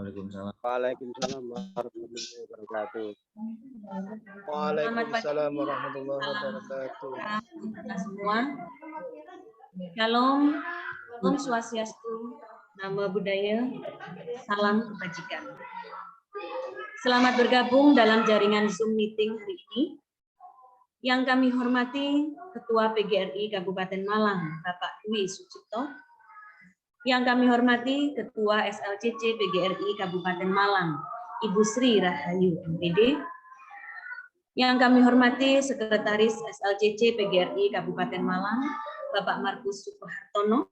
Waalaikumsalam. Waalaikumsalam warahmatullahi wabarakatuh. Selamat pagi, Waalaikumsalam warahmatullahi salam wabarakatuh. sejahtera untuk kita semua. Shalom, Om Swastiastu, Namo Buddhaya, salam kebajikan. Selamat bergabung dalam jaringan Zoom meeting hari ini. Yang kami hormati Ketua PGRI Kabupaten Malang, Bapak Dwi Sucipto. Yang kami hormati Ketua SLCC PGRI Kabupaten Malang, Ibu Sri Rahayu MPD. Yang kami hormati Sekretaris SLCC PGRI Kabupaten Malang, Bapak Markus Sukohartono.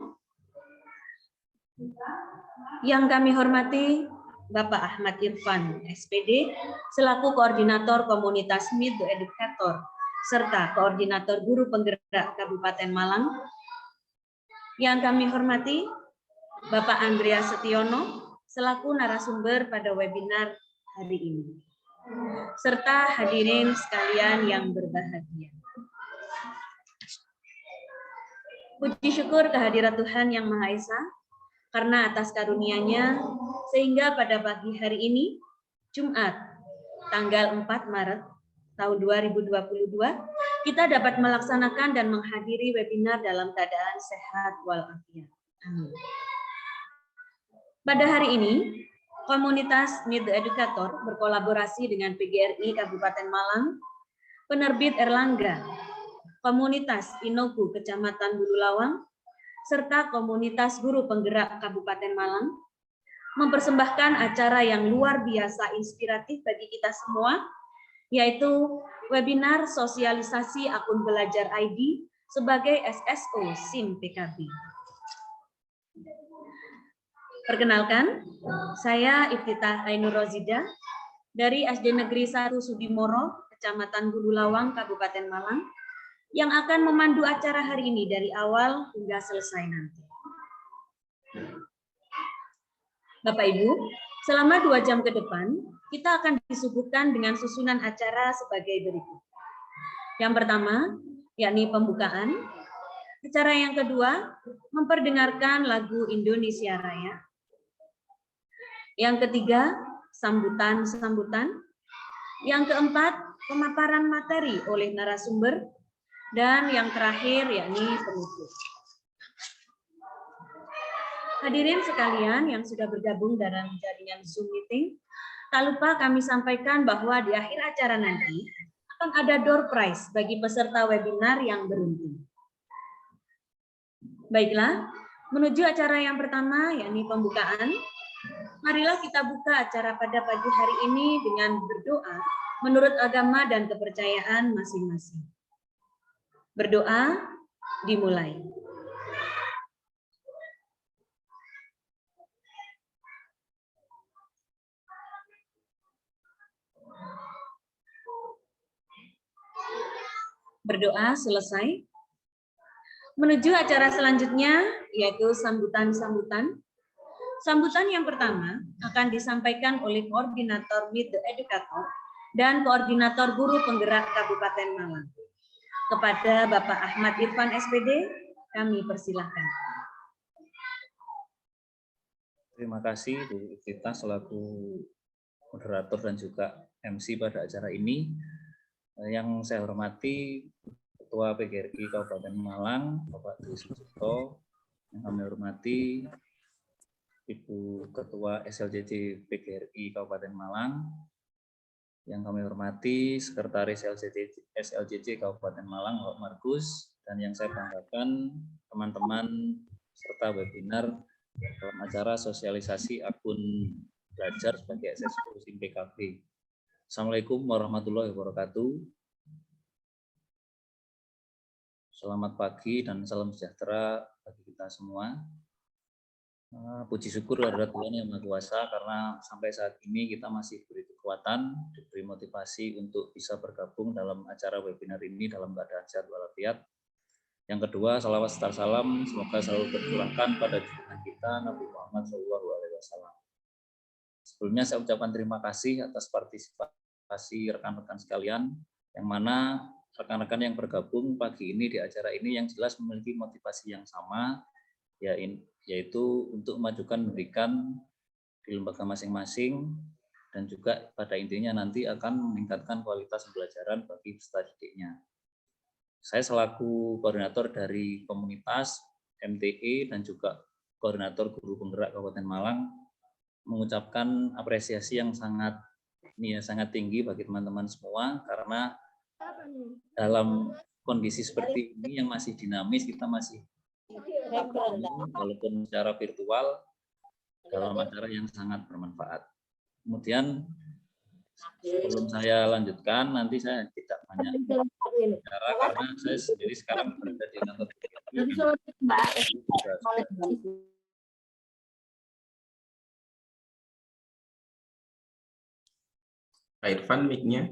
Yang kami hormati Bapak Ahmad Irfan, SPD, selaku Koordinator Komunitas Meet the Educator, serta Koordinator Guru Penggerak Kabupaten Malang. Yang kami hormati Bapak Andreas Setiono, selaku narasumber pada webinar hari ini, serta hadirin sekalian yang berbahagia. Puji syukur kehadirat Tuhan Yang Maha Esa, karena atas karunia-Nya, sehingga pada pagi hari ini, Jumat, tanggal 4 Maret tahun 2022, kita dapat melaksanakan dan menghadiri webinar dalam keadaan sehat walafiat. Amin. Pada hari ini, komunitas Meet the Educator berkolaborasi dengan PGRI Kabupaten Malang, penerbit Erlangga, komunitas Inogu Kecamatan Bululawang, serta komunitas Guru Penggerak Kabupaten Malang, mempersembahkan acara yang luar biasa inspiratif bagi kita semua, yaitu webinar sosialisasi akun belajar ID sebagai SSO SIM PKB. Perkenalkan, saya Iftitah Ainur Rozida dari SD Negeri 1 Sudimoro, Kecamatan Bululawang, Kabupaten Malang, yang akan memandu acara hari ini dari awal hingga selesai nanti. Bapak Ibu, selama 2 jam ke depan, kita akan disuguhkan dengan susunan acara sebagai berikut. Yang pertama, yakni pembukaan. Acara yang kedua, memperdengarkan lagu Indonesia Raya. Yang ketiga, sambutan-sambutan. Yang keempat, pemaparan materi oleh narasumber. Dan yang terakhir, yakni penutup. Hadirin sekalian yang sudah bergabung dalam jaringan Zoom meeting, tak lupa kami sampaikan bahwa di akhir acara nanti akan ada door prize bagi peserta webinar yang beruntung. Baiklah, menuju acara yang pertama, yakni pembukaan. Marilah kita buka acara pada pagi hari ini dengan berdoa menurut agama dan kepercayaan masing-masing. Berdoa dimulai. Berdoa selesai. Menuju acara selanjutnya, yaitu sambutan-sambutan. Sambutan yang pertama akan disampaikan oleh Koordinator Meet the Educator dan Koordinator Guru Penggerak Kabupaten Malang. Kepada Bapak Ahmad Irfan SPD, kami persilahkan. Terima kasih Bu Iftitah selaku moderator dan juga MC pada acara ini. Yang saya hormati Ketua PGRI Kabupaten Malang, Bapak Dwi Sucipto. Yang kami hormati Ibu Ketua SLCC PGRI Kabupaten Malang. Yang kami hormati Sekretaris SLCC Kabupaten Malang, Bapak Markus. Dan yang saya banggakan teman-teman serta webinar dalam acara sosialisasi akun belajar sebagai SSO SIM PKB. Assalamualaikum warahmatullahi wabarakatuh. Selamat pagi dan salam sejahtera bagi kita semua. Puji syukur kepada Tuhan Yang Maha Kuasa karena sampai saat ini kita masih diberi kekuatan, diberi motivasi untuk bisa bergabung dalam acara webinar ini dalam keadaan sehat walafiat. Yang kedua, salawat serta salam semoga selalu tercurahkan pada junjungan kita Nabi Muhammad SAW. Sebelumnya saya ucapkan terima kasih atas partisipasi rekan-rekan sekalian, yang mana rekan-rekan yang bergabung pagi ini di acara ini yang jelas memiliki motivasi yang sama, yaitu untuk memberikan di lembaga masing-masing, dan juga pada intinya nanti akan meningkatkan kualitas pembelajaran bagi peserta didiknya. Saya selaku koordinator dari komunitas MTE dan juga koordinator guru penggerak Kabupaten Malang mengucapkan apresiasi yang sangat tinggi bagi teman-teman semua, karena dalam kondisi seperti ini yang masih dinamis, kita masih walaupun secara virtual dalam acara yang sangat bermanfaat. Kemudian sebelum saya lanjutkan, nanti saya tidak banyak bicara karena saya sendiri sekarang berada di kantor. Pak Irfan, mic-nya.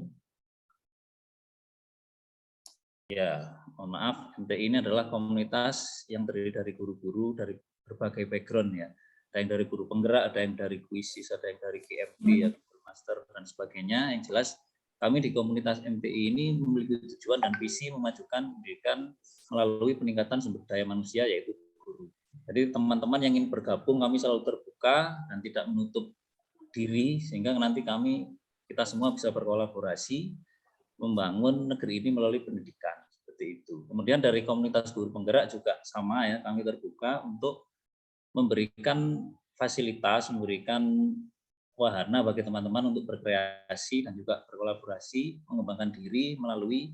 Ya, mohon maaf, MTI ini adalah komunitas yang terdiri dari guru-guru dari berbagai background ya. Ada yang dari guru penggerak, ada yang dari kuisis, ada yang dari GMP, ya, master dan sebagainya. Yang jelas kami di komunitas MTI ini memiliki tujuan dan visi memajukan pendidikan melalui peningkatan sumber daya manusia, yaitu guru. Jadi teman-teman yang ingin bergabung, kami selalu terbuka dan tidak menutup diri, sehingga nanti kita semua bisa berkolaborasi membangun negeri ini melalui pendidikan, seperti itu. Kemudian dari komunitas guru penggerak juga sama ya, kami terbuka untuk memberikan fasilitas, memberikan wahana bagi teman-teman untuk berkreasi dan juga berkolaborasi, mengembangkan diri melalui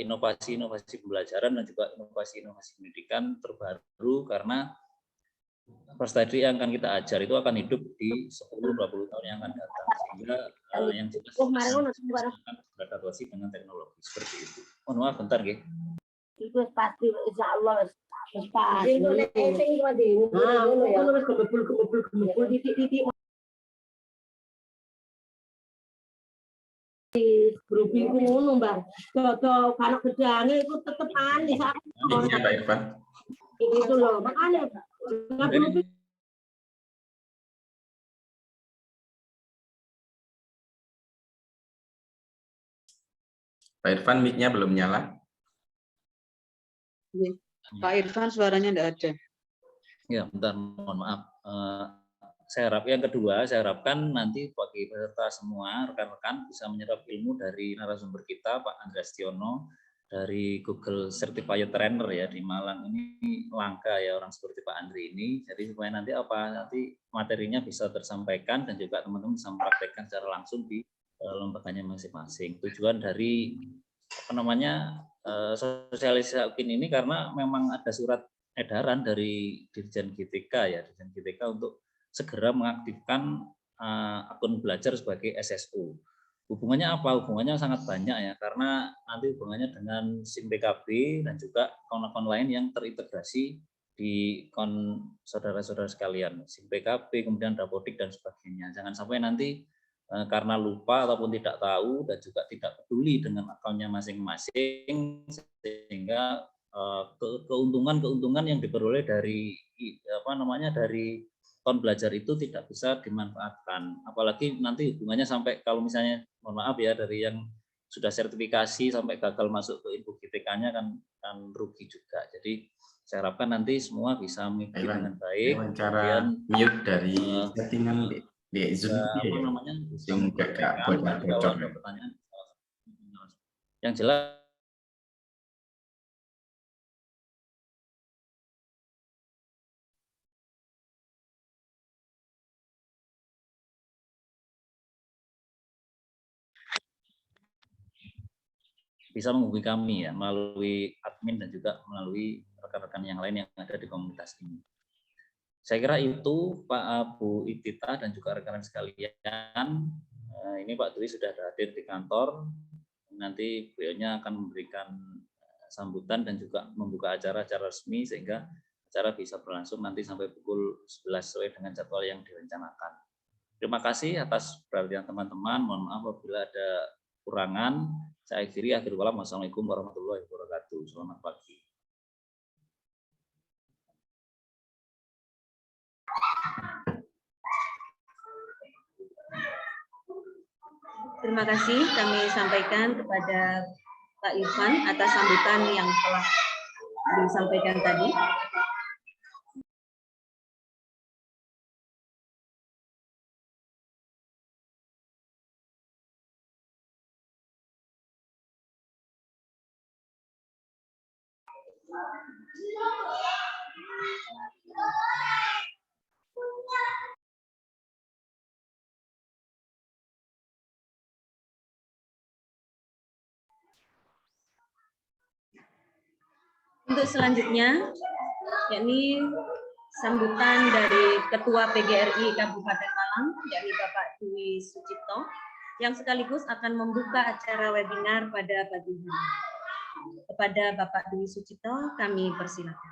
inovasi-inovasi pembelajaran dan juga inovasi-inovasi pendidikan terbaru, karena peserta didik yang akan kita ajar itu akan hidup di 10-20 tahun yang akan datang, sehingga yang jelas akan beradaptasi dengan teknologi seperti itu. Mohon maaf bentar nggih. Itu pasti insyaallah wis pasti. Titik-titik grup iku ngono, Mbak. Dodo kalau gedange iku tetep aneh sak. Mic-nya Pak Irfan. Itu loh, makanya Pak Irfan, mic-nya belum nyala. Pak Irfan suaranya tidak ada. Ya, bentar, mohon maaf. Saya harap yang kedua, saya harapkan nanti bagi peserta semua, rekan-rekan bisa menyerap ilmu dari narasumber kita, Pak Andreas Tiono, dari Google Certified Trainer ya di Malang. Ini langka ya orang seperti Pak Andri ini. Jadi supaya nanti materinya bisa tersampaikan dan juga teman-teman bisa mempraktekkan secara langsung di lembaganya masing-masing. Tujuan dari sosialisasi ini karena memang ada surat edaran dari Dirjen GTK ya, Dirjen GTK untuk segera mengaktifkan akun belajar sebagai SSO. Hubungannya apa? Hubungannya sangat banyak ya, karena nanti hubungannya dengan SIM PKB dan juga akun-akun lain yang terintegrasi di saudara-saudara sekalian, SIM PKB, kemudian Dapodik dan sebagainya. Jangan sampai nanti karena lupa ataupun tidak tahu dan juga tidak peduli dengan akunnya masing-masing, sehingga keuntungan yang diperoleh dari dari akun belajar itu tidak bisa dimanfaatkan. Apalagi nanti hubungannya sampai kalau misalnya mohon maaf ya dari yang sudah sertifikasi sampai gagal masuk ke info GTK-nya kan rugi juga. Jadi saya harapkan nanti semua bisa mengikuti dengan baik. Kemudian mute dari settingan di Zoom bisa menyampaikan kalau ada pertanyaan. Yang jelas bisa menghubungi kami ya melalui admin dan juga melalui rekan-rekan yang lain yang ada di komunitas ini. Saya kira itu Pak Bu Itita dan juga rekan-rekan sekalian. Ini Pak Dwi sudah hadir di kantor. Nanti beliaunya akan memberikan sambutan dan juga membuka acara-acara resmi sehingga acara bisa berlangsung nanti sampai pukul 11 sesuai dengan jadwal yang direncanakan. Terima kasih atas perhatian teman-teman. Mohon maaf apabila ada kurangan. Saya akhiri. Akhirul kalam. Wassalamualaikum warahmatullahi wabarakatuh. Selamat pagi. Terima kasih kami sampaikan kepada Pak Irfan atas sambutan yang telah disampaikan tadi. Untuk selanjutnya, yakni sambutan dari Ketua PGRI Kabupaten Malang, yakni Bapak Dwi Sucipto, yang sekaligus akan membuka acara webinar pada pagi ini. Kepada Bapak Dwi Sucipto, kami persilakan.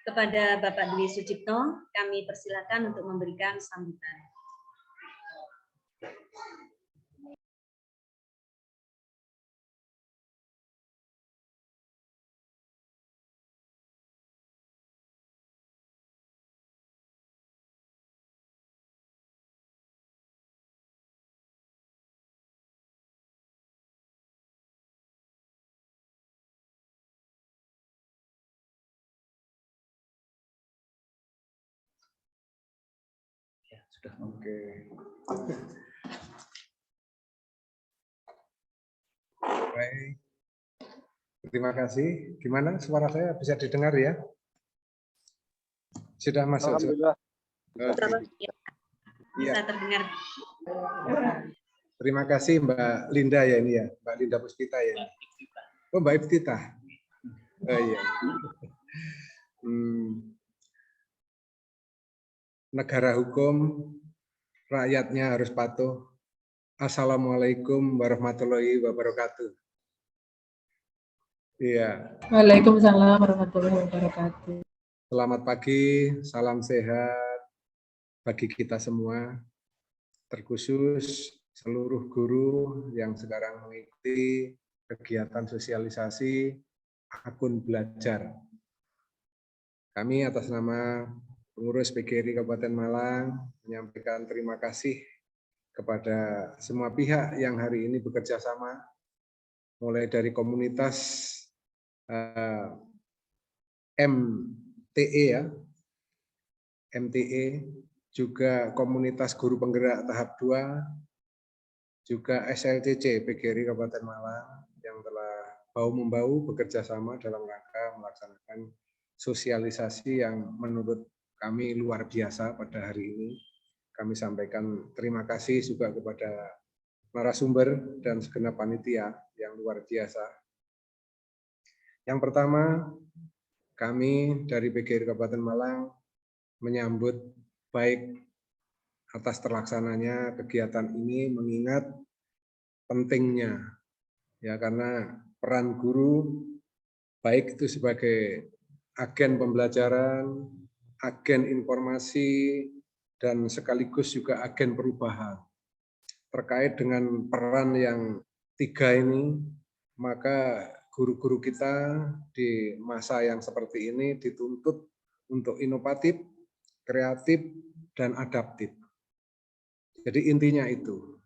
Kepada Bapak Dwi Sucipto, kami persilakan untuk memberikan sambutan. Ya, sudah. Oke. Baik. Terima kasih. Gimana suara saya bisa didengar ya? Sudah masuk. Alhamdulillah. Oke. Bisa Iya. terdengar. Terima kasih Mbak Linda ya ini ya, Mbak Linda Puspita ya. Oh Mbak Iftitah. Oh iya. Negara hukum, rakyatnya harus patuh. Assalamualaikum warahmatullahi wabarakatuh. Iya. Waalaikumsalam warahmatullahi wabarakatuh. Selamat pagi, salam sehat bagi kita semua, terkhusus seluruh guru yang sekarang mengikuti kegiatan sosialisasi akun belajar. Kami atas nama pengurus PGRI Kabupaten Malang menyampaikan terima kasih kepada semua pihak yang hari ini bekerja sama, mulai dari komunitas MTE ya, MTE, juga komunitas guru penggerak tahap 2, juga SLCC PGRI Kabupaten Malang yang telah bahu-membahu bekerja sama dalam rangka melaksanakan sosialisasi yang menurut kami luar biasa pada hari ini. Kami sampaikan terima kasih juga kepada narasumber dan segenap panitia yang luar biasa. Yang pertama, kami dari PGRI Kabupaten Malang menyambut baik atas terlaksananya kegiatan ini, mengingat pentingnya ya, karena peran guru baik itu sebagai agen pembelajaran, agen informasi, dan sekaligus juga agen perubahan. Terkait dengan peran yang 3 ini, maka guru-guru kita di masa yang seperti ini dituntut untuk inovatif, kreatif, dan adaptif. Jadi intinya itu.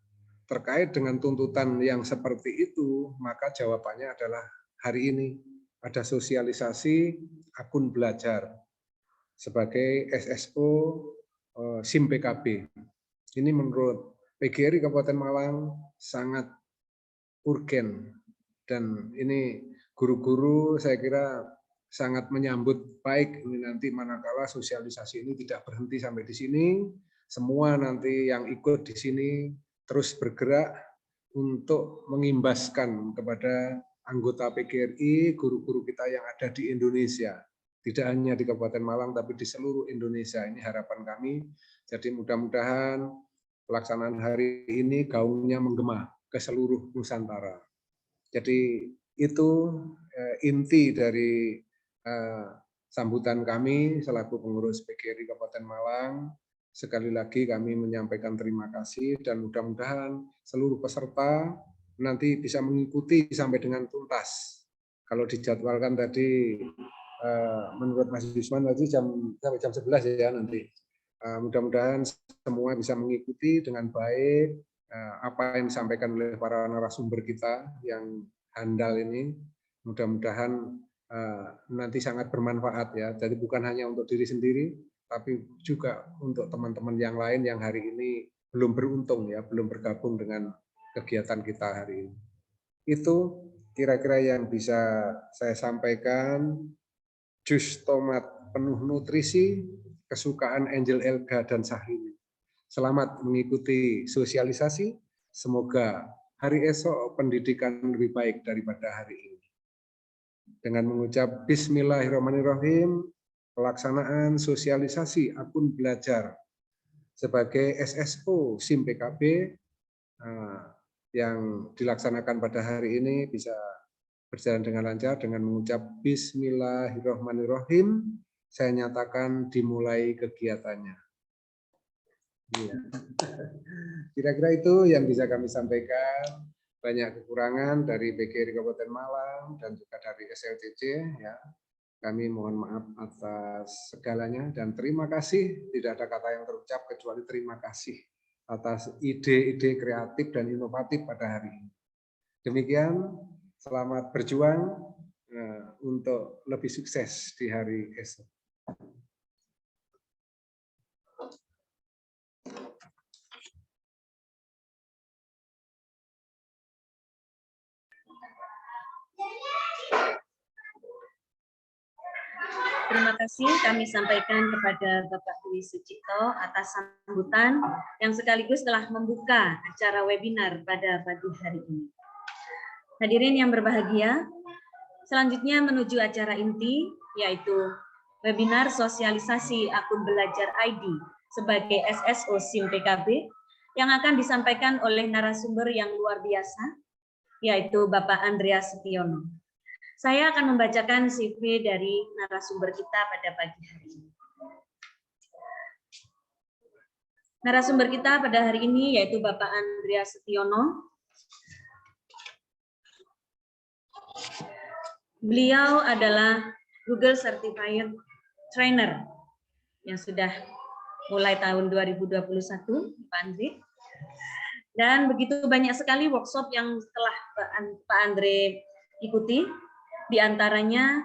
Terkait dengan tuntutan yang seperti itu, maka jawabannya adalah hari ini ada sosialisasi akun belajar sebagai SSO SIM PKB. Ini menurut PGRI Kabupaten Malang sangat urgen, dan ini guru-guru saya kira sangat menyambut baik ini nanti manakala sosialisasi ini tidak berhenti sampai di sini, semua nanti yang ikut di sini terus bergerak untuk mengimbaskan kepada anggota PGRI, guru-guru kita yang ada di Indonesia. Tidak hanya di Kabupaten Malang, tapi di seluruh Indonesia. Ini harapan kami. Jadi mudah-mudahan pelaksanaan hari ini gaungnya menggema ke seluruh Nusantara. Jadi itu inti dari sambutan kami selaku pengurus PGRI Kabupaten Malang. Sekali lagi kami menyampaikan terima kasih dan mudah-mudahan seluruh peserta nanti bisa mengikuti sampai dengan tuntas. Kalau dijadwalkan tadi menurut Mas Yusman tadi sampai jam 11 ya nanti. Mudah-mudahan semua bisa mengikuti dengan baik apa yang disampaikan oleh para narasumber kita yang handal ini. Mudah-mudahan nanti sangat bermanfaat ya. Jadi bukan hanya untuk diri sendiri, tapi juga untuk teman-teman yang lain yang hari ini belum beruntung ya, belum bergabung dengan kegiatan kita hari ini. Itu kira-kira yang bisa saya sampaikan. Jus tomat penuh nutrisi, kesukaan Angel Elga dan Syahrini. Selamat mengikuti sosialisasi. Semoga hari esok pendidikan lebih baik daripada hari ini. Dengan mengucap Bismillahirrahmanirrahim, pelaksanaan sosialisasi akun belajar sebagai SSO SIM PKB yang dilaksanakan pada hari ini bisa berjalan dengan lancar dengan mengucap Bismillahirrahmanirrahim. Saya nyatakan dimulai kegiatannya. Ya. Kira-kira itu yang bisa kami sampaikan. Banyak kekurangan dari PGRI Kabupaten Malang dan juga dari SLCC ya. Kami mohon maaf atas segalanya dan terima kasih. Tidak ada kata yang terucap kecuali terima kasih atas ide-ide kreatif dan inovatif pada hari ini. Demikian, selamat berjuang untuk lebih sukses di hari esok. Terima kasih kami sampaikan kepada Bapak Dwi Sucipto atas sambutan yang sekaligus telah membuka acara webinar pada pagi hari ini. Hadirin yang berbahagia, selanjutnya menuju acara inti, yaitu webinar sosialisasi akun belajar ID sebagai SSO SIM PKB yang akan disampaikan oleh narasumber yang luar biasa, yaitu Bapak Andreas Setiono. Saya akan membacakan CV dari narasumber kita pada pagi hari ini. Narasumber kita pada hari ini yaitu Bapak Andreas Setiono. Beliau adalah Google Certified Trainer yang sudah mulai tahun 2021, Pak Andre. Dan begitu banyak sekali workshop yang telah Pak Andre ikuti. Di antaranya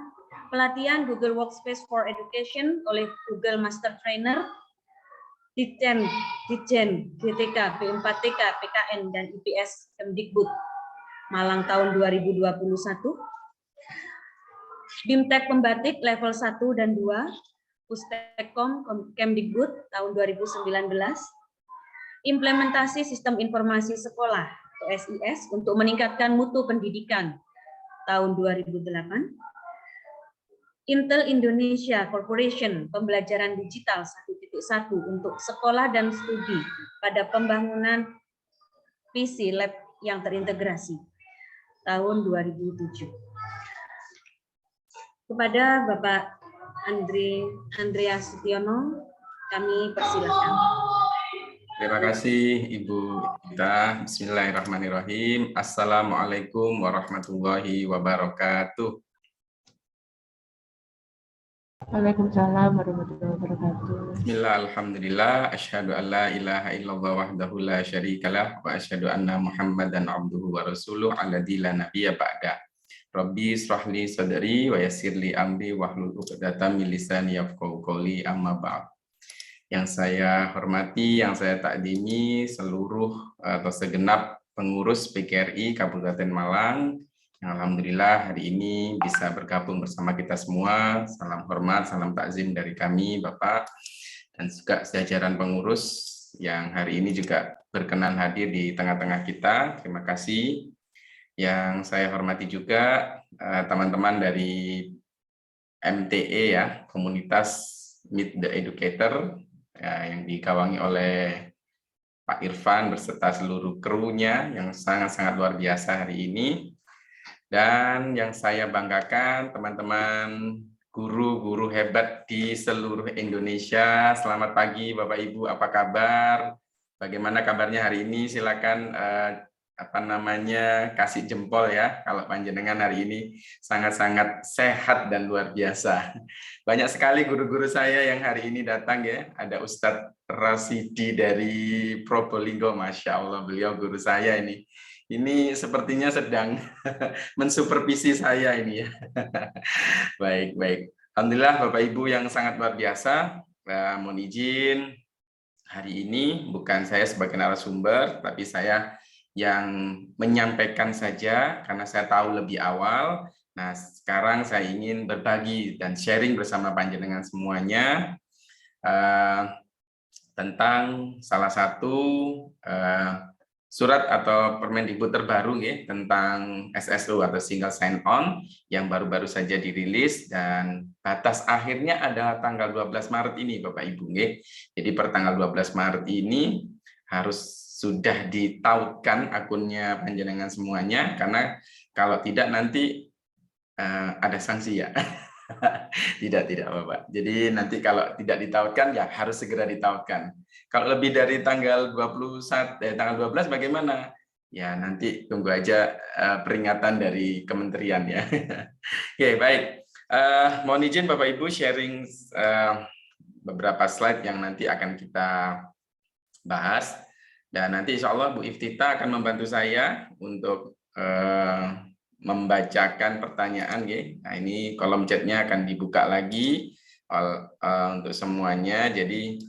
pelatihan Google Workspace for Education oleh Google Master Trainer, Ditjen, DTK, B4TK, PKN, dan IPS Kemdikbud Malang tahun 2021. BIMTEK Pembatik level 1 dan 2, Pustekkom Kemdikbud tahun 2019. Implementasi Sistem Informasi Sekolah atau SIS untuk meningkatkan mutu pendidikan tahun 2008, Intel Indonesia Corporation pembelajaran digital 1.1 untuk sekolah dan studi pada pembangunan PC Lab yang terintegrasi tahun 2007. Kepada Bapak Andreas Setiono, kami persilakan. Terima kasih Ibu Ita. Bismillahirrahmanirrahim. Assalamualaikum warahmatullahi wabarakatuh. Waalaikumsalam warahmatullahi wabarakatuh. Bismillah, alhamdulillah, asyhadu an la ilaha illallah wahdahu la syarikalah wa asyhadu anna Muhammadan abduhu wa rasuluh alladzi la nabiyya ba'da. Rabbi israhli sadri wa yassirli amri wahlul 'uqdatam min lisani yafqahu qawli amma ba'd. Yang saya hormati, yang saya takdimi seluruh atau segenap pengurus PGRI Kabupaten Malang, yang alhamdulillah hari ini bisa bergabung bersama kita semua. Salam hormat, salam takzim dari kami, Bapak, dan juga jajaran pengurus yang hari ini juga berkenan hadir di tengah-tengah kita. Terima kasih. Yang saya hormati juga teman-teman dari MTE ya, komunitas Meet the Educator yang dikawangi oleh Pak Irfan beserta seluruh krunya yang sangat-sangat luar biasa hari ini. Dan yang saya banggakan teman-teman guru-guru hebat di seluruh Indonesia. Selamat pagi Bapak Ibu, apa kabar? Bagaimana kabarnya hari ini? Silakan kasih jempol ya kalau panjenengan hari ini sangat-sangat sehat dan luar biasa. Banyak sekali guru-guru saya yang hari ini datang ya. Ada Ustadz Rasidi dari Probolinggo, Masya Allah, beliau guru saya ini. Ini sepertinya sedang mensupervisi saya ini ya. Baik. Alhamdulillah Bapak Ibu yang sangat luar biasa. Mohon izin hari ini bukan saya sebagai narasumber, tapi saya yang menyampaikan saja karena saya tahu lebih awal. Nah, sekarang saya ingin berbagi dan sharing bersama panjenengan semuanya tentang salah satu surat atau Permendikbud terbaru ya, tentang SSO atau Single Sign-On yang baru-baru saja dirilis dan batas akhirnya adalah tanggal 12 Maret ini Bapak Ibu ya. Jadi per tanggal 12 Maret ini harus sudah ditautkan akunnya panjenengan semuanya, karena kalau tidak nanti ada sanksi ya. Tidak Bapak. Jadi nanti kalau tidak ditautkan ya harus segera ditautkan. Kalau lebih dari tanggal 12 bagaimana? Ya nanti tunggu aja peringatan dari kementerian ya. Oke, baik. Mohon izin Bapak Ibu sharing beberapa slide yang nanti akan kita bahas. Dan nanti insya Allah Bu Iftita akan membantu saya untuk membacakan pertanyaan. Nah ini kolom chatnya akan dibuka lagi untuk semuanya. Jadi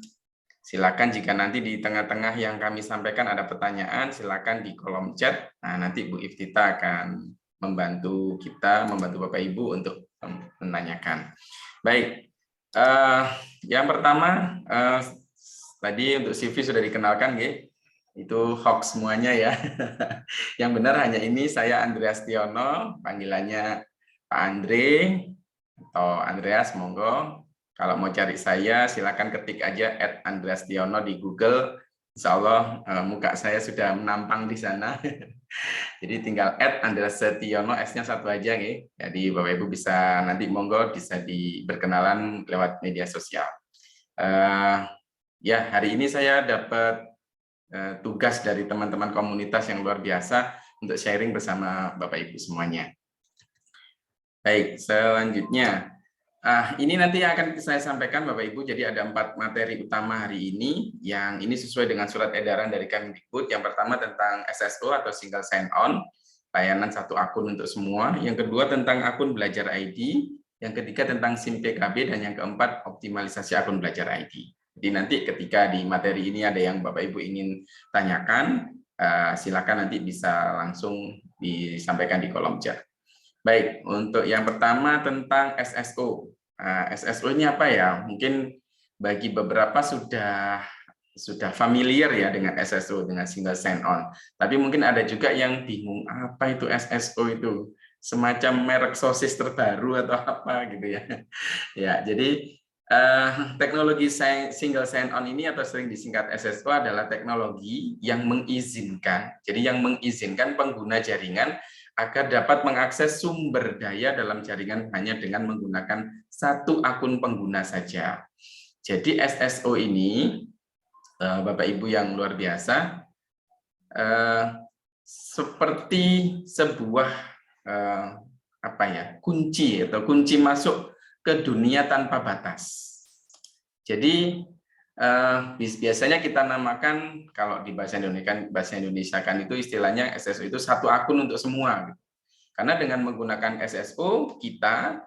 silakan jika nanti di tengah-tengah yang kami sampaikan ada pertanyaan, silakan di kolom chat. Nah nanti Bu Iftita akan membantu kita, membantu Bapak Ibu untuk menanyakan. Baik, yang pertama tadi untuk CV sudah dikenalkan, itu hoax semuanya ya. Yang benar hanya ini, saya Andreas Tiono, panggilannya Pak Andre atau Andreas, monggo. Kalau mau cari saya silakan ketik aja @Andreas Tiono di Google. Insya Allah muka saya sudah menampang di sana. Jadi tinggal @Andreas Tiono, S-nya satu aja nih. Jadi Bapak Ibu bisa nanti monggo bisa berkenalan lewat media sosial. Ya, hari ini saya dapat tugas dari teman-teman komunitas yang luar biasa untuk sharing bersama Bapak Ibu semuanya. Baik, selanjutnya. Ini nanti akan saya sampaikan Bapak Ibu, jadi ada 4 materi utama hari ini, yang ini sesuai dengan surat edaran dari Kemdikbud. Yang pertama tentang SSO atau Single Sign-On, layanan satu akun untuk semua. Yang kedua tentang akun belajar ID, yang ketiga tentang SIM PKB, dan yang keempat optimalisasi akun belajar ID. Jadi nanti ketika di materi ini ada yang Bapak Ibu ingin tanyakan, silakan nanti bisa langsung disampaikan di kolom chat. Baik, untuk yang pertama tentang SSO. SSO ini apa ya? Mungkin bagi beberapa sudah familiar ya dengan SSO, dengan Single Sign-On. Tapi mungkin ada juga yang bingung, apa itu SSO itu? Semacam merek sosis terbaru atau apa gitu ya. Ya, jadi teknologi Single Sign-On ini atau sering disingkat SSO adalah teknologi yang mengizinkan, jadi yang mengizinkan pengguna jaringan agar dapat mengakses sumber daya dalam jaringan hanya dengan menggunakan satu akun pengguna saja. Jadi SSO ini, Bapak Ibu yang luar biasa, seperti sebuah kunci atau kunci masuk ke dunia tanpa batas. Jadi biasanya kita namakan, kalau di bahasa Indonesia kan itu istilahnya SSO itu satu akun untuk semua. Karena dengan menggunakan SSO kita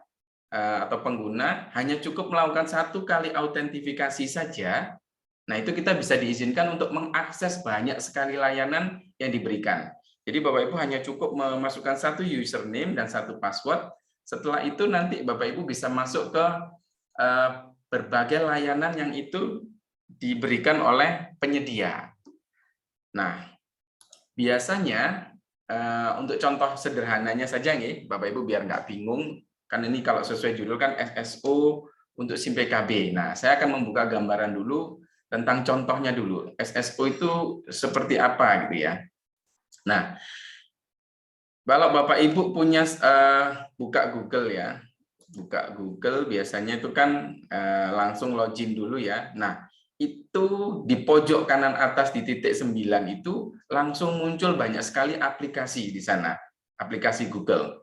atau pengguna hanya cukup melakukan 1 kali autentifikasi saja. Nah itu kita bisa diizinkan untuk mengakses banyak sekali layanan yang diberikan. Jadi Bapak Ibu hanya cukup memasukkan 1 username dan 1 password. Setelah itu nanti Bapak Ibu bisa masuk ke berbagai layanan yang itu diberikan oleh penyedia. Nah, biasanya untuk contoh sederhananya saja nih, Bapak Ibu biar nggak bingung, kan ini kalau sesuai judul kan SSO untuk SIM PKB. Nah, saya akan membuka gambaran dulu tentang contohnya dulu. SSO itu seperti apa gitu ya. Nah, kalau Bapak Ibu punya buka Google ya, buka Google biasanya itu kan langsung login dulu ya. Nah, itu di pojok kanan atas di titik 9 itu langsung muncul banyak sekali aplikasi di sana, aplikasi Google.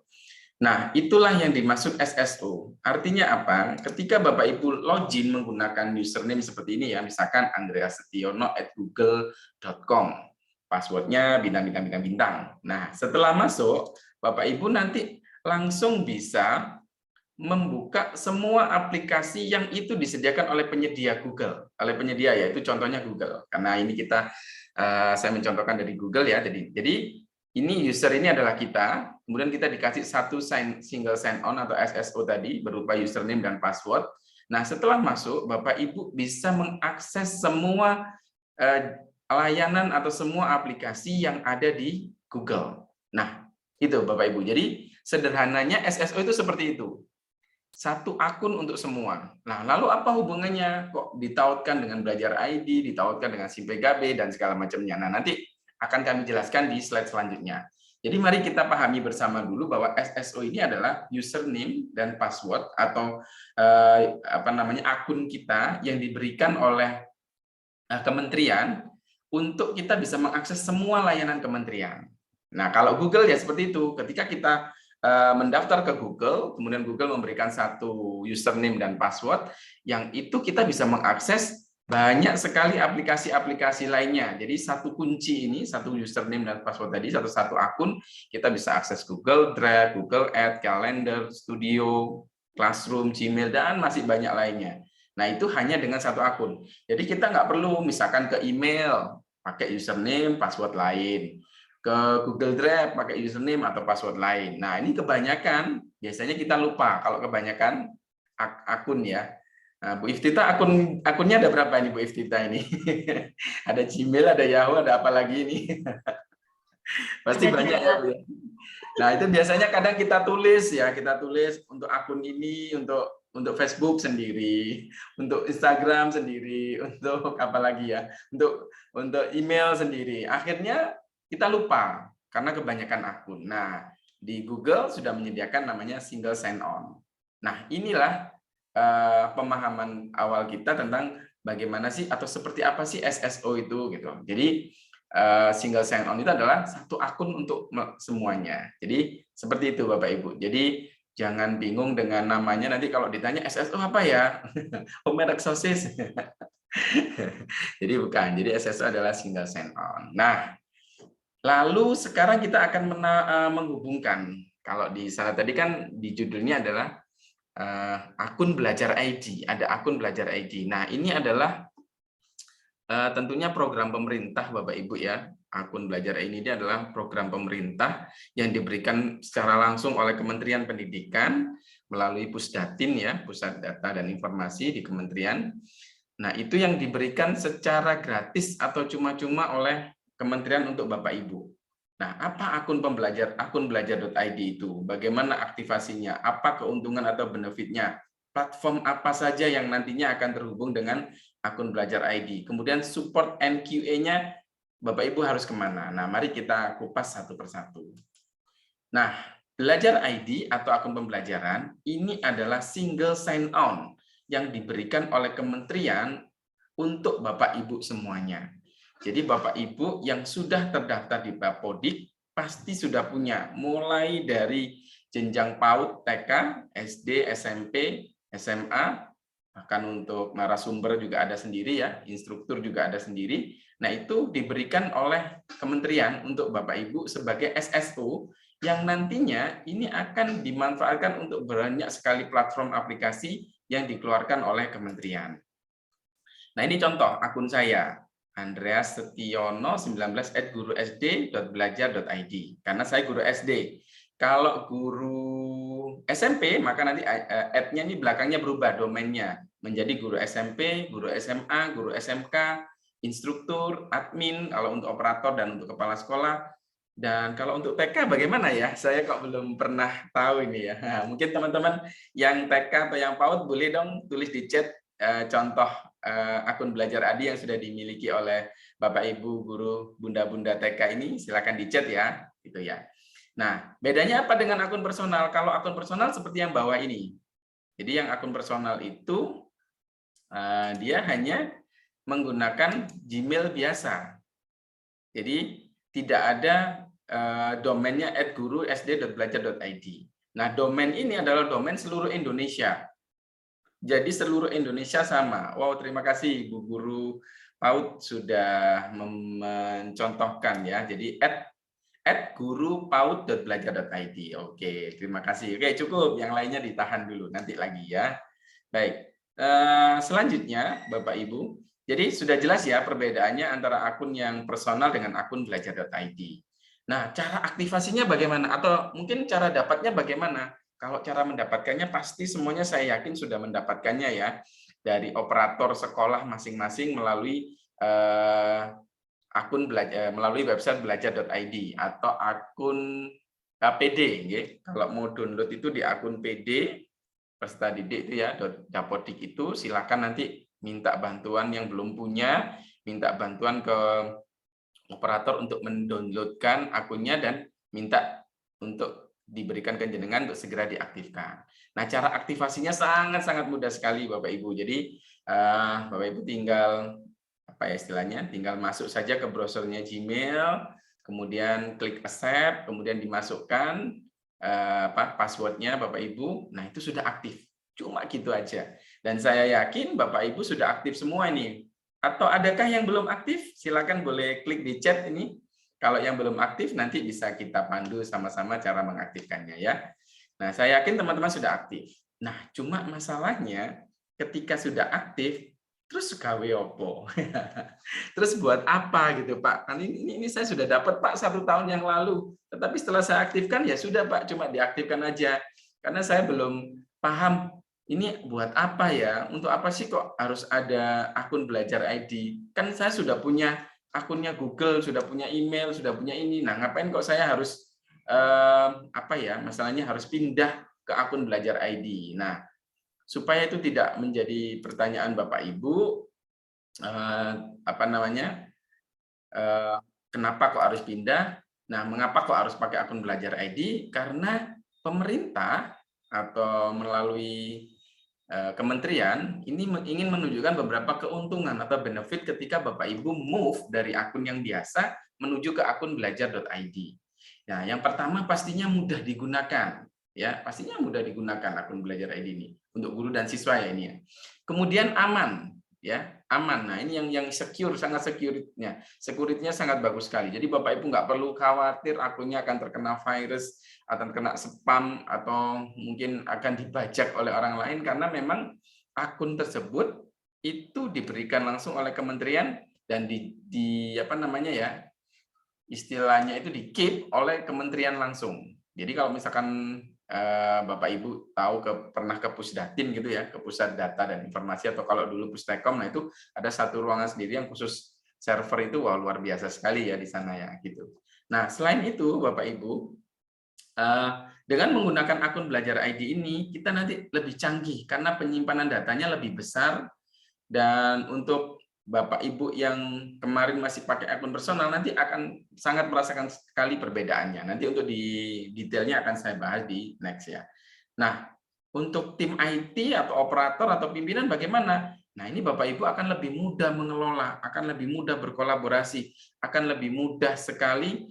Nah, itulah yang dimaksud SSO. Artinya apa? Ketika Bapak Ibu login menggunakan username seperti ini ya, misalkan andreasetiono@google.com. Passwordnya bintang-bintang-bintang. Nah, setelah masuk, Bapak Ibu nanti langsung bisa membuka semua aplikasi yang itu disediakan oleh penyedia Google, oleh penyedia yaitu contohnya Google. Karena ini saya mencontohkan dari Google ya. Jadi ini user ini adalah kita, kemudian kita dikasih satu single sign on atau SSO tadi berupa username dan password. Nah, setelah masuk, Bapak Ibu bisa mengakses semua layanan atau semua aplikasi yang ada di Google. Nah, itu Bapak Ibu. Jadi sederhananya SSO itu seperti itu. Satu akun untuk semua. Nah, lalu apa hubungannya kok ditautkan dengan Belajar ID, ditautkan dengan SIM PKB dan segala macamnya. Nah, nanti akan kami jelaskan di slide selanjutnya. Jadi mari kita pahami bersama dulu bahwa SSO ini adalah username dan password atau akun kita yang diberikan oleh kementerian untuk kita bisa mengakses semua layanan kementerian. Nah, kalau Google ya seperti itu. Ketika kita mendaftar ke Google, kemudian Google memberikan satu username dan password, yang itu kita bisa mengakses banyak sekali aplikasi-aplikasi lainnya. Jadi satu kunci ini, satu username dan password tadi, satu akun, kita bisa akses Google Drive, Google Ads, Calendar, Studio, Classroom, Gmail, dan masih banyak lainnya. Nah, itu hanya dengan satu akun. Jadi kita nggak perlu misalkan ke email, pakai username, password lain. Ke Google Drive, pakai username atau password lain. Nah, ini kebanyakan, biasanya kita lupa kalau kebanyakan akun ya. Nah, Bu Iftita akunnya ada berapa ini Bu Iftita ini? Ada Gmail, ada Yahoo, ada apa lagi ini? Pasti ada banyak ya. Nah, itu biasanya kadang kita tulis ya, kita tulis untuk akun ini, untuk Facebook sendiri, untuk Instagram sendiri, untuk apa lagi ya, untuk email sendiri. Akhirnya kita lupa karena kebanyakan akun. Nah, di Google sudah menyediakan namanya single sign on. Nah, inilah pemahaman awal kita tentang bagaimana sih atau seperti apa sih SSO itu gitu. Jadi single sign on itu adalah satu akun untuk semuanya. Jadi seperti itu Bapak Ibu. Jadi jangan bingung dengan namanya, nanti kalau ditanya SSO apa ya? Oh, merek sosis. Jadi bukan. Jadi SSO adalah single sign on. Nah, lalu sekarang kita akan menghubungkan. Kalau di sana tadi kan di judulnya adalah akun Belajar ID. Ada akun Belajar ID. Nah, ini adalah tentunya program pemerintah Bapak Ibu ya. Akun Belajar ID ini adalah program pemerintah yang diberikan secara langsung oleh Kementerian Pendidikan melalui Pusdatin ya, Pusat Data dan Informasi di Kementerian. Nah, itu yang diberikan secara gratis atau cuma-cuma oleh Kementerian untuk Bapak Ibu. Nah, apa akun belajar.id itu? Bagaimana aktivasinya? Apa keuntungan atau benefitnya? Platform apa saja yang nantinya akan terhubung dengan akun Belajar ID? Kemudian support NQA-nya Bapak Ibu harus kemana? Nah, mari kita kupas satu persatu. Nah, Belajar ID atau akun pembelajaran ini adalah single sign on yang diberikan oleh kementerian untuk Bapak Ibu semuanya. Jadi Bapak Ibu yang sudah terdaftar di Bapodik pasti sudah punya, mulai dari jenjang PAUD, TK, SD, SMP, SMA, bahkan untuk narasumber juga ada sendiri ya, instruktur juga ada sendiri. Nah, itu diberikan oleh kementerian untuk Bapak Ibu sebagai SSO yang nantinya ini akan dimanfaatkan untuk banyak sekali platform aplikasi yang dikeluarkan oleh kementerian. Nah, ini contoh akun saya. Andreasetiono 19@gurusd.belajar.id karena saya guru SD. Kalau guru SMP maka nanti ad-nya ini belakangnya berubah domainnya. menjadi guru SMP, guru SMA, guru SMK, instruktur, admin, kalau untuk operator dan untuk kepala sekolah. Dan kalau untuk TK bagaimana ya? Saya kok belum pernah tahu ini ya. Nah, mungkin teman-teman yang TK atau yang PAUD boleh dong tulis di chat contoh akun Belajar Adi yang sudah dimiliki oleh Bapak Ibu guru bunda-bunda TK ini, silakan di chat ya, gitu ya. Nah, bedanya apa dengan akun personal? Kalau akun personal seperti yang bawah ini. Jadi yang akun personal itu dia hanya menggunakan Gmail biasa. Jadi tidak ada domainnya @guru.sd.belajar.id. Nah, domain ini adalah domain seluruh Indonesia. Jadi seluruh Indonesia sama. Wow, terima kasih Bu Guru PAUD sudah mencontohkan ya. Jadi @guru.paud.belajar.id. Oke, terima kasih. Oke, cukup. Yang lainnya ditahan dulu, nanti lagi ya. Baik. Selanjutnya, Bapak Ibu. Jadi sudah jelas ya perbedaannya antara akun yang personal dengan akun belajar.id. Nah, cara aktivasinya bagaimana? Atau mungkin cara dapatnya bagaimana? Kalau cara mendapatkannya pasti semuanya saya yakin sudah mendapatkannya ya. Dari operator sekolah masing-masing melalui akun melalui website belajar.id atau akun PD. Kalau mau download itu di akun PD peserta didik itu ya, Dapodik itu silakan nanti minta bantuan yang belum punya, minta bantuan ke operator untuk mendownloadkan akunnya dan minta untuk diberikan ke jenengan untuk segera diaktifkan. Nah, cara aktivasinya sangat-sangat mudah sekali Bapak Ibu. Jadi Bapak Ibu tinggal apa ya istilahnya, tinggal masuk saja ke browsernya Gmail, kemudian klik accept, kemudian dimasukkan passwordnya Bapak Ibu. Nah, itu sudah aktif. Cuma gitu aja. Dan saya yakin Bapak Ibu sudah aktif semua ini. Atau adakah yang belum aktif? Silakan boleh klik di chat ini. Kalau yang belum aktif nanti bisa kita pandu sama-sama cara mengaktifkannya ya. Nah, saya yakin teman-teman sudah aktif. Nah, cuma masalahnya ketika sudah aktif terus gawe opo. Terus buat apa gitu, Pak? Kan ini saya sudah dapat Pak 1 tahun yang lalu. Tetapi setelah saya aktifkan ya sudah Pak, cuma diaktifkan aja. Karena saya belum paham ini buat apa ya? Untuk apa sih kok harus ada akun Belajar ID? Kan saya sudah punya akunnya Google, sudah punya email, sudah punya ini. Nah, ngapain kok saya harus apa ya? Masalahnya harus pindah ke akun Belajar ID. Nah, supaya itu tidak menjadi pertanyaan Bapak Ibu, apa namanya? Kenapa kok harus pindah? Nah, mengapa kok harus pakai akun Belajar ID? Karena pemerintah atau melalui kementerian ini ingin menunjukkan beberapa keuntungan atau benefit ketika Bapak Ibu move dari akun yang biasa menuju ke akun belajar.id. Nah, yang pertama pastinya mudah digunakan, ya pastinya mudah digunakan akun Belajar ID ini untuk guru dan siswa ya ini ya. Kemudian aman, ya aman. Nah ini yang secure, sangat security-nya sangat bagus sekali. Jadi Bapak Ibu nggak perlu khawatir akunnya akan terkena virus, akan kena spam atau mungkin akan dibajak oleh orang lain karena memang akun tersebut itu diberikan langsung oleh kementerian dan di apa namanya ya istilahnya itu di-keep oleh kementerian langsung. Jadi kalau misalkan Bapak Ibu tahu pernah ke Pusdatin gitu ya, ke Pusat Data dan Informasi atau kalau dulu Pustekom, nah itu ada satu ruangan sendiri yang khusus server itu, wah luar biasa sekali ya di sana ya gitu. Nah selain itu Bapak Ibu, dengan menggunakan akun Belajar ID ini kita nanti lebih canggih karena penyimpanan datanya lebih besar dan untuk Bapak Ibu yang kemarin masih pakai akun personal nanti akan sangat merasakan sekali perbedaannya. Nanti untuk di detailnya akan saya bahas di next ya. Nah, untuk tim IT atau operator atau pimpinan bagaimana? Nah, ini Bapak Ibu akan lebih mudah mengelola, akan lebih mudah berkolaborasi, akan lebih mudah sekali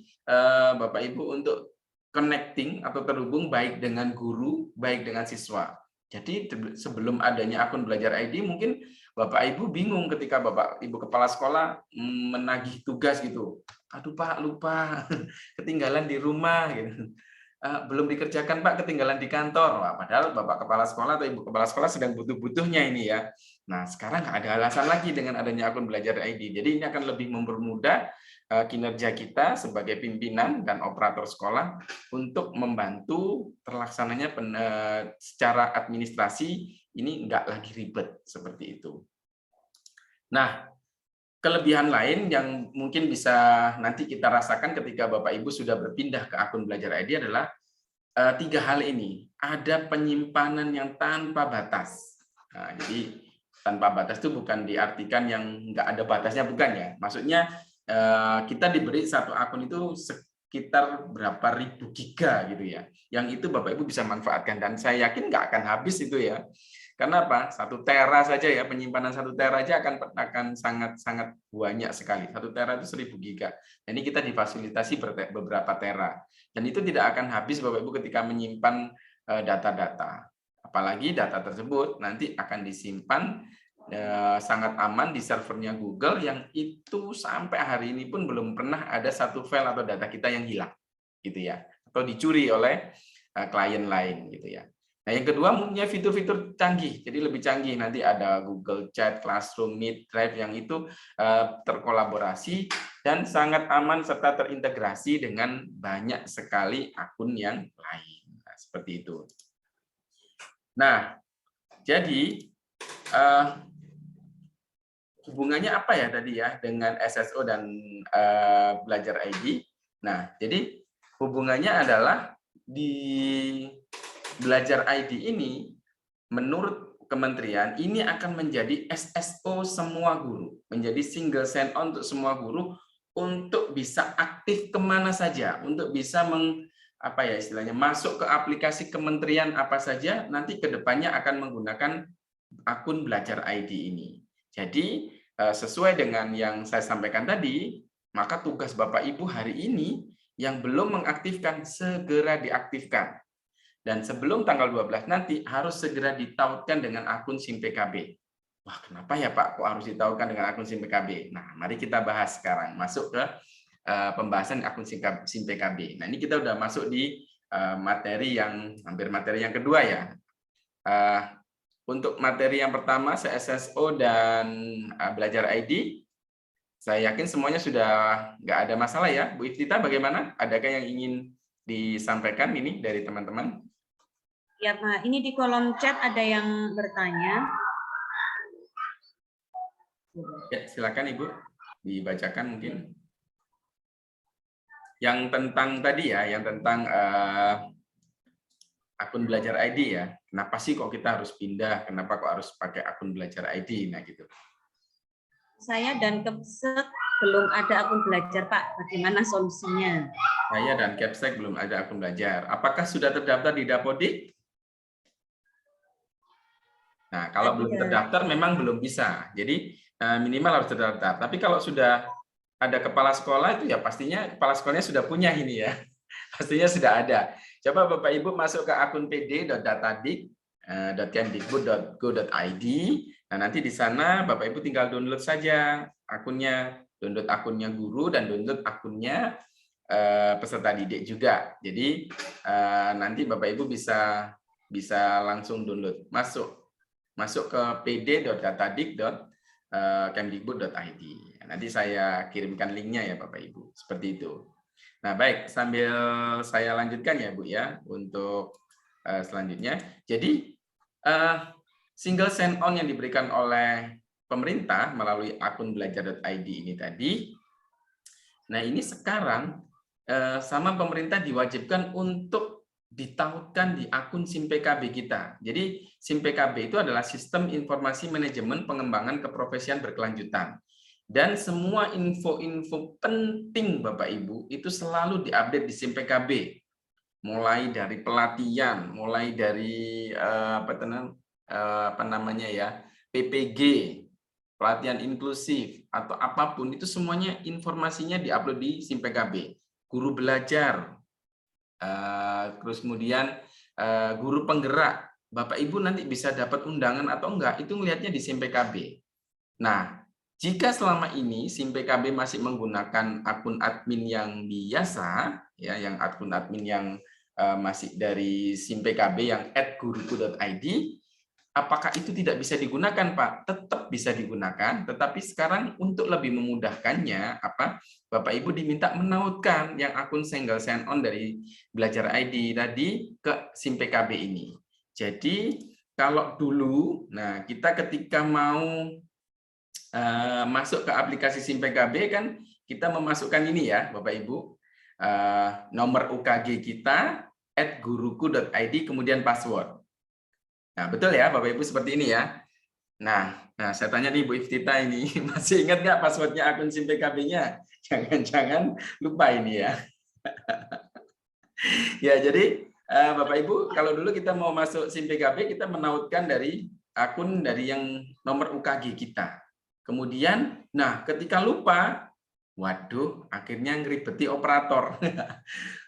Bapak Ibu untuk connecting atau terhubung baik dengan guru, baik dengan siswa. Jadi sebelum adanya akun Belajar ID mungkin Bapak Ibu bingung ketika Bapak Ibu kepala sekolah menagih tugas gitu. Aduh Pak, lupa, ketinggalan di rumah gitu. belum dikerjakan Pak, ketinggalan di kantor. Wah, padahal Bapak Kepala Sekolah atau Ibu Kepala Sekolah sedang butuh-butuhnya ini ya. Nah, sekarang nggak ada alasan lagi dengan adanya akun Belajar ID. Jadi ini akan lebih mempermudah kinerja kita sebagai pimpinan dan operator sekolah untuk membantu terlaksananya secara administrasi ini nggak lagi ribet seperti itu. Nah, kelebihan lain yang mungkin bisa nanti kita rasakan ketika Bapak Ibu sudah berpindah ke akun Belajar ID adalah 3 hal ini. Ada penyimpanan yang tanpa batas. Nah, jadi tanpa batas itu bukan diartikan yang nggak ada batasnya, bukan ya. Maksudnya kita diberi satu akun itu sekitar berapa ribu giga gitu ya. Yang itu Bapak Ibu bisa manfaatkan dan saya yakin nggak akan habis itu ya. Karena apa? 1 tera saja ya, penyimpanan 1 tera aja akan sangat banyak sekali. 1 tera itu 1000 giga. Ini kita difasilitasi beberapa tera. Dan itu tidak akan habis Bapak Ibu ketika menyimpan data-data. Apalagi data tersebut nanti akan disimpan sangat aman di servernya Google yang itu sampai hari ini pun belum pernah ada satu file atau data kita yang hilang gitu ya, atau dicuri oleh klien lain gitu ya. Nah, yang kedua punya fitur-fitur canggih, jadi lebih canggih. Nanti ada Google Chat, Classroom, Meet, Drive yang itu terkolaborasi dan sangat aman serta terintegrasi dengan banyak sekali akun yang lain. Nah, seperti itu. Nah, jadi hubungannya apa ya tadi ya dengan SSO dan Belajar ID? Nah, jadi hubungannya adalah di Belajar ID ini, menurut kementerian, ini akan menjadi SSO semua guru, menjadi single sign-on untuk semua guru untuk bisa aktif kemana saja, untuk bisa masuk ke aplikasi kementerian apa saja, nanti ke depannya akan menggunakan akun Belajar ID ini. Jadi sesuai dengan yang saya sampaikan tadi, maka tugas Bapak Ibu hari ini yang belum mengaktifkan segera diaktifkan. Dan sebelum tanggal 12 nanti harus segera ditautkan dengan akun SIM PKB. Wah, kenapa ya Pak kok harus ditautkan dengan akun SIM PKB? Nah, mari kita bahas sekarang. Masuk ke pembahasan akun SIM PKB. Nah, ini kita udah masuk di hampir materi yang kedua ya. Untuk materi yang pertama, SSO dan Belajar ID, saya yakin semuanya sudah nggak ada masalah ya. Bu Iftita bagaimana? Adakah yang ingin disampaikan ini dari teman-teman? Ya Pak, ini di kolom chat ada yang bertanya. Ya, silakan Ibu, dibacakan mungkin. Yang tentang tadi ya, yang tentang akun Belajar ID ya. Kenapa sih kok kita harus pindah? Kenapa kok harus pakai akun Belajar ID? Nah gitu. Saya dan Kepsek belum ada akun Belajar Pak. Bagaimana solusinya? Saya dan Kepsek belum ada akun Belajar. Apakah sudah terdaftar di Dapodik? Nah, kalau belum terdaftar memang belum bisa. Jadi minimal harus terdaftar. Tapi kalau sudah ada kepala sekolah itu ya pastinya kepala sekolahnya sudah punya ini ya. Pastinya sudah ada. Coba Bapak Ibu masuk ke akun pd.datadik.kemdikbud.go.id. Nah, nanti di sana Bapak Ibu tinggal download saja akunnya, download akunnya guru dan download akunnya peserta didik juga. Jadi nanti Bapak Ibu bisa langsung download. Masuk ke pd.datadik.kemdikbud.id. Nanti saya kirimkan linknya ya Bapak Ibu. Seperti itu. Nah baik, sambil saya lanjutkan ya Bu ya untuk selanjutnya. Jadi single sign-on yang diberikan oleh pemerintah melalui akun belajar.id ini tadi. Nah ini sekarang sama pemerintah diwajibkan untuk ditautkan di akun SIM PKB kita. Jadi SIM PKB itu adalah Sistem Informasi Manajemen Pengembangan Keprofesian Berkelanjutan. Dan semua info-info penting Bapak Ibu itu selalu diupdate di SIM PKB. Mulai dari pelatihan, mulai dari PPG, pelatihan inklusif atau apapun itu semuanya informasinya diupload di SIM PKB. Guru belajar, terus kemudian guru penggerak, Bapak Ibu nanti bisa dapat undangan atau enggak, itu ngelihatnya di SIM PKB. Nah, jika selama ini SIM PKB masih menggunakan akun admin yang biasa, ya, yang akun admin yang masih dari SIM PKB yang @guruku.id, apakah itu tidak bisa digunakan, Pak? Tetap bisa digunakan, tetapi sekarang untuk lebih memudahkannya, Bapak Ibu diminta menautkan yang akun single sign on dari Belajar ID tadi ke SIM PKB ini. Jadi kalau dulu, nah kita ketika mau masuk ke aplikasi SIM PKB kan kita memasukkan ini ya, Bapak Ibu, nomor UKG kita @guruku.id kemudian password. Nah, betul ya Bapak Ibu seperti ini ya. Nah, saya tanya nih Bu Iftita ini, masih ingat nggak passwordnya akun SIM PKB-nya? Jangan-jangan lupa ini ya. Ya, jadi Bapak Ibu, kalau dulu kita mau masuk SIM PKB, kita menautkan dari akun dari yang nomor UKG kita. Kemudian, nah ketika lupa, waduh, akhirnya ngeribeti operator.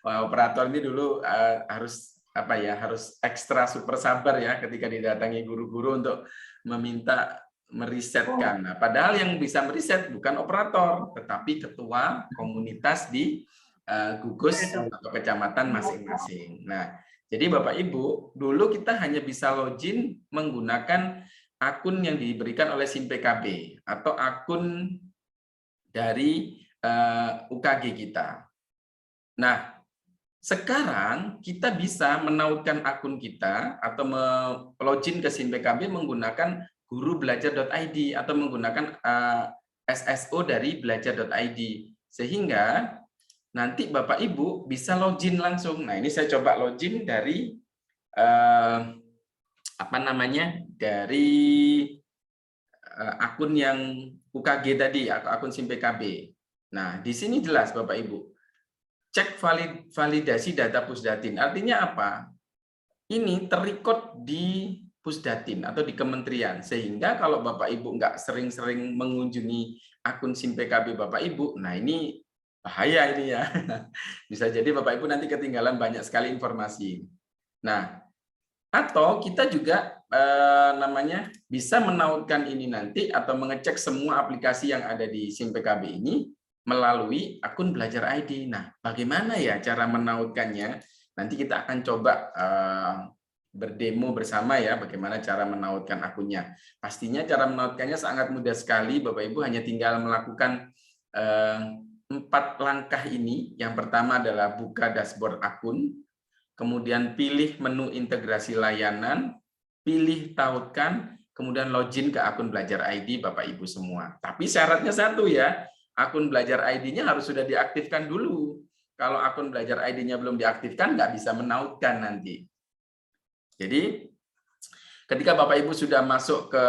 Wah, operator ini dulu harus harus ekstra super sabar ya ketika didatangi guru-guru untuk meminta merisetkan. Nah, padahal yang bisa meriset bukan operator, tetapi ketua komunitas di gugus atau kecamatan masing-masing. Nah, jadi Bapak Ibu, dulu kita hanya bisa login menggunakan akun yang diberikan oleh SIM PKB atau akun dari UKG kita. Nah, sekarang kita bisa menautkan akun kita atau login ke SIM PKB menggunakan gurubelajar.id atau menggunakan SSO dari belajar.id, sehingga nanti Bapak Ibu bisa login langsung. Nah, ini saya coba login dari dari akun yang UKG tadi, akun SIM PKB. Nah, di sini jelas Bapak Ibu. Cek validasi data Pusdatin. Artinya apa? Ini terrecord di Pusdatin atau di kementerian. Sehingga kalau Bapak Ibu nggak sering-sering mengunjungi akun SIM PKB Bapak Ibu, nah ini bahaya ini ya. Bisa jadi Bapak Ibu nanti ketinggalan banyak sekali informasi. Nah, atau kita juga bisa menautkan ini nanti atau mengecek semua aplikasi yang ada di SIM PKB ini melalui akun Belajar ID. Nah, bagaimana ya cara menautkannya? Nanti kita akan coba berdemo bersama ya, bagaimana cara menautkan akunnya. Pastinya cara menautkannya sangat mudah sekali, Bapak Ibu hanya tinggal melakukan 4 langkah ini. Yang pertama adalah buka dashboard akun, kemudian pilih menu integrasi layanan, pilih tautkan, kemudian login ke akun Belajar ID Bapak Ibu semua. Tapi syaratnya satu ya, akun Belajar ID-nya harus sudah diaktifkan dulu. Kalau akun Belajar ID-nya belum diaktifkan, nggak bisa menautkan nanti. Jadi, ketika Bapak Ibu sudah masuk ke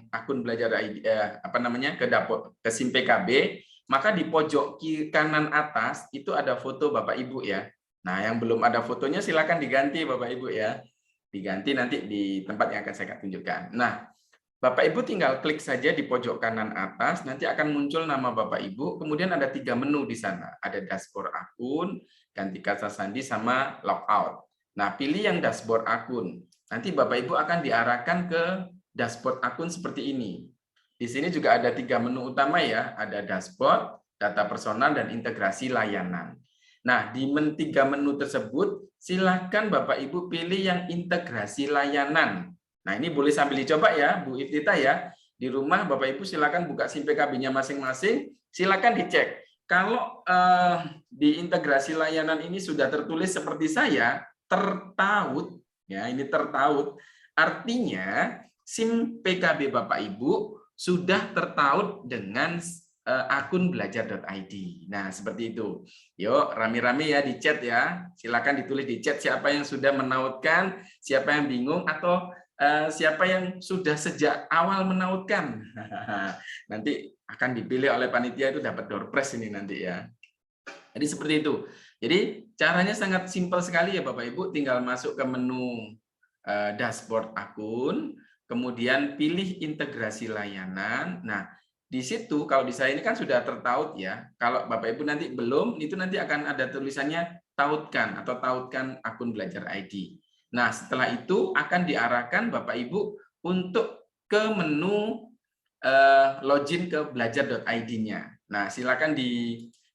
akun Belajar ID, ke SIM PKB, maka di pojok kiri kanan atas itu ada foto Bapak Ibu ya. Nah, yang belum ada fotonya silakan diganti Bapak Ibu ya. Diganti nanti di tempat yang akan saya tunjukkan. Nah, Bapak Ibu tinggal klik saja di pojok kanan atas, nanti akan muncul nama Bapak Ibu, kemudian ada 3 menu di sana. Ada dashboard akun, ganti kata sandi, sama logout. Nah, pilih yang dashboard akun. Nanti Bapak Ibu akan diarahkan ke dashboard akun seperti ini. Di sini juga ada 3 menu utama ya, ada dashboard, data personal, dan integrasi layanan. Nah, di 3 menu tersebut, silakan Bapak Ibu pilih yang integrasi layanan. Nah, ini boleh sambil dicoba ya, Bu Iftita ya. Di rumah Bapak Ibu silakan buka SIM PKB-nya masing-masing, silakan dicek. Kalau di integrasi layanan ini sudah tertulis seperti saya, tertaut, ya ini tertaut, artinya SIM PKB Bapak Ibu sudah tertaut dengan akun belajar.id. Nah, seperti itu. Yuk, rame-rame ya di chat ya. Silakan ditulis di chat siapa yang sudah menautkan, siapa yang bingung, atau siapa yang sudah sejak awal menautkan. Nanti akan dipilih oleh panitia, itu dapat door prize ini nanti ya. Jadi seperti itu. Jadi caranya sangat simpel sekali ya Bapak Ibu, tinggal masuk ke menu dashboard akun, kemudian pilih integrasi layanan. Nah, di situ kalau di saya ini kan sudah tertaut ya. Kalau Bapak Ibu nanti belum, itu nanti akan ada tulisannya tautkan atau tautkan akun Belajar ID. Nah, setelah itu akan diarahkan Bapak Ibu untuk ke menu login ke belajar.id-nya. Nah, silakan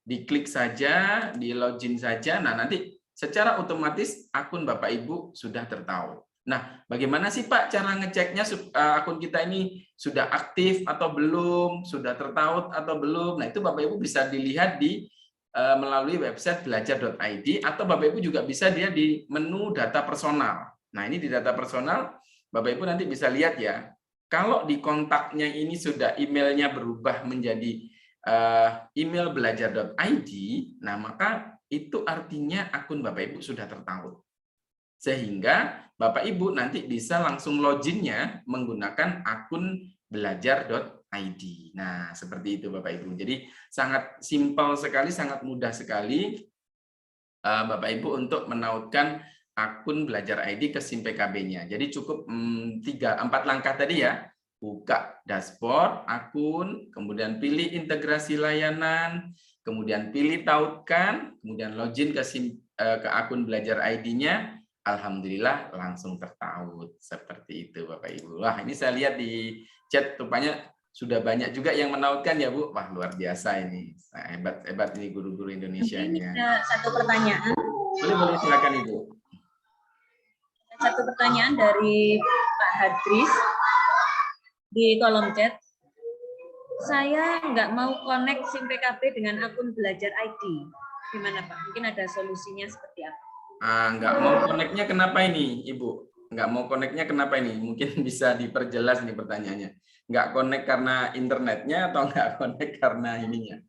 diklik saja, di login saja. Nah, nanti secara otomatis akun Bapak Ibu sudah tertaut. Nah, bagaimana sih Pak cara ngeceknya akun kita ini sudah aktif atau belum, sudah tertaut atau belum? Nah, itu Bapak Ibu bisa dilihat di melalui website belajar.id, atau Bapak Ibu juga bisa dia di menu data personal. Nah, ini di data personal Bapak Ibu nanti bisa lihat ya. Kalau di kontaknya ini sudah emailnya berubah menjadi email belajar.id, nah maka itu artinya akun Bapak Ibu sudah tertaut. Sehingga Bapak Ibu nanti bisa langsung loginnya menggunakan akun belajar.id. Nah, seperti itu Bapak Ibu. Jadi sangat simpel sekali, sangat mudah sekali Bapak Ibu untuk menautkan akun Belajar ID ke SIM PKB-nya. Jadi cukup 4 langkah tadi ya. Buka dashboard, akun, kemudian pilih integrasi layanan, kemudian pilih tautkan, kemudian login ke ke akun Belajar ID-nya. Alhamdulillah langsung tertaut. Seperti itu Bapak Ibu. Wah, ini saya lihat di chat rupanya sudah banyak juga yang menautkan ya Bu. Wah, luar biasa ini. Nah, hebat ini guru-guru Indonesia ini. Ada satu pertanyaan. Boleh silakan Ibu. Satu pertanyaan dari Pak Hadris di kolom chat. Saya nggak mau connect SIM PKB dengan akun Belajar ID. Gimana Pak? Mungkin ada solusinya seperti apa? Nggak mau connect-nya kenapa ini, Ibu? Nggak mau connect-nya kenapa ini? Mungkin bisa diperjelas nih pertanyaannya. Nggak connect karena internetnya atau nggak connect karena ininya?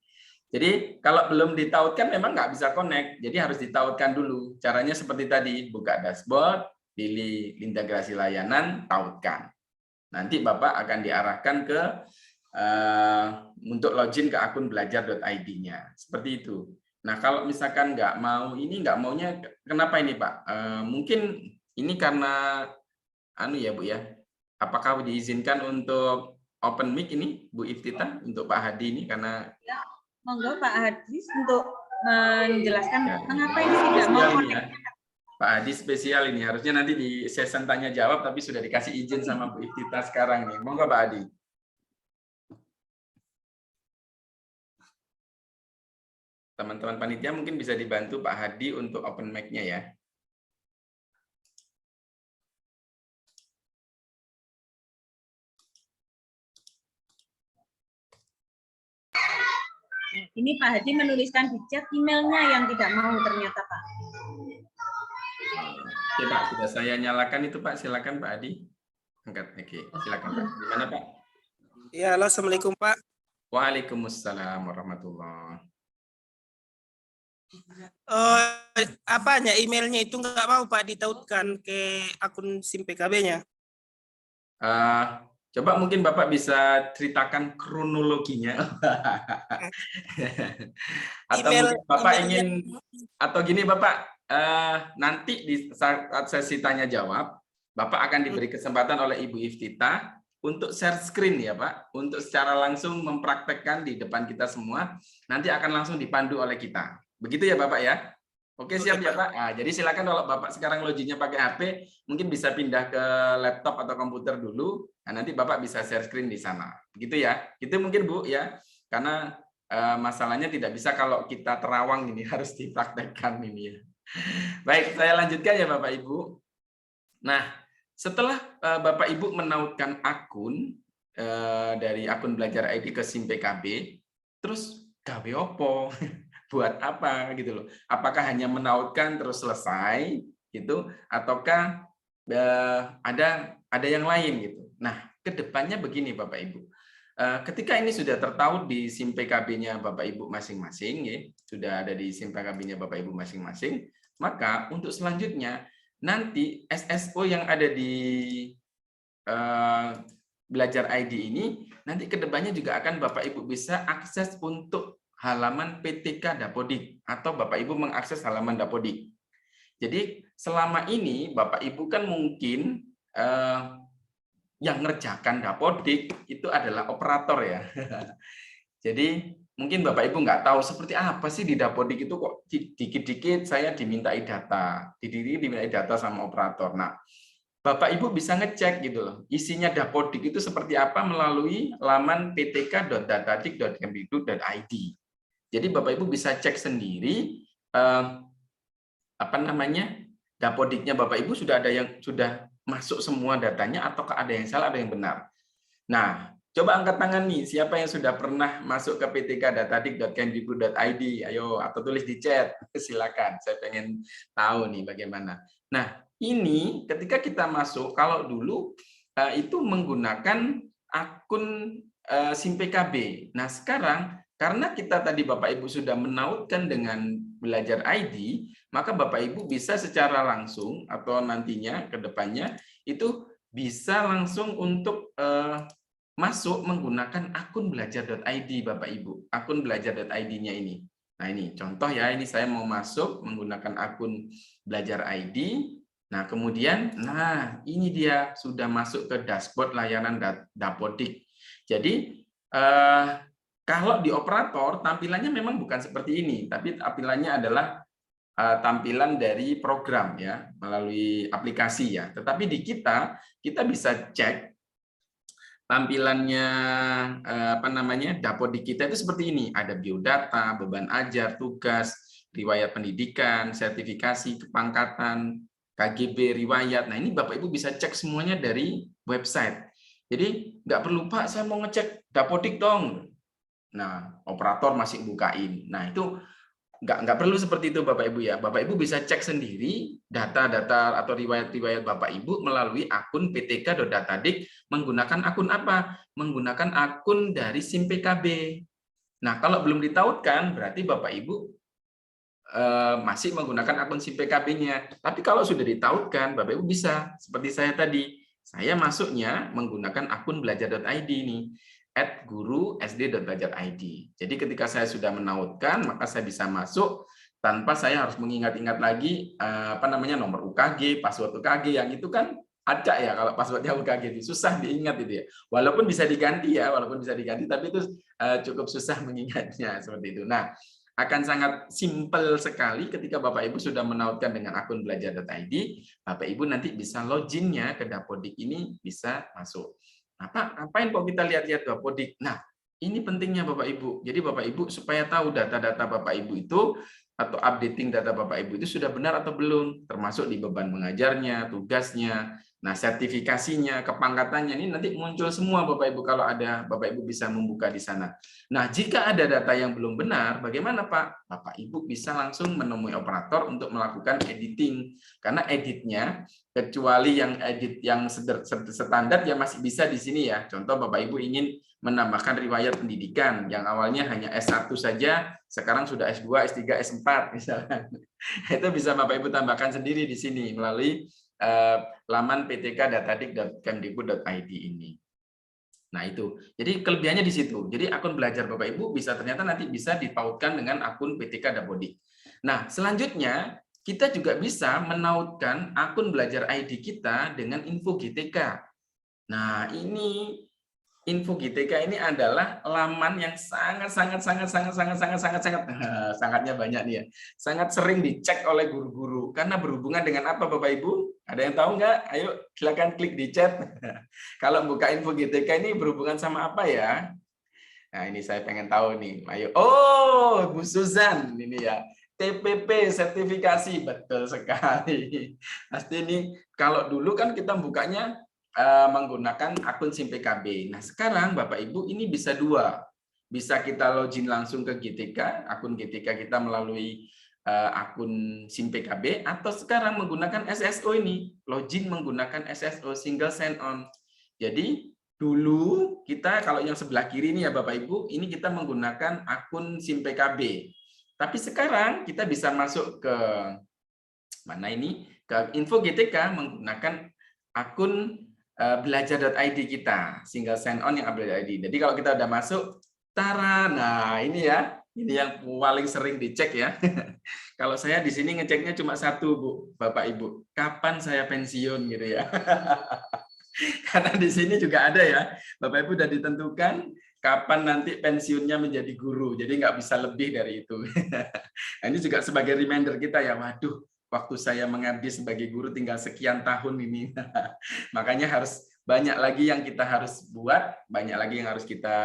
Jadi kalau belum ditautkan memang nggak bisa connect. Jadi harus ditautkan dulu. Caranya seperti tadi, buka dashboard, pilih integrasi layanan, tautkan. Nanti Bapak akan diarahkan ke untuk login ke akun belajar.id-nya. Seperti itu. Nah, kalau misalkan nggak mau ini, nggak maunya kenapa ini Pak? Mungkin ini karena ya Bu ya. Apakah diizinkan untuk open mic ini Bu Iftitah untuk Pak Hadi ini karena ya, monggo Pak Hadis untuk menjelaskan mengapa ini tidak mau connect. Pak Hadi spesial ini, harusnya nanti di session tanya jawab tapi sudah dikasih izin sama Bu Iftitah sekarang nih. Monggo Pak Hadi. Teman-teman panitia mungkin bisa dibantu Pak Hadi untuk open mic-nya ya. Ini Pak Hadi menuliskan di chat emailnya yang tidak mau ternyata Pak. Oke Pak, sudah saya nyalakan itu Pak. Silakan Pak Hadi. Angkat. Oke, silakan Pak. Gimana Pak? Ya, halo, Assalamualaikum Pak. Waalaikumsalam warahmatullahi. Apanya emailnya itu nggak mau Pak ditautkan ke akun SIM PKB-nya? Coba mungkin Bapak bisa ceritakan kronologinya. Atau mungkin Bapak ingin, atau gini Bapak, nanti di saat sesi tanya jawab, Bapak akan diberi kesempatan oleh Ibu Iftitah untuk share screen ya Pak, untuk secara langsung mempraktekkan di depan kita semua, nanti akan langsung dipandu oleh kita. Begitu ya Bapak ya? Oke, siap ya Pak. Nah, jadi silakan kalau Bapak sekarang loginnya pakai HP, mungkin bisa pindah ke laptop atau komputer dulu. Nah, nanti Bapak bisa share screen di sana. Begitu ya? Itu mungkin Bu ya. Karena masalahnya tidak bisa kalau kita terawang ini, harus dipraktekkan ini ya. Baik, saya lanjutkan ya Bapak Ibu. Nah, setelah Bapak Ibu menautkan akun dari akun Belajar ID ke SIM PKB, terus gawe opo? Buat apa gitu loh? Apakah hanya menautkan terus selesai gitu, ataukah ada yang lain gitu? Nah, kedepannya begini Bapak Ibu, ketika ini sudah tertaut di SIM PKB-nya Bapak Ibu masing-masing, ya, sudah ada di SIM PKB-nya Bapak Ibu masing-masing, maka untuk selanjutnya nanti SSO yang ada di Belajar ID ini nanti kedepannya juga akan Bapak Ibu bisa akses untuk halaman PTK Dapodik atau Bapak Ibu mengakses halaman Dapodik. Jadi selama ini Bapak Ibu kan mungkin yang ngerjakan Dapodik itu adalah operator ya. Jadi mungkin Bapak Ibu nggak tahu seperti apa sih di Dapodik itu, kok dikit-dikit saya dimintai data, dimintai data sama operator. Nah, Bapak Ibu bisa ngecek gitu loh, isinya Dapodik itu seperti apa melalui laman ptk.datadik.kemdikbud.id. Jadi Bapak Ibu bisa cek sendiri apa namanya, Dapodiknya Bapak Ibu sudah ada yang sudah masuk semua datanya, ataukah ada yang salah, ada yang benar? Nah, coba angkat tangan nih, siapa yang sudah pernah masuk ke ptk.datadik.kemdikbud.id, ayo, atau tulis di chat, silakan, saya pengen tahu nih bagaimana. Nah, ini ketika kita masuk, kalau dulu itu menggunakan akun SIM PKB. Nah, sekarang karena kita tadi Bapak Ibu sudah menautkan dengan Belajar ID, maka Bapak Ibu bisa secara langsung atau nantinya ke depannya itu bisa langsung untuk masuk menggunakan akun belajar.id Bapak Ibu. Akun belajar.id-nya ini. Nah, ini contoh ya, ini saya mau masuk menggunakan akun Belajar ID. Nah, kemudian ini dia sudah masuk ke dashboard layanan Dapodik. Jadi kalau di operator tampilannya memang bukan seperti ini, tapi tampilannya adalah tampilan dari program ya, melalui aplikasi ya. Tetapi di kita bisa cek tampilannya apa namanya, Dapodik kita itu seperti ini. Ada biodata, beban ajar, tugas, riwayat pendidikan, sertifikasi, kepangkatan, KGB, riwayat. Nah, ini Bapak Ibu bisa cek semuanya dari website. Jadi nggak perlu, Pak, saya mau ngecek Dapodik dong. Nah, operator masih bukain. Nah, itu nggak perlu seperti itu Bapak Ibu ya. Bapak Ibu bisa cek sendiri data-data atau riwayat-riwayat Bapak Ibu melalui akun ptk.datadik menggunakan akun apa? Menggunakan akun dari SIM PKB. Nah, kalau belum ditautkan berarti Bapak Ibu masih menggunakan akun SIM PKB-nya. Tapi kalau sudah ditautkan, Bapak Ibu bisa seperti saya tadi. Saya masuknya menggunakan akun belajar.id nih. @guru_sd.belajar.id. Jadi ketika saya sudah menautkan, maka saya bisa masuk tanpa saya harus mengingat-ingat lagi apa namanya, nomor UKG, password UKG, yang itu kan acak ya kalau passwordnya UKG itu susah diingat itu ya. Walaupun bisa diganti ya, tapi itu cukup susah mengingatnya seperti itu. Nah, akan sangat simpel sekali ketika Bapak Ibu sudah menautkan dengan akun belajar.id, Bapak Ibu nanti bisa login-nya ke Dapodik ini bisa masuk. Ngapain kok kita lihat-lihat Dapodik? Nah, ini pentingnya Bapak Ibu. Jadi Bapak Ibu supaya tahu data-data Bapak Ibu itu atau updating data Bapak Ibu itu sudah benar atau belum, termasuk di beban mengajarnya, tugasnya, nah sertifikasinya, kepangkatannya, ini nanti muncul semua Bapak Ibu kalau ada, Bapak Ibu bisa membuka di sana. Nah, jika ada data yang belum benar, bagaimana Pak? Bapak Ibu bisa langsung menemui operator untuk melakukan editing. Karena editnya, kecuali yang edit yang standar ya masih bisa di sini ya. Contoh Bapak Ibu ingin menambahkan riwayat pendidikan yang awalnya hanya S1 saja, sekarang sudah S2, S3, S4 misalnya. Itu bisa Bapak Ibu tambahkan sendiri di sini melalui laman ptk.datadik.kemdikbud.id ini. Nah, itu. Jadi kelebihannya di situ. Jadi akun belajar Bapak Ibu bisa ternyata nanti bisa dipautkan dengan akun PTK Dapodik. Nah, selanjutnya kita juga bisa menautkan akun belajar ID kita dengan info GTK. Nah, ini info GTK ini adalah laman yang sangatnya banyak nih ya. Sangat sering dicek oleh guru-guru karena berhubungan dengan apa Bapak Ibu? Ada yang tahu nggak? Ayo silakan klik di chat. Kalau buka info GTK ini berhubungan sama apa ya? Nah, ini saya pengen tahu nih. Ayo. Oh, Bu Suzan ini ya. TPP sertifikasi, betul sekali. Pasti ini kalau dulu kan kita bukanya menggunakan akun SIM PKB. Nah, sekarang Bapak Ibu ini bisa dua. Bisa kita login langsung ke GTK, akun GTK kita melalui akun SIM PKB, atau sekarang menggunakan SSO ini, login menggunakan SSO, single sign on. Jadi dulu kita kalau yang sebelah kiri ini ya Bapak Ibu, ini kita menggunakan akun SIM PKB. Tapi sekarang kita bisa masuk ke mana ini? Ke info GTK menggunakan akun belajar.id kita, single sign on yang belajar.id. Jadi kalau kita udah masuk, tara, nah ini ya, ini yang paling sering dicek ya. Kalau saya di sini ngeceknya cuma satu, Bu, Bapak Ibu, kapan saya pensiun gitu ya. Karena di sini juga ada ya, Bapak Ibu udah ditentukan kapan nanti pensiunnya menjadi guru, jadi nggak bisa lebih dari itu. Nah, ini juga sebagai reminder kita ya, waduh, waktu saya mengabdi sebagai guru tinggal sekian tahun ini. Makanya harus banyak lagi yang kita harus buat, banyak lagi yang harus kita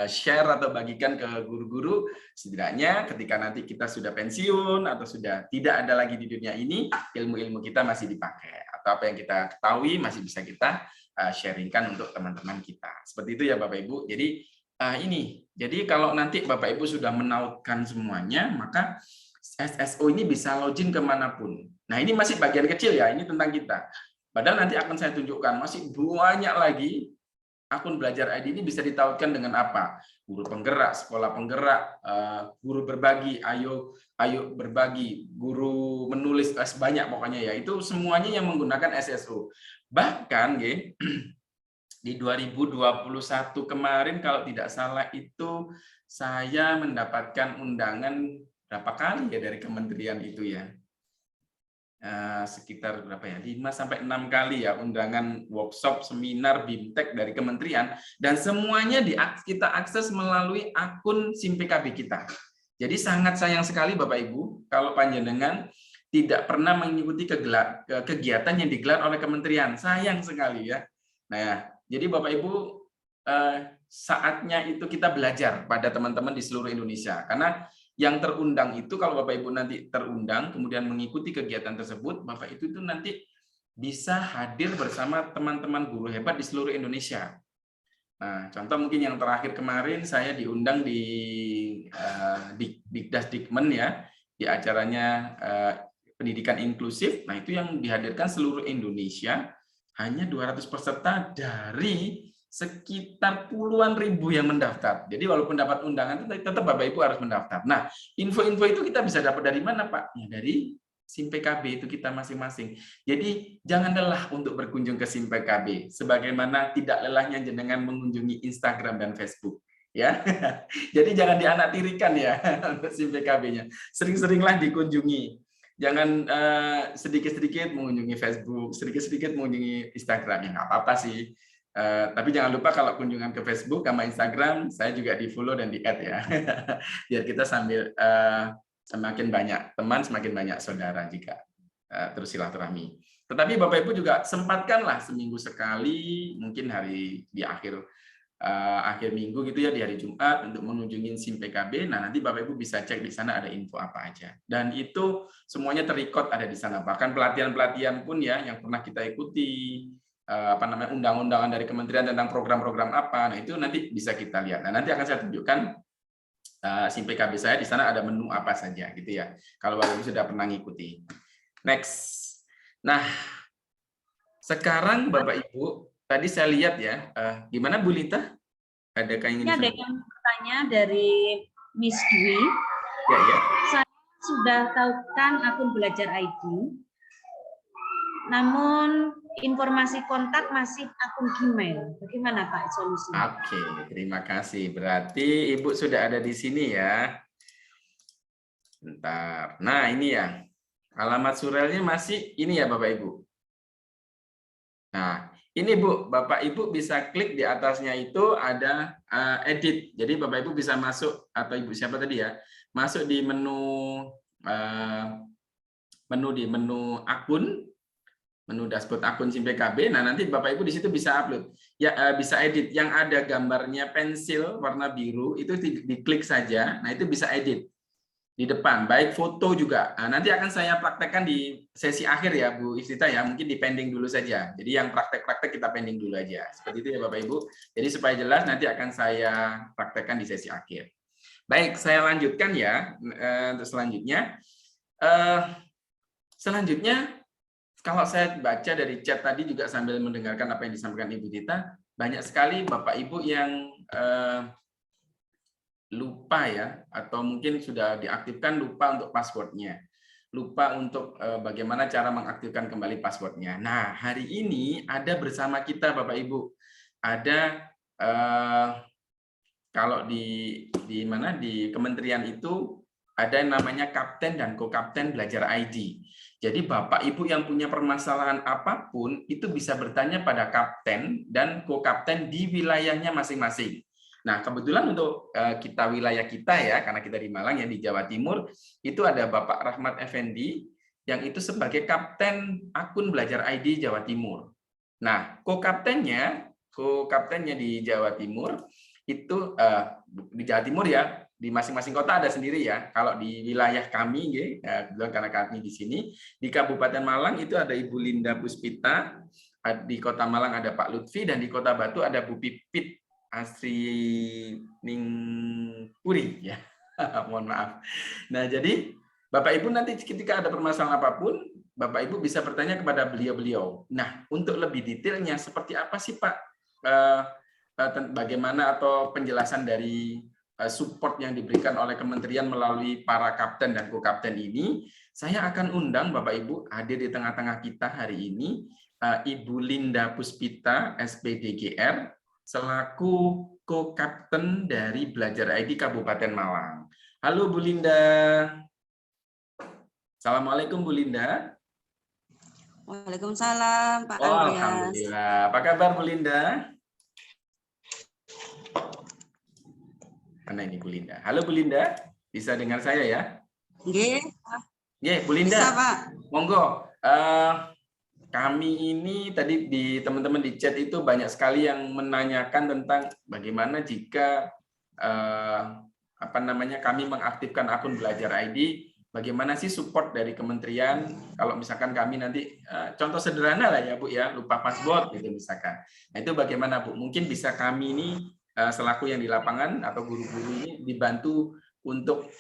share atau bagikan ke guru-guru. Setidaknya ketika nanti kita sudah pensiun atau sudah tidak ada lagi di dunia ini, ilmu-ilmu kita masih dipakai, atau apa yang kita ketahui masih bisa kita sharingkan untuk teman-teman kita. Seperti itu ya Bapak Ibu. Jadi jadi kalau nanti Bapak Ibu sudah menautkan semuanya, maka SSO ini bisa login kemanapun. Nah, ini masih bagian kecil ya, ini tentang kita. Padahal nanti akan saya tunjukkan masih banyak lagi akun belajar ID ini bisa ditautkan dengan apa? Guru penggerak, sekolah penggerak, guru berbagi, ayo berbagi, guru menulis, banyak pokoknya ya. Itu semuanya yang menggunakan SSO. Bahkan di 2021 kemarin kalau tidak salah itu saya mendapatkan undangan berapa kali ya dari kementerian itu ya. Sekitar berapa ya, 5-6 kali ya undangan workshop, seminar, BIMTEK dari kementerian, dan semuanya kita akses melalui akun SIM PKB kita. Jadi sangat sayang sekali Bapak Ibu kalau panjenengan tidak pernah mengikuti kegiatan yang digelar oleh kementerian. Sayang sekali ya. Nah, jadi Bapak Ibu saatnya itu kita belajar pada teman-teman di seluruh Indonesia, karena yang terundang itu, kalau Bapak Ibu nanti terundang kemudian mengikuti kegiatan tersebut, Bapak itu nanti bisa hadir bersama teman-teman guru hebat di seluruh Indonesia. Nah, contoh mungkin yang terakhir kemarin saya diundang di Dikdasdikmen ya, di acaranya pendidikan inklusif. Nah, itu yang dihadirkan seluruh Indonesia, hanya 200 peserta dari sekitar puluhan ribu yang mendaftar. Jadi walaupun dapat undangan, tetap Bapak Ibu harus mendaftar. Nah, info-info itu kita bisa dapat dari mana, Pak? Ya, dari SIM PKB itu kita masing-masing. Jadi jangan lelah untuk berkunjung ke SIM PKB, sebagaimana tidak lelahnya jenengan mengunjungi Instagram dan Facebook. Ya, jadi jangan dianaktirikan ya untuk SIM PKB-nya. Sering-seringlah dikunjungi. Jangan sedikit-sedikit mengunjungi Facebook, sedikit-sedikit mengunjungi Instagram. Ya nggak apa-apa sih. Tapi jangan lupa kalau kunjungan ke Facebook sama Instagram, saya juga di-follow dan di-add ya. Biar kita sambil semakin banyak teman, semakin banyak saudara jika terus silaturahmi. Tetapi Bapak Ibu juga sempatkanlah seminggu sekali, mungkin di akhir minggu gitu ya, di hari Jumat untuk mengunjungi SIM PKB. Nah, nanti Bapak Ibu bisa cek di sana ada info apa aja. Dan itu semuanya terrecord ada di sana. Bahkan pelatihan-pelatihan pun ya yang pernah kita ikuti, undang-undangan dari kementerian tentang program-program apa. Nah, itu nanti bisa kita lihat. Nah, nanti akan saya tunjukkan SIM PKB saya di sana ada menu apa saja gitu ya. Kalau Bapak Ibu sudah pernah ngikuti. Next. Nah, sekarang Bapak Ibu, tadi saya lihat ya, gimana Bu Lita? Adakah yang ini ada yang bertanya dari Miss Dwi. Ya. Saya sudah tautkan akun belajar ID, namun informasi kontak masih akun Gmail. Bagaimana Pak solusinya? Oke, terima kasih. Berarti Ibu sudah ada di sini ya. Bentar. Nah, ini ya. Alamat surelnya masih ini ya Bapak Ibu. Nah, ini Bu, Bapak Ibu bisa klik di atasnya itu ada edit. Jadi Bapak Ibu bisa masuk, atau Ibu siapa tadi ya, masuk di menu akun, menu dashboard akun SIM PKB. Nah, nanti Bapak Ibu di situ bisa upload. Ya, bisa edit. Yang ada gambarnya pensil warna biru itu diklik saja. Nah, itu bisa edit di depan, baik foto juga. Nah, nanti akan saya praktekkan di sesi akhir ya Bu Iftita ya, mungkin di pending dulu saja. Jadi yang praktek-praktek kita pending dulu aja. Seperti itu ya Bapak Ibu. Jadi supaya jelas nanti akan saya praktekkan di sesi akhir. Baik, saya lanjutkan ya untuk selanjutnya. Selanjutnya kalau saya baca dari chat tadi juga sambil mendengarkan apa yang disampaikan Ibu Tita, banyak sekali Bapak Ibu yang lupa ya, atau mungkin sudah diaktifkan lupa untuk passwordnya, lupa untuk bagaimana cara mengaktifkan kembali passwordnya. Nah, hari ini ada bersama kita Bapak Ibu, ada kalau di kementerian itu ada yang namanya kapten dan ko-kapten belajar ID. Jadi Bapak Ibu yang punya permasalahan apapun itu bisa bertanya pada kapten dan ko-kapten di wilayahnya masing-masing. Nah, kebetulan untuk kita wilayah kita ya, karena kita di Malang ya, di Jawa Timur, itu ada Bapak Rahmat Effendi yang itu sebagai kapten akun belajar ID Jawa Timur. Nah, ko-kaptennya di Jawa Timur itu di Jawa Timur ya, di masing-masing kota ada sendiri ya. Kalau di wilayah kami, karena kami di sini, di Kabupaten Malang itu ada Ibu Linda Puspita, di Kota Malang ada Pak Lutfi, dan di Kota Batu ada Bu Pipit Asri Ningpuri ya. Mohon maaf. Nah, jadi Bapak Ibu nanti ketika ada permasalahan apapun, Bapak Ibu bisa bertanya kepada beliau-beliau. Nah, untuk lebih detailnya seperti apa sih Pak, bagaimana atau penjelasan dari support yang diberikan oleh kementerian melalui para kapten dan ko-kapten ini, saya akan undang Bapak Ibu hadir di tengah-tengah kita hari ini, Ibu Linda Puspita, SPDGR, selaku ko-kapten dari Belajar ID Kabupaten Malang. Halo Bu Linda. Assalamualaikum Bu Linda. Waalaikumsalam Pak Andreas. Alhamdulillah. Apa kabar Bu Linda? Mana ini Bu Linda? Halo Bu Linda, bisa dengar saya ya? Nggih. Nggih, Bu Linda. Bisa, Pak. Monggo. Kami ini tadi di teman-teman di chat itu banyak sekali yang menanyakan tentang bagaimana jika kami mengaktifkan akun Belajar ID, bagaimana sih support dari kementerian kalau misalkan kami nanti contoh sederhana lah ya Bu ya, lupa password gitu misalkan. Nah, itu bagaimana Bu? Mungkin bisa kami ini selaku yang di lapangan atau guru-guru ini dibantu untuk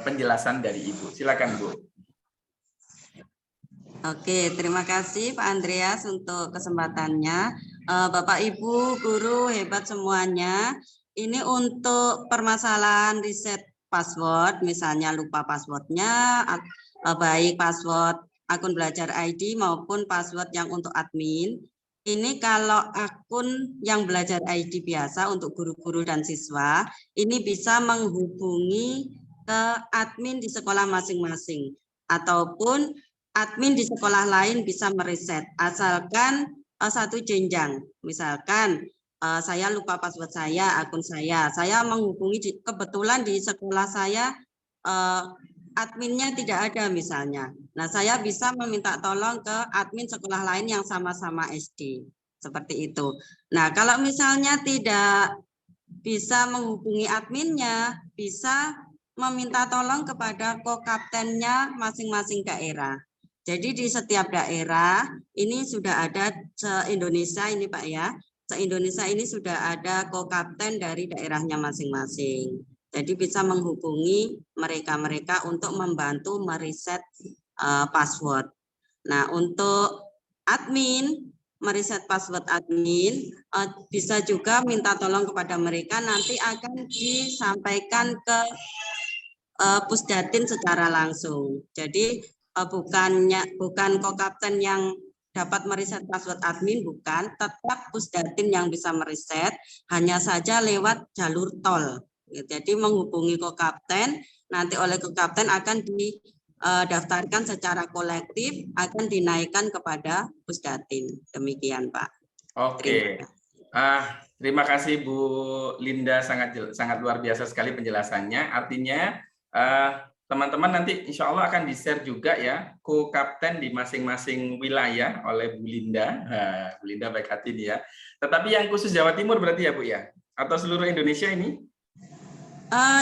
penjelasan dari Ibu. Silakan Bu. Oke, terima kasih Pak Andreas untuk kesempatannya. Bapak Ibu guru hebat semuanya. Ini untuk permasalahan reset password, misalnya lupa passwordnya, baik password akun Belajar ID maupun password yang untuk admin. Ini kalau akun yang Belajar ID biasa untuk guru-guru dan siswa, ini bisa menghubungi ke admin di sekolah masing-masing, ataupun admin di sekolah lain bisa mereset, asalkan satu jenjang. Misalkan saya lupa password saya, akun saya menghubungi, kebetulan di sekolah saya adminnya tidak ada misalnya. Nah, saya bisa meminta tolong ke admin sekolah lain yang sama-sama SD. Seperti itu. Nah, kalau misalnya tidak bisa menghubungi adminnya, bisa meminta tolong kepada ko-kaptennya masing-masing daerah. Jadi di setiap daerah ini sudah ada se-Indonesia ini Pak ya. Se-Indonesia ini sudah ada ko-kapten dari daerahnya masing-masing. Jadi bisa menghubungi mereka-mereka untuk membantu mereset password. Nah, untuk admin, mereset password admin, bisa juga minta tolong kepada mereka, nanti akan disampaikan ke Pusdatin secara langsung. Jadi bukan ko-kapten yang dapat mereset password admin, bukan, tetap Pusdatin yang bisa mereset, hanya saja lewat jalur tol. Jadi menghubungi ko-kapten, nanti oleh ko-kapten akan didaftarkan secara kolektif, akan dinaikkan kepada Pusdatin. Demikian Pak. Oke. Terima kasih Bu Linda, sangat luar biasa sekali penjelasannya. Artinya teman-teman nanti insya Allah akan di-share juga ya ko-kapten di masing-masing wilayah oleh Bu Linda. Bu Linda baik hati nih ya. Tetapi yang khusus Jawa Timur berarti ya Bu ya? Atau seluruh Indonesia ini?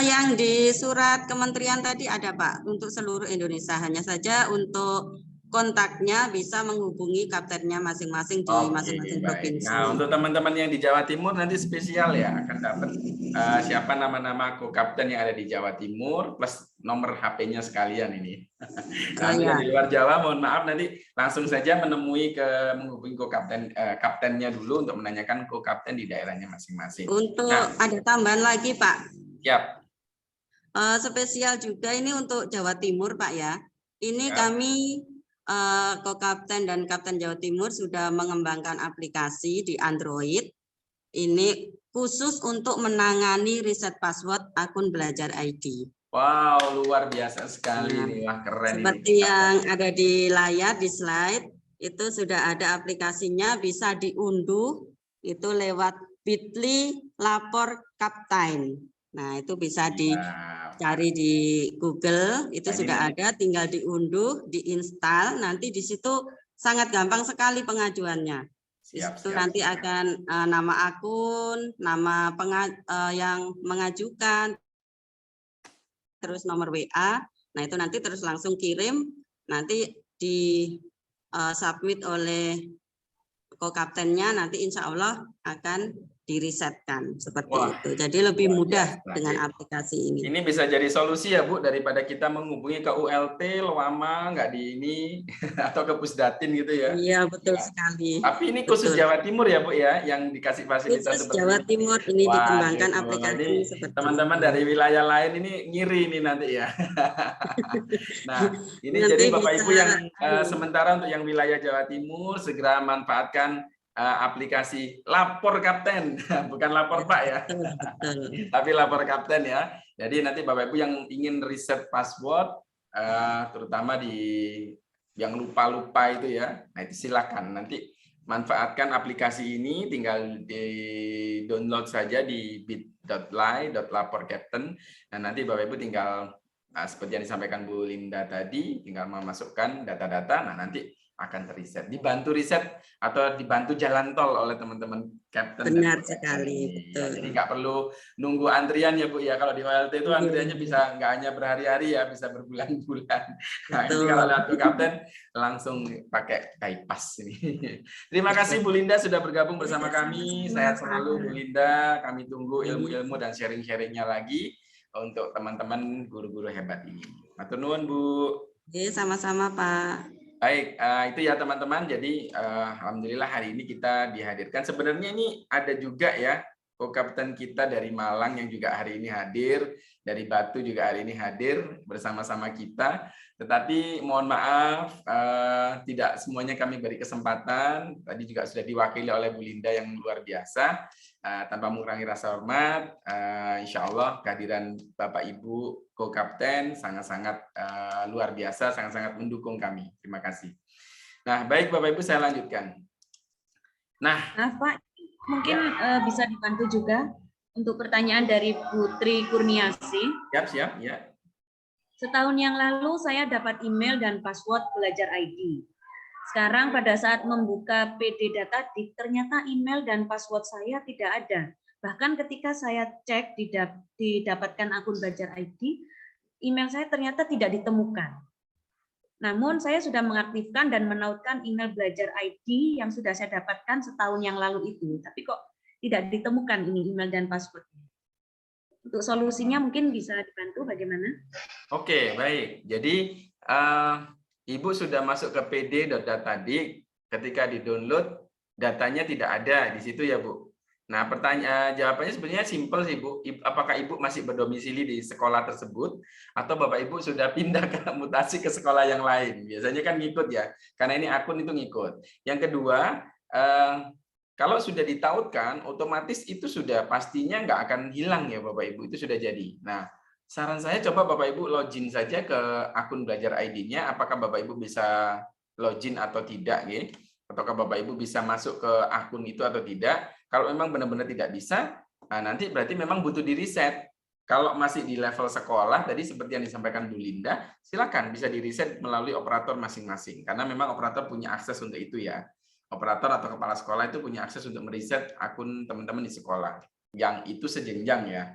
Yang di surat kementerian tadi ada Pak, untuk seluruh Indonesia. Hanya saja untuk kontaknya bisa menghubungi kaptennya masing-masing di masing-masing provinsi. Nah, untuk teman-teman yang di Jawa Timur nanti spesial ya, akan dapat siapa nama-nama ko-kapten yang ada di Jawa Timur plus nomor HP-nya sekalian ini. Nanti di luar Jawa mohon maaf nanti langsung saja menghubungi kaptennya dulu untuk menanyakan ko-kapten di daerahnya masing-masing. Untuk ada tambahan lagi Pak. Siap. Spesial juga ini untuk Jawa Timur Pak ya. Ini kami ko-kapten dan kapten Jawa Timur sudah mengembangkan aplikasi di Android. Ini khusus untuk menangani reset password akun Belajar ID. Wow, luar biasa sekali nih, wah keren. Seperti yang ada di layar, di slide, itu sudah ada aplikasinya, bisa diunduh itu lewat bit.ly lapor kapten. Nah, itu bisa dicari di Google, itu sudah ada, tinggal diunduh, diinstal, nanti di situ sangat gampang sekali pengajuannya. Siap, Itu siap. nanti akan nama akun, nama yang mengajukan, terus nomor WA. Nah, itu nanti terus langsung kirim, nanti di submit oleh ko-kaptennya, nanti insya Allah akan dirisetkan seperti Wah, itu. Jadi lebih luar mudah biasa. dengan aplikasi ini. Ini bisa jadi solusi ya Bu, daripada kita menghubungi ke ULT lama nggak di ini atau ke Pusdatin gitu ya. Iya, betul Ya. sekali. Tapi ini khusus Betul. Jawa Timur ya Bu ya, yang dikasih fasilitas Khusus seperti Jawa ini. Timur ini dikembangkan Waduh, aplikasi ini seperti teman-teman itu. dari wilayah lain ini ngiri nih nanti ya. Nah, ini Nanti jadi Bapak bisa, Ibu yang sementara untuk yang wilayah Jawa Timur segera manfaatkan aplikasi Lapor Kapten, bukan Lapor Pak ya. betul, betul. Tapi Lapor Kapten ya. Jadi nanti Bapak Ibu yang ingin riset password, terutama di yang lupa-lupa itu ya, nah itu silakan nanti manfaatkan aplikasi ini, tinggal di download saja di bit.ly/laporkapten. Nah nanti Bapak Ibu tinggal seperti yang disampaikan Bu Linda tadi, tinggal memasukkan data-data, nah nanti akan teriset, dibantu riset atau dibantu jalan tol oleh teman-teman Kapten. Benar sekali, betul. Jadi nggak perlu nunggu antrian ya Bu ya. Kalau di OLT itu antriannya bisa nggak hanya berhari-hari ya, bisa berbulan-bulan. Nah ini kalau lihat Bu Kapten langsung pakai bypass ini. Terima kasih Bu Linda sudah bergabung bersama kami. Sehat selalu Bu Linda. Kami tunggu ilmu-ilmu dan sharing-sharingnya lagi untuk teman-teman guru-guru hebat ini. Matur nuwun Bu. Oke, sama-sama Pak. Baik, itu ya teman-teman. Jadi alhamdulillah hari ini kita dihadirkan. Sebenarnya ini ada juga ya ko-kapten kita dari Malang yang juga hari ini hadir, dari Batu juga hari ini hadir bersama-sama kita. Tetapi mohon maaf tidak semuanya kami beri kesempatan. Tadi juga sudah diwakili oleh Bu Linda yang luar biasa. Tanpa mengurangi rasa hormat, insya Allah kehadiran Bapak Ibu ko-kapten sangat-sangat luar biasa, sangat-sangat mendukung kami. Terima kasih. Nah, baik Bapak Ibu, saya lanjutkan. Nah, Pak, mungkin bisa dibantu juga untuk pertanyaan dari Putri Kurniasi. Siap, ya. Setahun yang lalu saya dapat email dan password belajar ID. Sekarang pada saat membuka PD Datadik, ternyata email dan password saya tidak ada. Bahkan ketika saya cek didapatkan akun belajar ID, email saya ternyata tidak ditemukan. Namun saya sudah mengaktifkan dan menautkan email belajar ID yang sudah saya dapatkan setahun yang lalu itu. Tapi kok tidak ditemukan ini email dan passwordnya. Untuk solusinya mungkin bisa dibantu bagaimana? Oke, baik. Jadi Ibu sudah masuk ke pd.datadik, ketika di-download datanya tidak ada di situ ya Bu. Nah, jawabannya sebenarnya simpel sih Bu. Apakah Ibu masih berdomisili di sekolah tersebut atau Bapak Ibu sudah pindah ke mutasi ke sekolah yang lain? Biasanya kan ngikut ya, karena ini akun itu ngikut. Yang kedua, kalau sudah ditautkan, otomatis itu sudah pastinya nggak akan hilang ya Bapak Ibu, itu sudah jadi. Nah, saran saya coba Bapak Ibu login saja ke akun belajar ID-nya, apakah Bapak Ibu bisa login atau tidak, ya? Ataukah Bapak Ibu bisa masuk ke akun itu atau tidak. Kalau memang benar-benar tidak bisa, nanti berarti memang butuh di-reset. Kalau masih di level sekolah, tadi seperti yang disampaikan Bu Linda, silakan bisa di-reset melalui operator masing-masing. Karena memang operator punya akses untuk itu ya. Operator atau kepala sekolah itu punya akses untuk mereset akun teman-teman di sekolah. Yang itu sejenjang ya.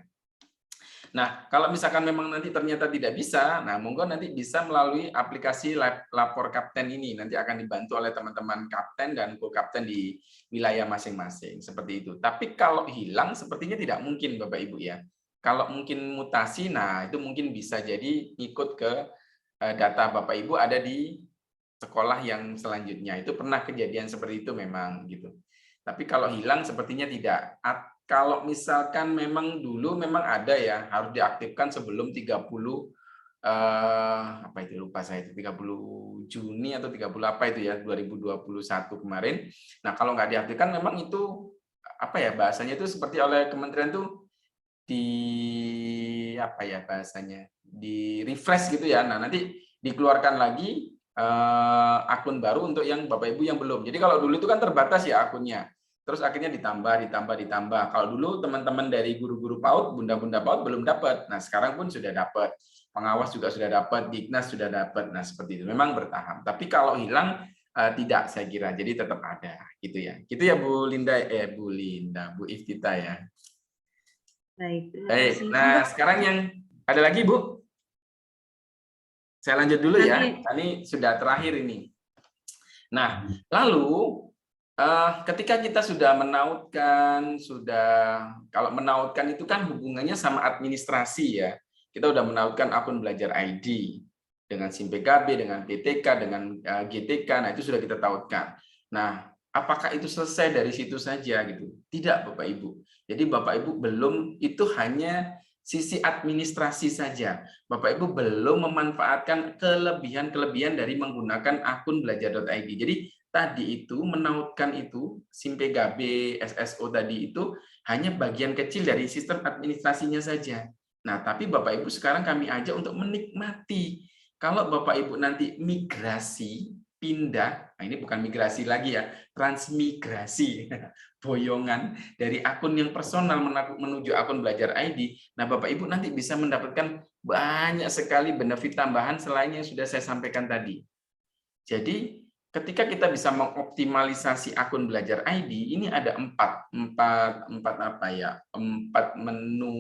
Nah, kalau misalkan memang nanti ternyata tidak bisa, nah monggo nanti bisa melalui aplikasi Lapor Kapten ini. Nanti akan dibantu oleh teman-teman kapten dan ko-kapten di wilayah masing-masing. Seperti itu. Tapi kalau hilang, sepertinya tidak mungkin Bapak Ibu ya. Kalau mungkin mutasi, nah itu mungkin bisa jadi ikut ke data Bapak Ibu ada di sekolah yang selanjutnya. Itu pernah kejadian seperti itu memang gitu. Tapi kalau hilang sepertinya tidak. Kalau misalkan memang dulu memang ada ya, harus diaktifkan sebelum 30 apa itu lupa saya itu 30 Juni atau 30 apa itu ya 2021 kemarin. Nah, kalau nggak diaktifkan memang itu apa ya bahasanya itu seperti oleh kementerian tuh di apa ya bahasanya di refresh gitu ya. Nah, nanti dikeluarkan lagi akun baru untuk yang Bapak Ibu yang belum. Jadi kalau dulu itu kan terbatas ya akunnya. Terus akhirnya ditambah. Kalau dulu teman-teman dari guru-guru PAUD, bunda-bunda PAUD belum dapat. Nah, sekarang pun sudah dapat. Pengawas juga sudah dapat, Dignas sudah dapat. Nah, seperti itu. Memang bertahap. Tapi kalau hilang, tidak, saya kira. Jadi tetap ada gitu ya. Gitu ya Bu Linda, Bu Iftita ya. Baik, terima Baik. kasih. Nah, sekarang yang ada lagi Bu? Saya lanjut dulu ya. Ini sudah terakhir ini. Nah, lalu ketika kita sudah menautkan, kalau menautkan itu kan hubungannya sama administrasi ya. Kita sudah menautkan akun belajar ID dengan SIM PKB, dengan PTK, dengan GTK. Nah, itu sudah kita tautkan. Nah, apakah itu selesai dari situ saja gitu? Tidak, Bapak Ibu. Jadi Bapak Ibu belum, itu hanya sisi administrasi saja. Bapak Ibu belum memanfaatkan kelebihan-kelebihan dari menggunakan akun belajar.id. Jadi tadi itu menautkan itu SIM PKB, SSO tadi itu hanya bagian kecil dari sistem administrasinya saja. Nah, tapi Bapak Ibu sekarang kami ajak untuk menikmati. Kalau Bapak Ibu nanti migrasi, pindah, nah ini bukan migrasi lagi ya, transmigrasi, boyongan dari akun yang personal menuju akun belajar ID. Nah, Bapak Ibu nanti bisa mendapatkan banyak sekali benefit tambahan selain yang sudah saya sampaikan tadi. Jadi, ketika kita bisa mengoptimalisasi akun belajar ID, ini ada empat menu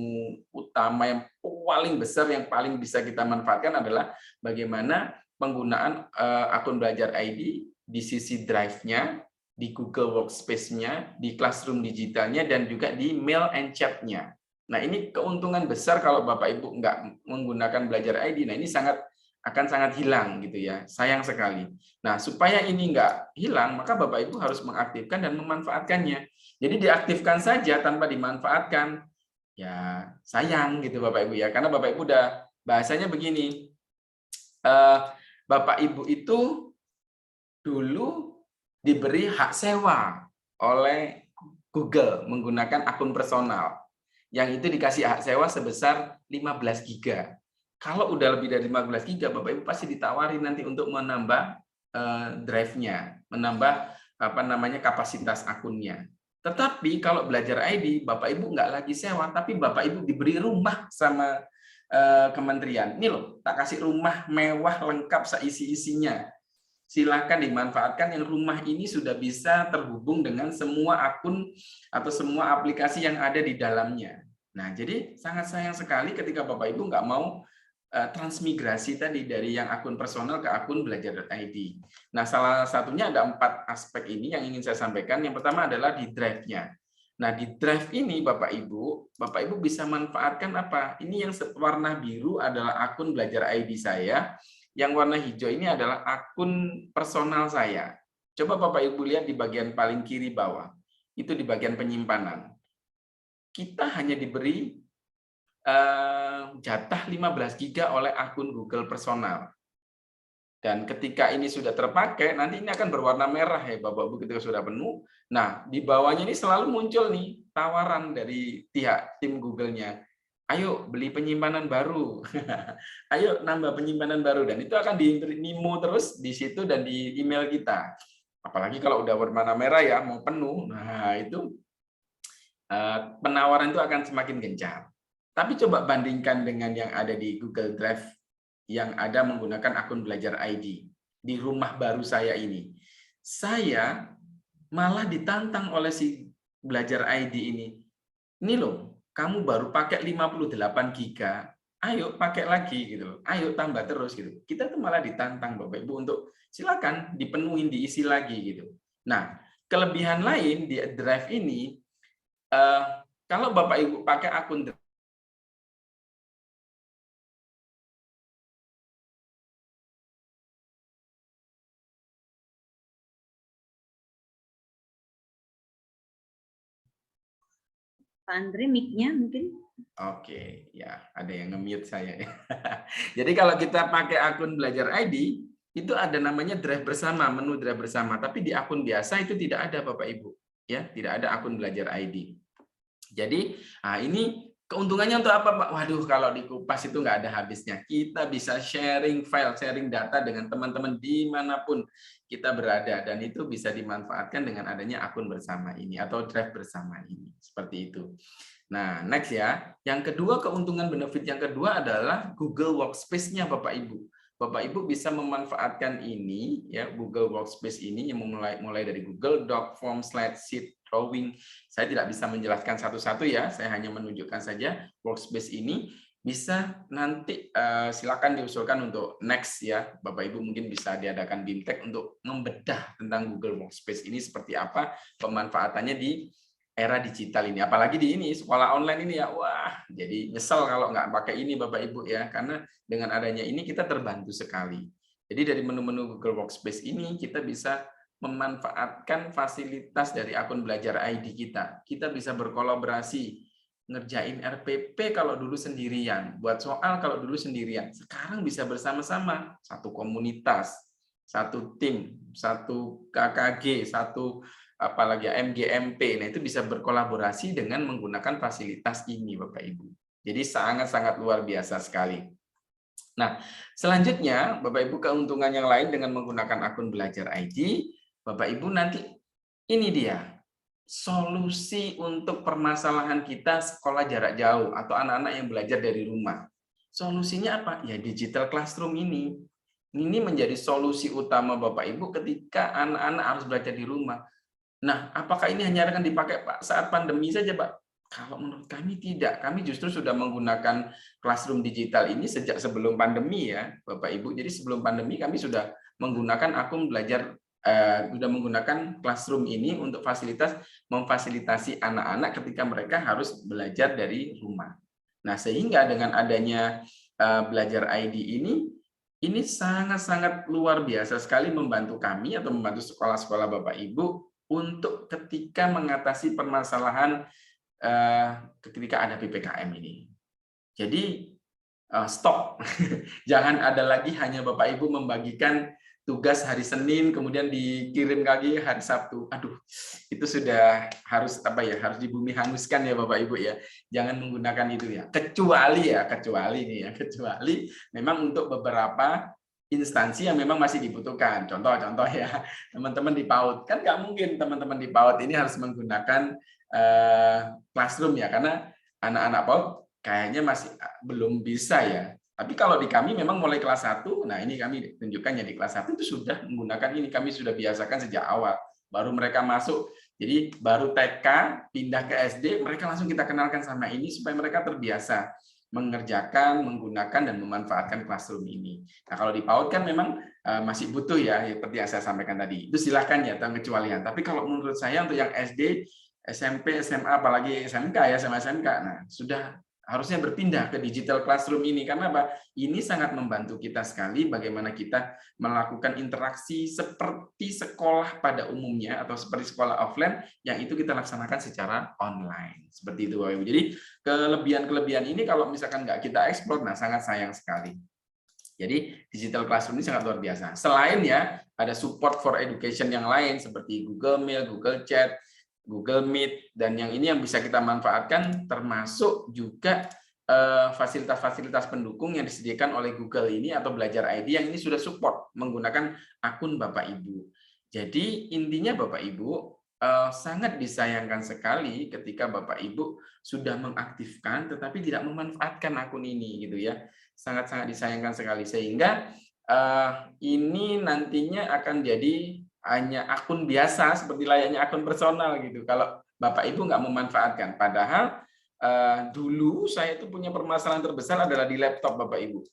utama yang paling besar, yang paling bisa kita manfaatkan adalah bagaimana penggunaan akun belajar ID di sisi drive-nya, di Google Workspace-nya, di Classroom digitalnya, dan juga di mail and chat-nya. Nah, ini keuntungan besar kalau Bapak Ibu nggak menggunakan belajar ID. Nah, ini akan sangat hilang gitu ya, sayang sekali. Nah, supaya ini nggak hilang, maka Bapak Ibu harus mengaktifkan dan memanfaatkannya. Jadi diaktifkan saja tanpa dimanfaatkan, ya sayang gitu Bapak Ibu ya, karena Bapak Ibu udah bahasanya begini, Bapak Ibu itu dulu diberi hak sewa oleh Google menggunakan akun personal, yang itu dikasih hak sewa sebesar 15 GB. Kalau udah lebih dari 15 GB, Bapak Ibu pasti ditawari nanti untuk menambah drive-nya, menambah kapasitas akunnya. Tetapi kalau belajar ID, Bapak Ibu nggak lagi sewa, tapi Bapak Ibu diberi rumah sama kementerian. Ini loh, tak kasih rumah mewah lengkap seisi-isinya. Silakan dimanfaatkan, yang rumah ini sudah bisa terhubung dengan semua akun atau semua aplikasi yang ada di dalamnya. Nah, jadi sangat sayang sekali ketika Bapak Ibu nggak mau transmigrasi tadi dari yang akun personal ke akun belajar.id. Nah, salah satunya ada 4 aspek ini yang ingin saya sampaikan. Yang pertama adalah di drive-nya. Nah, di drive ini Bapak Ibu bisa manfaatkan apa? Ini yang warna biru adalah akun belajar ID saya, yang warna hijau ini adalah akun personal saya. Coba Bapak Ibu lihat di bagian paling kiri bawah. Itu di bagian penyimpanan. Kita hanya diberi jatah 15 GB oleh akun Google personal. Dan ketika ini sudah terpakai, nanti ini akan berwarna merah ya Bapak-Ibu ketika sudah penuh. Nah, di bawahnya ini selalu muncul nih tawaran dari pihak tim Google-nya. Ayo beli penyimpanan baru. Ayo nambah penyimpanan baru, dan itu akan di-memo terus di situ dan di email kita. Apalagi kalau udah berwarna merah ya, mau penuh. Nah, itu penawaran itu akan semakin gencar. Tapi coba bandingkan dengan yang ada di Google Drive yang ada menggunakan akun belajar ID di rumah baru saya ini. Saya malah ditantang oleh si belajar ID ini. Ini loh, kamu baru pakai 58 GB, ayo pakai lagi gitu. Ayo tambah terus gitu. Kita tuh malah ditantang Bapak Ibu untuk silakan dipenuhin, diisi lagi gitu. Nah, kelebihan lain di Drive ini, kalau Bapak Ibu pakai akun Drive, Pak Andre, mic-nya mungkin? Oke, ya ada yang nge-mute saya. Jadi kalau kita pakai akun belajar ID, itu ada namanya drive bersama, menu drive bersama. Tapi di akun biasa itu tidak ada Bapak Ibu, ya tidak ada akun belajar ID. Jadi ini keuntungannya untuk apa Pak? Waduh, kalau dikupas itu nggak ada habisnya. Kita bisa sharing file, sharing data dengan teman-teman dimanapun kita berada, dan itu bisa dimanfaatkan dengan adanya akun bersama ini atau drive bersama ini, seperti itu. Nah, next ya. Yang kedua, keuntungan benefit yang kedua adalah Google Workspace-nya Bapak Ibu. Bapak Ibu bisa memanfaatkan ini ya, Google Workspace ini yang mulai dari Google Doc, Form, Slide, Sheet, Drawing. Saya tidak bisa menjelaskan satu-satu ya, saya hanya menunjukkan saja Workspace ini bisa nanti silakan diusulkan untuk next ya. Bapak Ibu mungkin bisa diadakan BIMTEK untuk membedah tentang Google Workspace ini seperti apa pemanfaatannya di era digital ini, apalagi di ini sekolah online ini ya, wah jadi nyesel kalau nggak pakai ini Bapak Ibu ya, karena dengan adanya ini kita terbantu sekali. Jadi dari menu-menu Google Workspace ini kita bisa memanfaatkan fasilitas dari akun belajar ID kita. Kita bisa berkolaborasi, ngerjain RPP kalau dulu sendirian, buat soal kalau dulu sendirian, sekarang bisa bersama-sama, satu komunitas, satu tim, satu KKG, satu apalagi MGMP, nah itu bisa berkolaborasi dengan menggunakan fasilitas ini Bapak Ibu. Jadi sangat-sangat luar biasa sekali. Nah, selanjutnya Bapak Ibu keuntungan yang lain dengan menggunakan akun belajar ID, Bapak Ibu nanti ini dia solusi untuk permasalahan kita sekolah jarak jauh atau anak-anak yang belajar dari rumah. Solusinya apa? Ya digital classroom ini. Ini menjadi solusi utama Bapak Ibu ketika anak-anak harus belajar di rumah. Nah, apakah ini hanya akan dipakai Pak saat pandemi saja, Pak? Kalau menurut kami tidak. Kami justru sudah menggunakan classroom digital ini sejak sebelum pandemi ya, Bapak Ibu. Jadi sebelum pandemi kami sudah menggunakan akun belajar, sudah menggunakan classroom ini untuk memfasilitasi anak-anak ketika mereka harus belajar dari rumah. Nah, sehingga dengan adanya belajar ID ini sangat-sangat luar biasa sekali membantu kami atau membantu sekolah-sekolah Bapak Ibu untuk ketika mengatasi permasalahan ketika ada PPKM ini. Jadi stop, jangan ada lagi hanya Bapak Ibu membagikan tugas hari Senin kemudian dikirim lagi hari Sabtu. Aduh, itu sudah harus harus dibumi hanguskan ya Bapak Ibu ya. Jangan menggunakan itu ya. Kecuali memang untuk beberapa instansi yang memang masih dibutuhkan. Contoh ya, teman-teman di PAUD. Kan nggak mungkin teman-teman di PAUD ini harus menggunakan classroom ya, karena anak-anak PAUD kayaknya masih belum bisa ya. Tapi kalau di kami memang mulai kelas 1, nah ini kami tunjukkannya di kelas 1 itu sudah menggunakan ini, kami sudah biasakan sejak awal. Baru mereka masuk, jadi baru TK, pindah ke SD, mereka langsung kita kenalkan sama ini supaya mereka terbiasa mengerjakan, menggunakan, dan memanfaatkan classroom ini. Nah, kalau di PAUD kan memang masih butuh ya, seperti yang saya sampaikan tadi. Itu silahkan ya, pengecualian. Tapi kalau menurut saya untuk yang SD, SMP, SMA, apalagi SMK ya, sama SMK, nah sudah harusnya berpindah ke digital classroom ini. Karena apa? Ini sangat membantu kita sekali bagaimana kita melakukan interaksi seperti sekolah pada umumnya atau seperti sekolah offline yang itu kita laksanakan secara online. Seperti itu Bapak Ibu. Jadi kelebihan-kelebihan ini kalau misalkan nggak kita eksplor, nah sangat sayang sekali. Jadi digital classroom ini sangat luar biasa. Selain ya ada support for education yang lain seperti Google Mail, Google Chat, Google Meet, dan yang ini yang bisa kita manfaatkan termasuk juga fasilitas-fasilitas pendukung yang disediakan oleh Google ini atau Belajar ID yang ini sudah support menggunakan akun Bapak Ibu. Jadi intinya Bapak Ibu sangat disayangkan sekali ketika Bapak Ibu sudah mengaktifkan tetapi tidak memanfaatkan akun ini gitu ya. Sangat-sangat disayangkan sekali sehingga ini nantinya akan jadi hanya akun biasa seperti layaknya akun personal gitu kalau Bapak Ibu nggak memanfaatkan. Padahal dulu saya itu punya permasalahan terbesar adalah di laptop Bapak Ibu.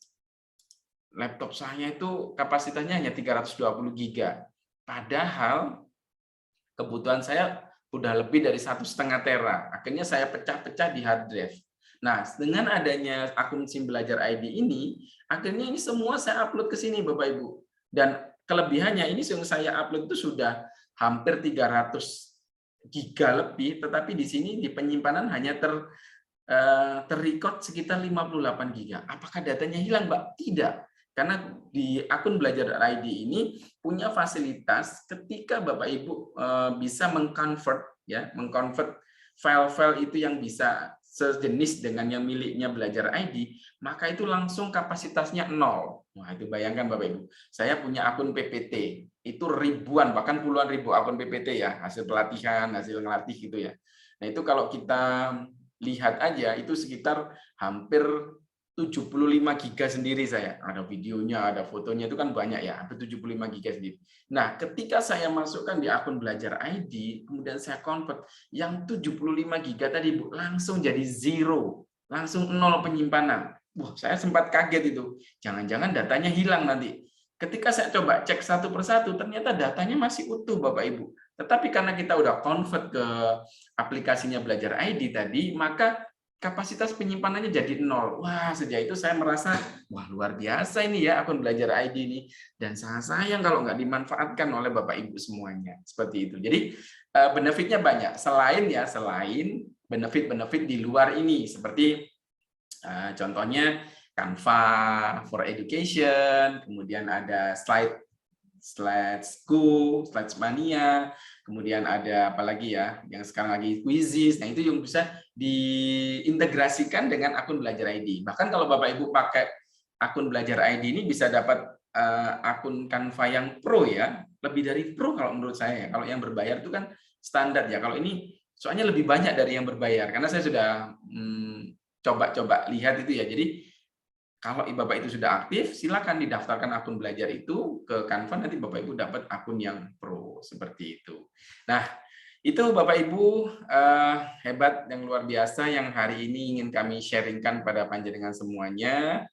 Laptop saya itu kapasitasnya hanya 320 GB. Padahal kebutuhan saya udah lebih dari 1,5 tera. Akhirnya saya pecah-pecah di hard drive. Nah, dengan adanya akun SIM Belajar ID ini, akhirnya ini semua saya upload ke sini Bapak Ibu. Dan kelebihannya ini yang saya upload itu sudah hampir 300 giga lebih, tetapi di sini di penyimpanan hanya terrecord sekitar 58 giga. Apakah datanya hilang, Mbak? Tidak. Karena di akun Belajar ID ini punya fasilitas ketika Bapak Ibu bisa mengconvert file-file itu yang bisa sejenis dengan yang miliknya Belajar ID, maka itu langsung kapasitasnya 0. Wah, itu bayangkan Bapak Ibu. Saya punya akun PPT, itu ribuan, bahkan puluhan ribu akun PPT ya, hasil pelatihan, hasil ngelatih gitu ya. Nah, itu kalau kita lihat aja, itu sekitar hampir 75 giga sendiri saya. Ada videonya, ada fotonya, itu kan banyak ya, hampir 75 giga sendiri. Nah, ketika saya masukkan di akun Belajar ID, kemudian saya convert, yang 75 giga tadi Bu, langsung jadi zero, langsung 0 penyimpanan. Wah, saya sempat kaget itu. Jangan-jangan datanya hilang nanti. Ketika saya coba cek satu persatu, ternyata datanya masih utuh Bapak Ibu. Tetapi karena kita udah convert ke aplikasinya Belajar ID tadi, maka kapasitas penyimpanannya jadi 0. Wah, sejak itu saya merasa, wah luar biasa ini ya akun Belajar ID ini. Dan sangat sayang kalau nggak dimanfaatkan oleh Bapak Ibu semuanya. Seperti itu. Jadi benefitnya banyak. Selain benefit-benefit di luar ini. Seperti contohnya Canva for Education, kemudian ada Slides.go, Slidesmania, kemudian ada apa lagi ya, yang sekarang lagi Quizzes. Nah, itu yang bisa diintegrasikan dengan akun Belajar ID. Bahkan kalau Bapak Ibu pakai akun Belajar ID ini bisa dapat akun Canva yang Pro ya, lebih dari Pro kalau menurut saya. Kalau yang berbayar itu kan standar ya. Kalau ini soalnya lebih banyak dari yang berbayar, karena saya sudah coba-coba lihat itu ya. Jadi kalau Bapak itu sudah aktif, silakan didaftarkan akun Belajar itu ke Canva, nanti Bapak Ibu dapat akun yang Pro, seperti itu. Nah, itu Bapak Ibu hebat yang luar biasa yang hari ini ingin kami sharingkan pada panjenengan semuanya.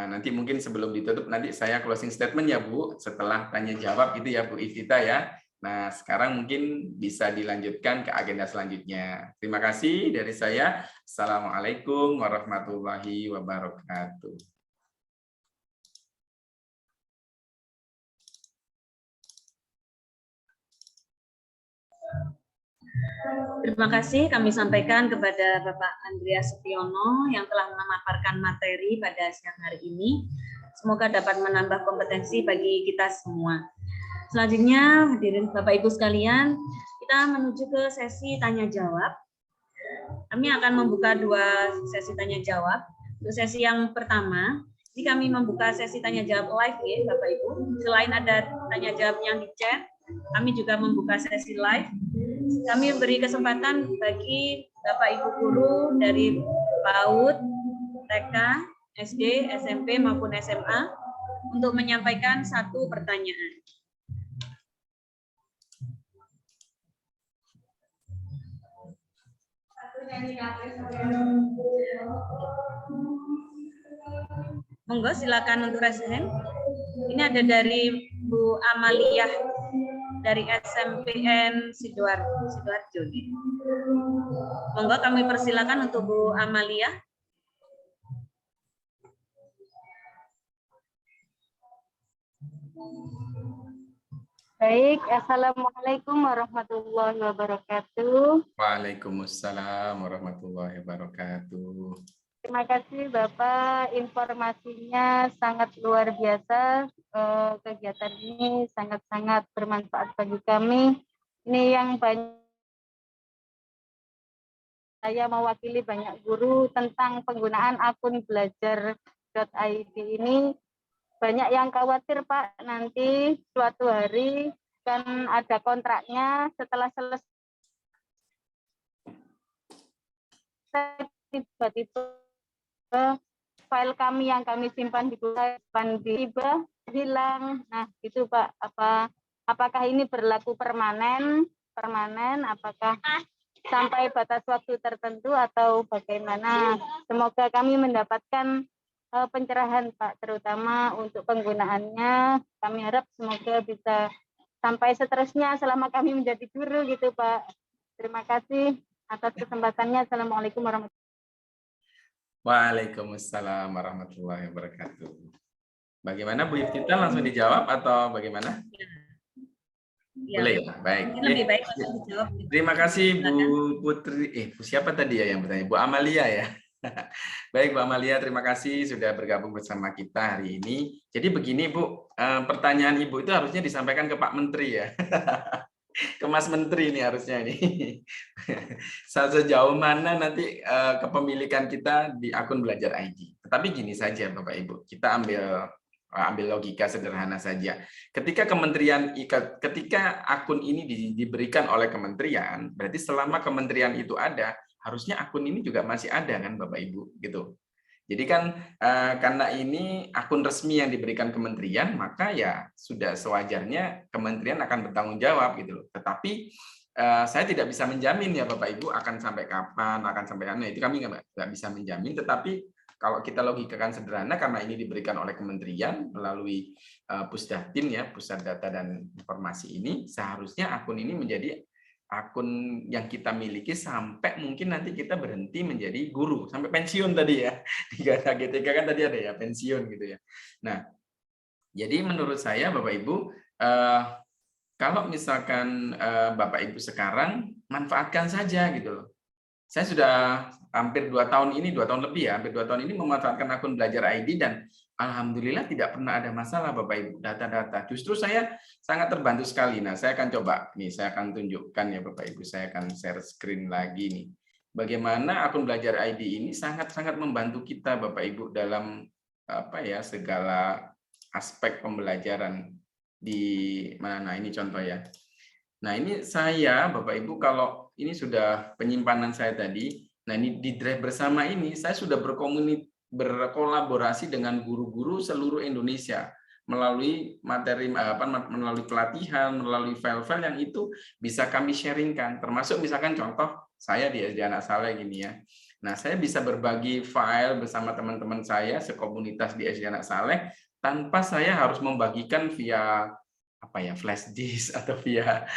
Nanti mungkin sebelum ditutup, nanti saya closing statement ya Bu, setelah tanya jawab itu ya Bu Iftita ya. Nah, sekarang mungkin bisa dilanjutkan ke agenda selanjutnya. Terima kasih dari saya. Assalamualaikum warahmatullahi wabarakatuh. Terima kasih kami sampaikan kepada Bapak Andreas Setiono yang telah memaparkan materi pada siang hari ini. Semoga dapat menambah kompetensi bagi kita semua. Selanjutnya, hadirin Bapak Ibu sekalian, kita menuju ke sesi tanya jawab. Kami akan membuka 2 sesi tanya jawab. Untuk sesi yang pertama, ini kami membuka sesi tanya jawab live ya Bapak Ibu. Selain ada tanya jawab yang di chat, kami juga membuka sesi live. Kami beri kesempatan bagi Bapak Ibu guru dari PAUD, TK, SD, SMP maupun SMA untuk menyampaikan 1 pertanyaan. Monggo silakan untuk raise hand. Ini ada dari Bu Amalia dari SMPN Sidoarjo. Monggo kami persilakan untuk Bu Amalia. Baik, Assalamualaikum warahmatullahi wabarakatuh. Waalaikumsalam warahmatullahi wabarakatuh. Terima kasih Bapak, informasinya sangat luar biasa. Kegiatan ini sangat-sangat bermanfaat bagi kami. Ini yang banyak saya mewakili banyak guru tentang penggunaan akun belajar.id ini. Banyak yang khawatir Pak, nanti suatu hari kan ada kontraknya, setelah selesai tiba-tiba file kami yang kami simpan di tiba hilang. Nah itu Pak, apakah ini berlaku permanen, apakah sampai batas waktu tertentu atau bagaimana? Semoga kami mendapatkan pencerahan Pak, terutama untuk penggunaannya. Kami harap semoga bisa sampai seterusnya selama kami menjadi guru gitu Pak. Terima kasih atas kesempatannya. Assalamualaikum warahmatullahi wabarakatuh. Waalaikumsalam warahmatullahi wabarakatuh. Bagaimana Bu Iftita, langsung dijawab atau bagaimana? Ya. Boleh ya? Baik. Lebih baik dijawab. Terima kasih Bu Putri. Siapa tadi ya yang bertanya? Bu Amalia ya. Baik Bu Amalia, terima kasih sudah bergabung bersama kita hari ini. Jadi begini Bu, pertanyaan Ibu itu harusnya disampaikan ke Pak Menteri ya. Ke Mas Menteri ini harusnya ini. Sejauh mana nanti kepemilikan kita di akun Belajar ID. Tetapi gini saja Bapak Ibu, kita ambil logika sederhana saja. Ketika akun ini diberikan oleh kementerian, berarti selama kementerian itu ada, harusnya akun ini juga masih ada kan Bapak Ibu gitu. Jadi kan karena ini akun resmi yang diberikan kementerian, maka ya sudah sewajarnya kementerian akan bertanggung jawab gitu loh. Tetapi saya tidak bisa menjamin ya Bapak Ibu akan sampai kapan, akan sampai mana, itu kami nggak bisa menjamin. Tetapi kalau kita logikakan sederhana, karena ini diberikan oleh kementerian melalui Pusdatin ya, Pusat Data dan Informasi ini, seharusnya akun ini menjadi akun yang kita miliki sampai mungkin nanti kita berhenti menjadi guru, sampai pensiun tadi ya. Di GTK kan tadi ada ya, pensiun gitu ya. Nah, jadi menurut saya Bapak Ibu, kalau misalkan Bapak Ibu sekarang, manfaatkan saja gitu loh. Saya sudah hampir 2 tahun ini, 2 tahun lebih ya, hampir 2 tahun ini memanfaatkan akun Belajar ID dan alhamdulillah tidak pernah ada masalah Bapak Ibu, data-data. Justru saya sangat terbantu sekali. Nah, saya akan coba nih, saya akan tunjukkan ya Bapak Ibu, saya akan share screen lagi nih. Bagaimana akun Belajar ID ini sangat-sangat membantu kita Bapak Ibu dalam segala aspek pembelajaran di mana. Nah, ini contoh ya. Nah, ini saya Bapak Ibu, kalau ini sudah penyimpanan saya tadi. Nah, ini di drive bersama ini saya sudah berkolaborasi dengan guru-guru seluruh Indonesia melalui materi melalui pelatihan, melalui file-file yang itu bisa kami sharingkan, termasuk misalkan contoh saya di SD Anak Saleh gini ya. Nah, saya bisa berbagi file bersama teman-teman saya sekomunitas di SD Anak Saleh tanpa saya harus membagikan via flash disk atau via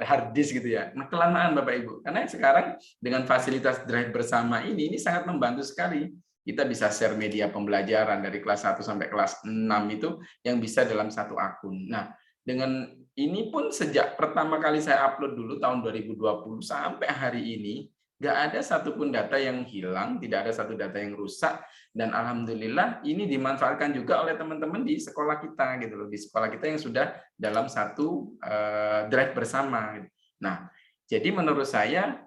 hard disk gitu ya. Nah, kelamaan Bapak Ibu, karena sekarang dengan fasilitas drive bersama ini sangat membantu sekali. Kita bisa share media pembelajaran dari kelas 1 sampai kelas 6 itu yang bisa dalam satu akun. Nah, dengan ini pun sejak pertama kali saya upload dulu tahun 2020 sampai hari ini, nggak ada satupun data yang hilang, tidak ada satu data yang rusak, dan alhamdulillah ini dimanfaatkan juga oleh teman-teman di sekolah kita gitu loh, di sekolah kita yang sudah dalam satu drive bersama. Nah, jadi menurut saya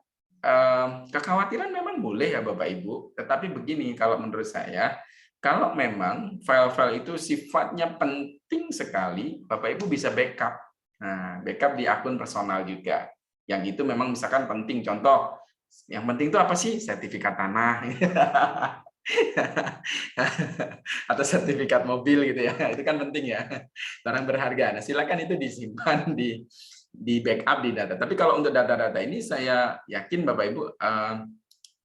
kekhawatiran memang boleh ya Bapak Ibu, tetapi begini, kalau menurut saya, kalau memang file-file itu sifatnya penting sekali, Bapak Ibu bisa backup. Nah, backup di akun personal juga. Yang itu memang misalkan penting, contoh, yang penting itu apa sih? Sertifikat tanah. Atau sertifikat mobil gitu ya. Itu kan penting ya. Barang berharga. Nah, silakan itu disimpan di backup di data. Tapi kalau untuk data-data ini saya yakin Bapak Ibu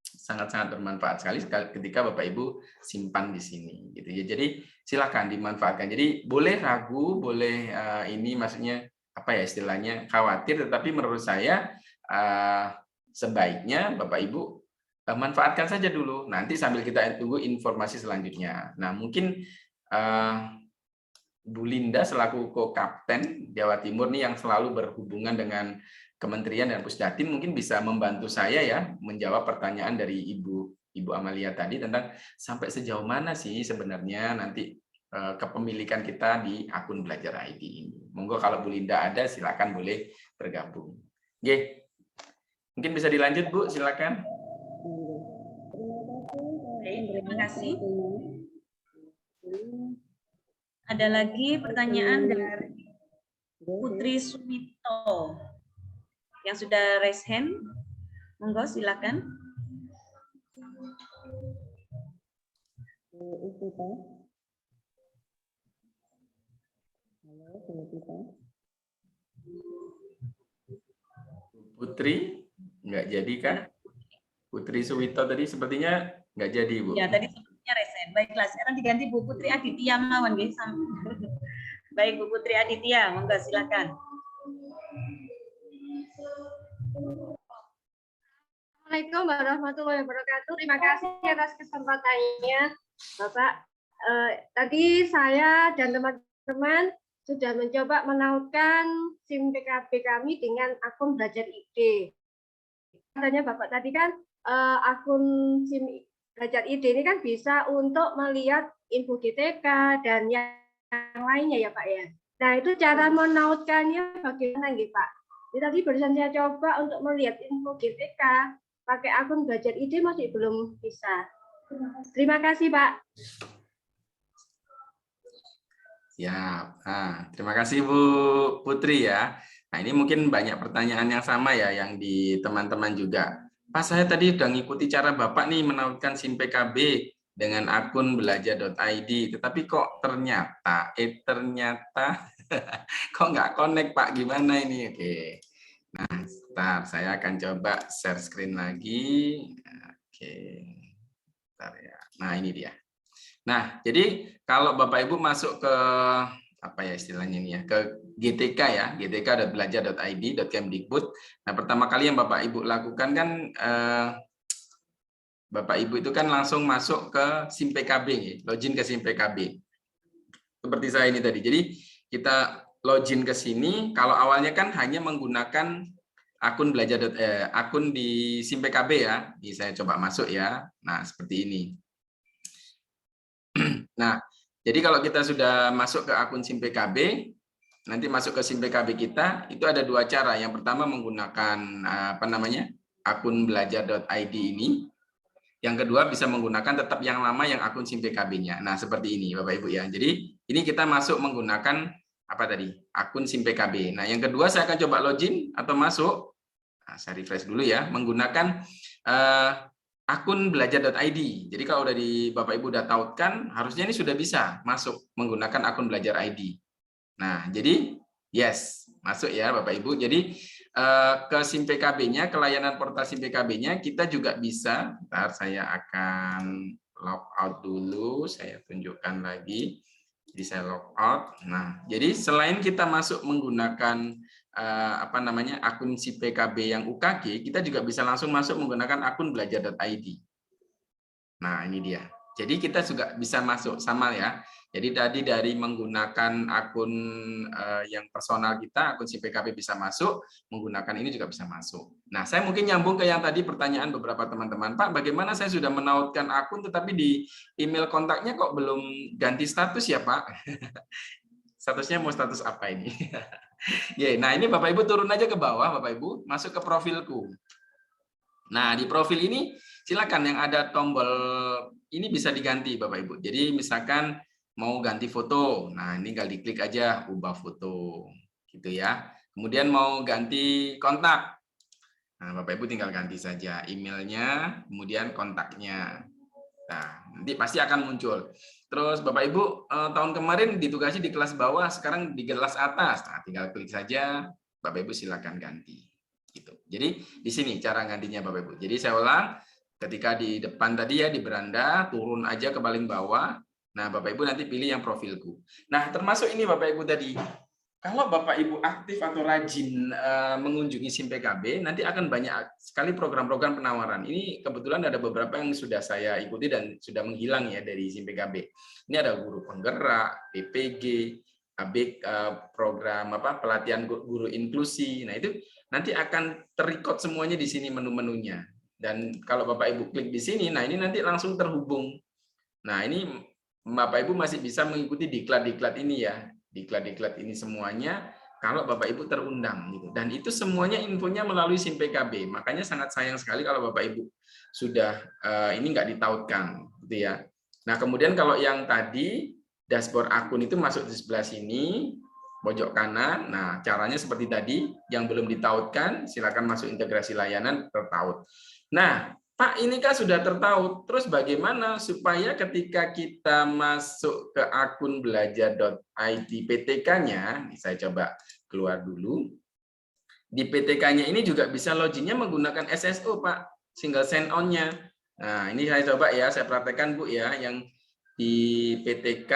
sangat-sangat bermanfaat sekali ketika Bapak Ibu simpan di sini gitu ya. Jadi silakan dimanfaatkan. Jadi boleh ragu, boleh ini maksudnya istilahnya khawatir, tetapi menurut saya sebaiknya Bapak Ibu manfaatkan saja dulu. Nanti sambil kita tunggu informasi selanjutnya. Nah, mungkin Bu Linda selaku Ko-Kapten Jawa Timur nih yang selalu berhubungan dengan Kementerian dan Pusdatin mungkin bisa membantu saya ya menjawab pertanyaan dari Ibu Amalia tadi tentang sampai sejauh mana sih sebenarnya nanti kepemilikan kita di akun Belajar ID ini. Monggo kalau Bu Linda ada silakan boleh bergabung. Oke. Mungkin bisa dilanjut Bu, silakan. Terima kasih. Ada lagi pertanyaan dari Putri Sumito yang sudah raise hand. Monggo silakan. Putri, nggak jadi kan? Putri Suwito tadi sepertinya nggak jadi, Bu. Ya, tadi sepertinya resen. Baiklah, sekarang diganti Bu Putri Aditya mawon nggih. Baik, Bu Putri Aditya, monggo silakan. Assalamualaikum warahmatullahi wabarakatuh. Terima kasih atas kesempatannya, Bapak. Tadi saya dan teman-teman sudah mencoba menautkan SIM PKB kami dengan akun Belajar ID. Katanya Bapak tadi kan akun SIM Belajar ID ini kan bisa untuk melihat info GTK dan yang lainnya ya Pak ya. Nah itu cara menautkannya bagaimana nggih Pak? Tadi barusan saya coba untuk melihat info GTK pakai akun Belajar ID masih belum bisa. Terima kasih Pak. Siap. Nah, terima kasih Bu Putri ya. Nah ini mungkin banyak pertanyaan yang sama ya yang di teman-teman juga. Pak saya tadi udah ngikuti cara Bapak nih menautkan SIM PKB dengan akun belajar.id, tetapi kok ternyata kok nggak connect Pak, gimana ini? Oke, nah sebentar, saya akan coba share screen lagi. Oke, sebentar ya. Nah ini dia. Nah jadi kalau Bapak Ibu masuk ke apa ya istilahnya ini ya, ke GTK ya, gtk.belajar.id.kemdikbud. Nah pertama kali yang Bapak Ibu lakukan kan Bapak Ibu itu kan langsung masuk ke SIM PKB, login ke SIM PKB. Seperti saya ini tadi. Jadi kita login ke sini. Kalau awalnya kan hanya menggunakan akun akun di SIM PKB ya. Ini saya coba masuk ya. Nah seperti ini. Nah jadi kalau kita sudah masuk ke akun SIM PKB, nanti masuk ke SIM PKB kita itu ada dua cara. Yang pertama menggunakan apa namanya akun belajar.id ini. Yang kedua bisa menggunakan tetap yang lama yang akun SIM PKB-nya. Nah, seperti ini Bapak Ibu ya. Jadi, ini kita masuk menggunakan apa tadi? Akun SIM PKB. Nah, yang kedua saya akan coba login atau masuk. Nah, saya refresh dulu ya, menggunakan akun belajar.id. Jadi, kalau udah di Bapak Ibu udah tautkan, harusnya ini sudah bisa masuk menggunakan akun belajar ID. Nah, jadi yes, masuk ya Bapak Ibu. Jadi ke SIM PKB-nya, ke layanan portal SIM PKB-nya kita juga bisa. Bentar, saya akan log out dulu, saya tunjukkan lagi. Jadi saya log out. Nah, jadi selain kita masuk menggunakan apa namanya akun SIM PKB yang UKG, kita juga bisa langsung masuk menggunakan akun belajar.id. Nah, ini dia. Jadi kita juga bisa masuk sama ya. Jadi tadi dari menggunakan akun yang personal kita, akun SIM PKB bisa masuk, menggunakan ini juga bisa masuk. Nah, saya mungkin nyambung ke yang tadi pertanyaan beberapa teman-teman. Pak, bagaimana saya sudah menautkan akun tetapi di email kontaknya kok belum ganti status ya Pak? Statusnya mau status apa ini? Nah, ini Bapak Ibu turun aja ke bawah, Bapak Ibu, masuk ke profilku. Nah, di profil ini silakan yang ada tombol ini bisa diganti Bapak Ibu. Jadi misalkan mau ganti foto, nah ini tinggal diklik aja ubah foto, gitu ya. Kemudian mau ganti kontak, nah Bapak Ibu tinggal ganti saja emailnya, kemudian kontaknya. Nah nanti pasti akan muncul. Terus Bapak Ibu tahun kemarin ditugasi di kelas bawah, sekarang di kelas atas, nah tinggal klik saja, Bapak Ibu silakan ganti. Gitu. Jadi di sini cara gantinya Bapak Ibu. Jadi saya ulang, ketika di depan tadi ya di beranda, turun aja ke paling bawah. Nah, Bapak Ibu nanti pilih yang profilku. Nah, termasuk ini Bapak Ibu tadi. Kalau Bapak Ibu aktif atau rajin mengunjungi SIM PKB, nanti akan banyak sekali program-program penawaran. Ini kebetulan ada beberapa yang sudah saya ikuti dan sudah menghilang ya dari SIM PKB. Ini ada guru penggerak, PPG, program apa pelatihan guru inklusi. Nah, itu nanti akan terrecord semuanya di sini menu-menunya. Dan kalau Bapak Ibu klik di sini, nah ini nanti langsung terhubung. Nah, ini Bapak Ibu masih bisa mengikuti diklat-diklat ini ya. Diklat-diklat ini semuanya kalau Bapak Ibu terundang gitu. Dan itu semuanya infonya melalui SIM PKB. Makanya sangat sayang sekali kalau Bapak Ibu sudah ini nggak ditautkan gitu ya. Nah, kemudian kalau yang tadi dashboard akun itu masuk di sebelah sini pojok kanan. Nah, caranya seperti tadi, yang belum ditautkan silakan masuk integrasi layanan tertaut. Nah, Pak, ini kan sudah tertaut. Terus bagaimana supaya ketika kita masuk ke akun belajar.id PTK-nya, saya coba keluar dulu. Di PTK-nya ini juga bisa loginnya menggunakan SSO, Pak, single sign-on-nya. Nah, ini saya coba ya, saya praktekkan Bu ya, yang di PTK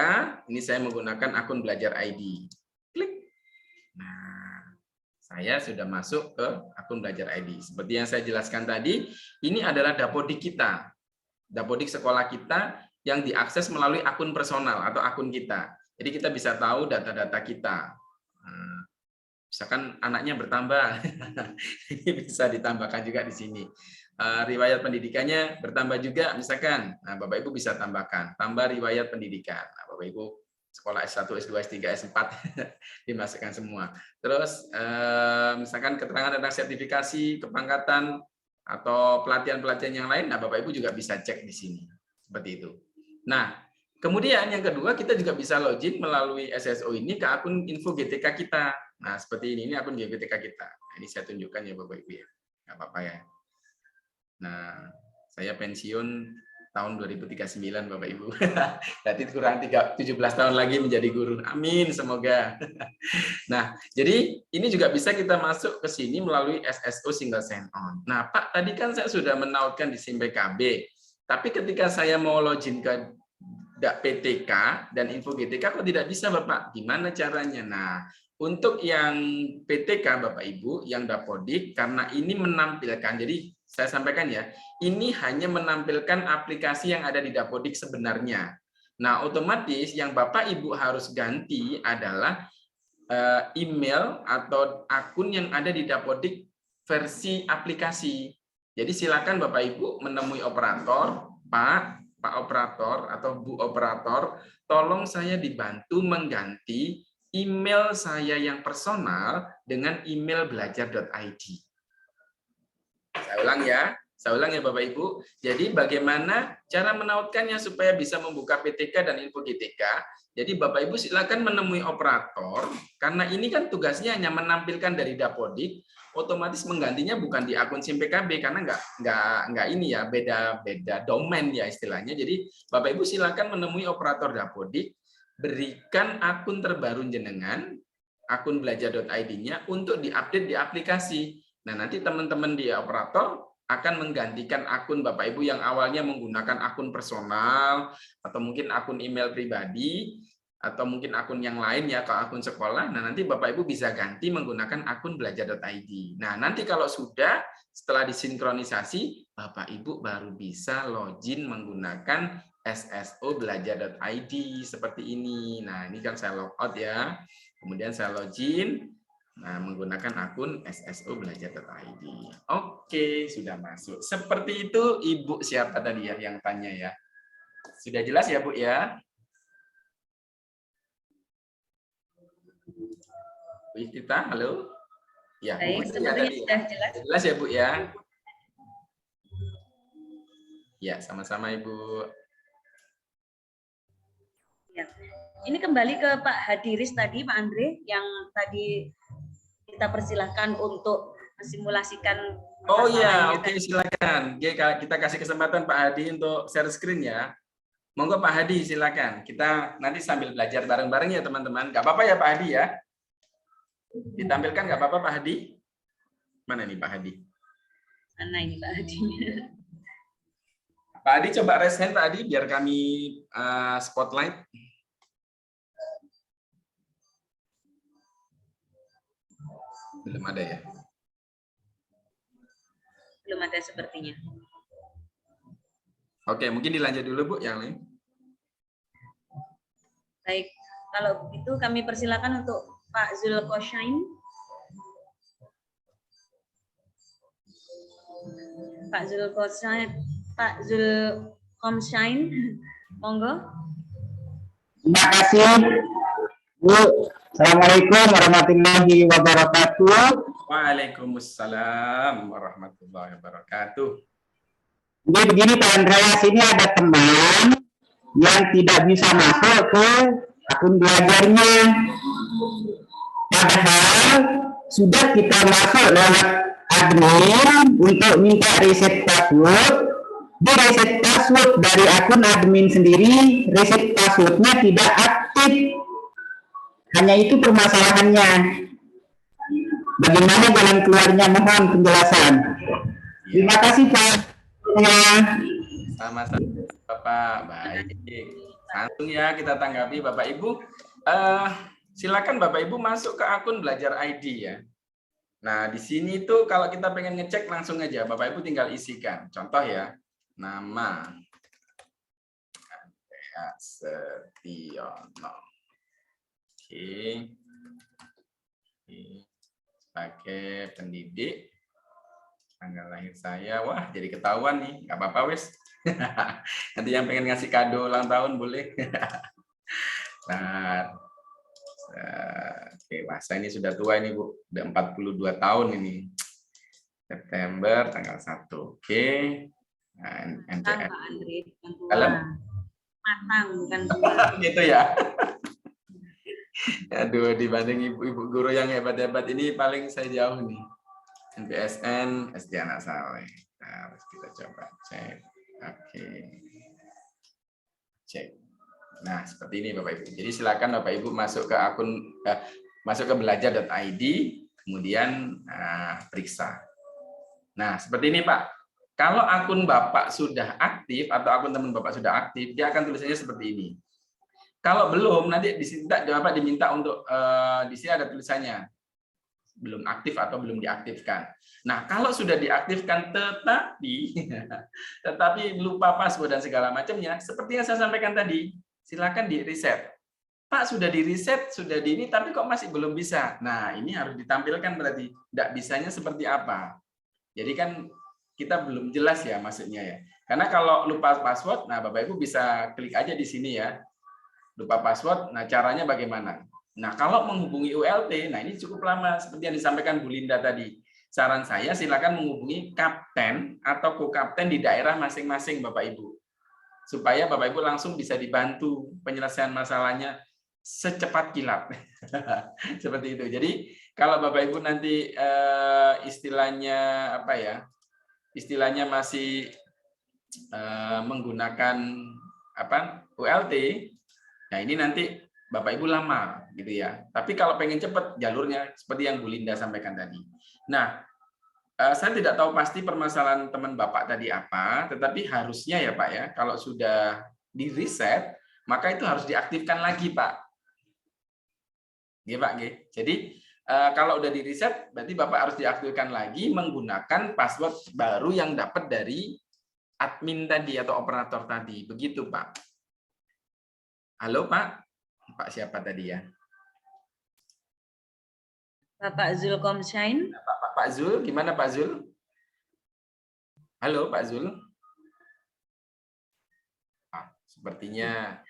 ini saya menggunakan akun belajar ID. Klik. Nah, saya sudah masuk ke akun belajar ID. Seperti yang saya jelaskan tadi, ini adalah dapodik kita. Dapodik sekolah kita yang diakses melalui akun personal atau akun kita. Jadi kita bisa tahu data-data kita. Misalkan anaknya bertambah, ini bisa ditambahkan juga di sini. Riwayat pendidikannya bertambah juga, misalkan. Nah, Bapak Ibu bisa tambahkan, tambah riwayat pendidikan. Nah, Bapak Ibu sekolah S1, S2, S3, S4 dimasukkan semua. Terus misalkan keterangan tentang sertifikasi, kepangkatan atau pelatihan-pelatihan yang lain, nah Bapak Ibu juga bisa cek di sini. Seperti itu. Nah, kemudian yang kedua kita juga bisa login melalui SSO ini ke akun info GTK kita. Nah, seperti ini akun GTK kita. Nah, ini saya tunjukkan ya Bapak Ibu ya. Nggak apa-apa ya. Nah, saya pensiun tahun 2039 Bapak Ibu. Berarti kurang 17 tahun lagi menjadi guru. Amin, semoga. Nah, jadi ini juga bisa kita masuk ke sini melalui SSO single sign on. Nah, Pak, tadi kan saya sudah menautkan di SIM PKB. Tapi ketika saya mau login ke PTK dan info GTK kok tidak bisa Bapak? Gimana caranya? Nah, untuk yang PTK Bapak Ibu, yang Dapodik, karena ini menampilkan, jadi saya sampaikan ya, ini hanya menampilkan aplikasi yang ada di Dapodik sebenarnya. Nah, otomatis yang Bapak Ibu harus ganti adalah email atau akun yang ada di Dapodik versi aplikasi. Jadi silakan Bapak Ibu menemui operator, Pak operator atau Bu operator, tolong saya dibantu mengganti email saya yang personal dengan email belajar.id. Saya ulang ya Bapak Ibu. Jadi bagaimana cara menautkannya supaya bisa membuka PTK dan info GTK? Jadi Bapak Ibu silakan menemui operator, karena ini kan tugasnya hanya menampilkan dari Dapodik, otomatis menggantinya bukan di akun SIM PKB karena nggak ini ya, beda domain ya istilahnya. Jadi Bapak Ibu silakan menemui operator Dapodik, berikan akun terbaru jenengan, akun belajar.id-nya untuk diupdate di aplikasi. Nah, nanti teman-teman di operator akan menggantikan akun Bapak Ibu yang awalnya menggunakan akun personal atau mungkin akun email pribadi atau mungkin akun yang lain ya, kalau akun sekolah. Nah, nanti Bapak Ibu bisa ganti menggunakan akun belajar.id. Nah, nanti kalau sudah setelah disinkronisasi, Bapak Ibu baru bisa login menggunakan SSO belajar.id seperti ini. Nah, ini kan saya logout ya. Kemudian saya login. Nah, menggunakan akun SSO belajar.id. Oke, sudah masuk. Seperti itu Ibu siapa tadi ya yang tanya ya? Sudah jelas ya, Bu ya? Bu Iftita, halo? Ya, Baik, sepertinya sudah jelas. Jelas ya, Bu ya? Ya, sama-sama Ibu. Ya. Ini kembali ke Pak Hadiris tadi, Pak Andre, yang tadi kita persilahkan untuk mensimulasikan. Oh ya, oke, silakan. Oke, kita kasih kesempatan Pak Hadi untuk share screen ya. Monggo Pak Hadi, silakan. Kita nanti sambil belajar bareng-bareng ya teman-teman. Gak apa-apa ya Pak Hadi ya? Ditampilkan nggak apa-apa Pak Hadi? Mana nih Pak Hadi? Mana ini Pak Hadi? Pak Hadi coba raise hand Pak Hadi biar kami spotlight. Belum ada ya? Belum ada sepertinya. Oke, mungkin dilanjut dulu Bu yang lain. Baik, kalau begitu kami persilakan untuk Pak Zulkoshain. Pak Zulkomshain, monggo. Terima kasih, Bu. Assalamualaikum warahmatullahi wabarakatuh. Waalaikumsalam warahmatullahi wabarakatuh. Jadi begini Pak Andreas, ini ada teman yang tidak bisa masuk ke akun belajarnya. Padahal sudah kita masuk lewat admin untuk minta reset password. Di reset password dari akun admin sendiri, reset passwordnya tidak aktif. Hanya itu permasalahannya. Bagaimana jalan keluarnya, mohon penjelasan. Terima kasih Pak. Sama-sama Bapak, baik. Langsung ya kita tanggapi Bapak Ibu. Silakan Bapak Ibu masuk ke akun Belajar ID ya. Nah, di sini tuh kalau kita pengen ngecek langsung aja Bapak Ibu tinggal isikan. Contoh ya, nama Andreas Setiono. Oke. Sebagai pendidik, tanggal lahir saya, wah jadi ketahuan nih, nggak apa-apa wes. Nanti yang pengen ngasih kado ulang tahun boleh. Nah, dewasa ini sudah tua ini Bu, udah 42 tahun ini. September tanggal 1. Oke. Nah, Pak Andre, bukan tua. Dalam? Matang, bukan gitu ya. Aduh, dibanding ibu-ibu guru yang hebat-hebat ini paling saya jauh nih. NPSN SD Anak Saleh. Nah, harus kita coba cek. Oke. Cek. Nah, seperti ini Bapak Ibu. Jadi silakan Bapak Ibu masuk ke akun masuk ke belajar.id, kemudian periksa. Nah, seperti ini Pak. Kalau akun Bapak sudah aktif atau akun teman Bapak sudah aktif, dia akan tulisannya seperti ini. Kalau belum, nanti Bapak diminta untuk di sini ada tulisannya belum aktif atau belum diaktifkan. Nah, kalau sudah diaktifkan tetapi lupa password dan segala macamnya, seperti yang saya sampaikan tadi, silakan di reset. Pak, sudah di reset, sudah di ini, tapi kok masih belum bisa. Nah, ini harus ditampilkan berarti tidak bisanya seperti apa. Jadi kan kita belum jelas ya maksudnya ya. Karena kalau lupa password, nah Bapak Ibu bisa klik aja di sini ya. Lupa password, nah caranya bagaimana? Nah, kalau menghubungi ULT, nah ini cukup lama seperti yang disampaikan Bu Linda tadi. Saran saya silakan menghubungi kapten atau ko-kapten di daerah masing-masing Bapak Ibu. Supaya Bapak Ibu langsung bisa dibantu penyelesaian masalahnya secepat kilat. Seperti itu. Jadi, kalau Bapak Ibu nanti istilahnya apa ya? Istilahnya masih menggunakan apa? ULT. Nah, ini nanti Bapak Ibu lama gitu ya. Tapi kalau pengen cepat jalurnya seperti yang Bu Linda sampaikan tadi. Nah, saya tidak tahu pasti permasalahan teman Bapak tadi apa, tetapi harusnya ya Pak ya, kalau sudah di reset, maka itu harus diaktifkan lagi Pak. Nggih Pak, nggih. Jadi kalau udah di reset, berarti Bapak harus diaktifkan lagi menggunakan password baru yang dapat dari admin tadi atau operator tadi. Begitu Pak. Halo Pak. Pak siapa tadi ya? Bapak Zulkomshain. Pak Zul, gimana Pak Zul? Halo Pak Zul. Sepertinya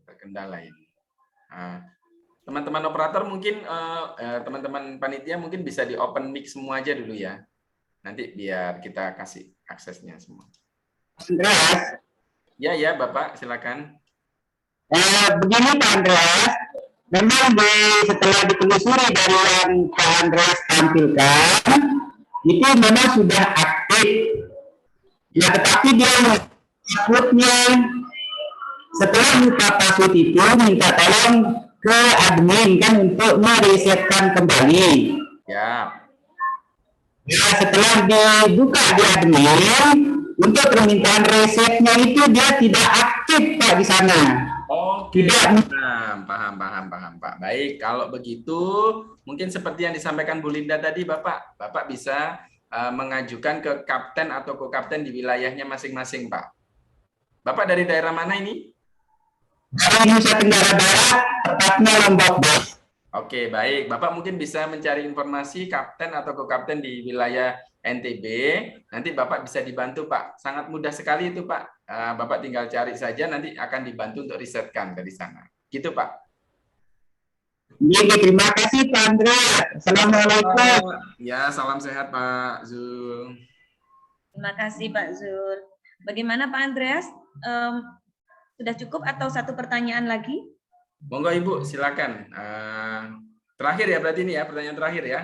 terkendala ini. Teman-teman operator mungkin, teman-teman panitia mungkin bisa di open mic semua aja dulu ya. Nanti biar kita kasih aksesnya semua. Andreas. Ya Bapak, silakan. Begini Pak Andreas, memang setelah ditelusuri dari yang Pak Andreas tampilkan, itu memang sudah aktif. Nah, tetapi dia passwordnya setelah buka password itu minta tolong ke admin kan untuk meresetkan kembali. Ya. Nah, setelah dibuka di admin, untuk permintaan resetnya itu dia tidak aktif Pak di sana. Oke, paham Pak. Baik, kalau begitu mungkin seperti yang disampaikan Bu Linda tadi, Bapak bisa mengajukan ke kapten atau ko-kapten di wilayahnya masing-masing, Pak. Bapak dari daerah mana ini? Dari Nusa Tenggara Barat, tepatnya Lombok, Bos. Oke, baik. Bapak mungkin bisa mencari informasi kapten atau ko-kapten di wilayah NTB. Nanti Bapak bisa dibantu, Pak. Sangat mudah sekali itu, Pak. Bapak tinggal cari saja, nanti akan dibantu untuk risetkan dari sana. Gitu, Pak. Terima kasih, Pak Andra. Assalamualaikum. Ya, salam sehat, Pak Zul. Terima kasih, Pak Zul. Bagaimana, Pak Andreas? Sudah cukup atau satu pertanyaan lagi? Monggo Ibu, silakan. Terakhir ya berarti ini ya, pertanyaan terakhir ya.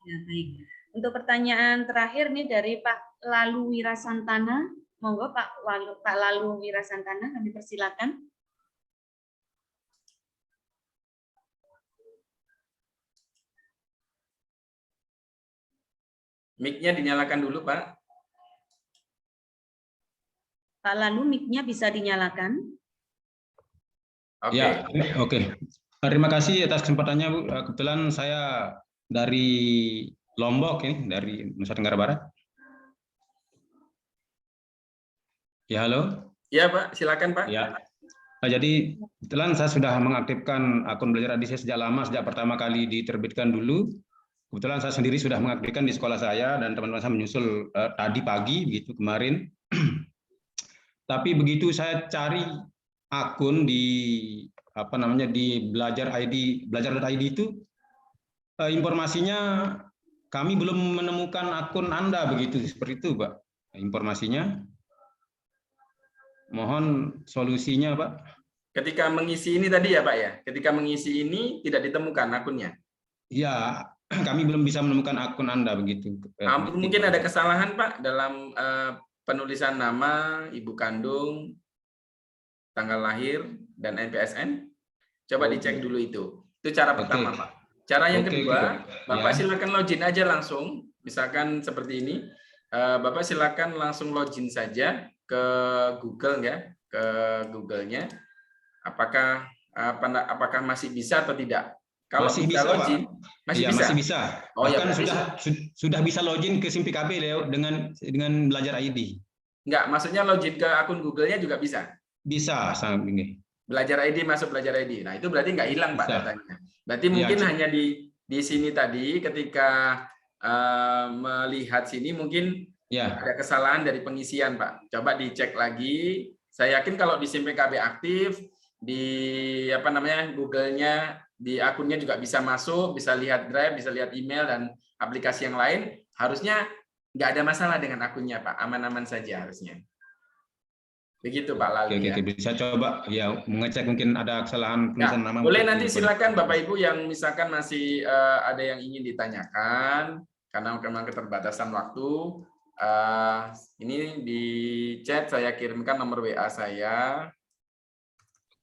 Ya, baik. Untuk pertanyaan terakhir nih dari Pak Lalu Wirasantana. Monggo Pak Lalu Wirasantana, kami persilakan. Mic-nya dinyalakan dulu, Pak. Pak Lalu, mic-nya bisa dinyalakan. Oke. Ya, oke. Terima kasih atas kesempatannya, Bu. Kebetulan saya dari Lombok ini, dari Nusa Tenggara Barat. Ya, halo. Ya, Pak. Silakan, Pak. Ya. Nah, jadi kebetulan saya sudah mengaktifkan akun Belajar ADC sejak lama, sejak pertama kali diterbitkan dulu. Kebetulan saya sendiri sudah mengaktifkan di sekolah saya dan teman-teman saya menyusul tadi pagi, begitu kemarin. Tapi begitu saya cari akun di di belajar.id itu informasinya kami belum menemukan akun Anda begitu, seperti itu, Pak. Informasinya. Mohon solusinya, Pak. Ketika mengisi ini tadi ya, Pak ya. Ketika mengisi ini tidak ditemukan akunnya. Ya, kami belum bisa menemukan akun Anda begitu. Mungkin ada kesalahan, Pak, dalam penulisan nama ibu kandung tanggal lahir, dan NPSN? Coba dicek dulu itu. Itu cara pertama, Pak. Cara yang kedua, Bapak silakan login aja langsung. Misalkan seperti ini, Bapak silakan langsung login saja ke Google ya, ke Google-nya. Apakah masih bisa atau tidak? Kalau masih bisa login, masih bisa. Oh, bahkan ya, sudah bisa login ke SIM PKB Leo dengan belajar ID. Enggak, maksudnya login ke akun Google-nya juga bisa. Bisa, sangat ini. Belajar ID, masuk belajar ID. Nah, itu berarti nggak hilang, Pak, datanya. Berarti mungkin hanya di sini tadi ketika melihat sini mungkin ada kesalahan dari pengisian, Pak. Coba dicek lagi. Saya yakin kalau di SIM PKB aktif, di Google-nya, di akunnya juga bisa masuk, bisa lihat Drive, bisa lihat email dan aplikasi yang lain. Harusnya nggak ada masalah dengan akunnya, Pak. Aman-aman saja harusnya. Begitu, Pak Lalu. Oke, bisa coba ya mengecek mungkin ada kesalahan penulisan nama. Boleh nanti silakan Bapak Ibu yang misalkan masih ada yang ingin ditanyakan karena memang keterbatasan waktu. Ini di chat saya kirimkan nomor WA saya.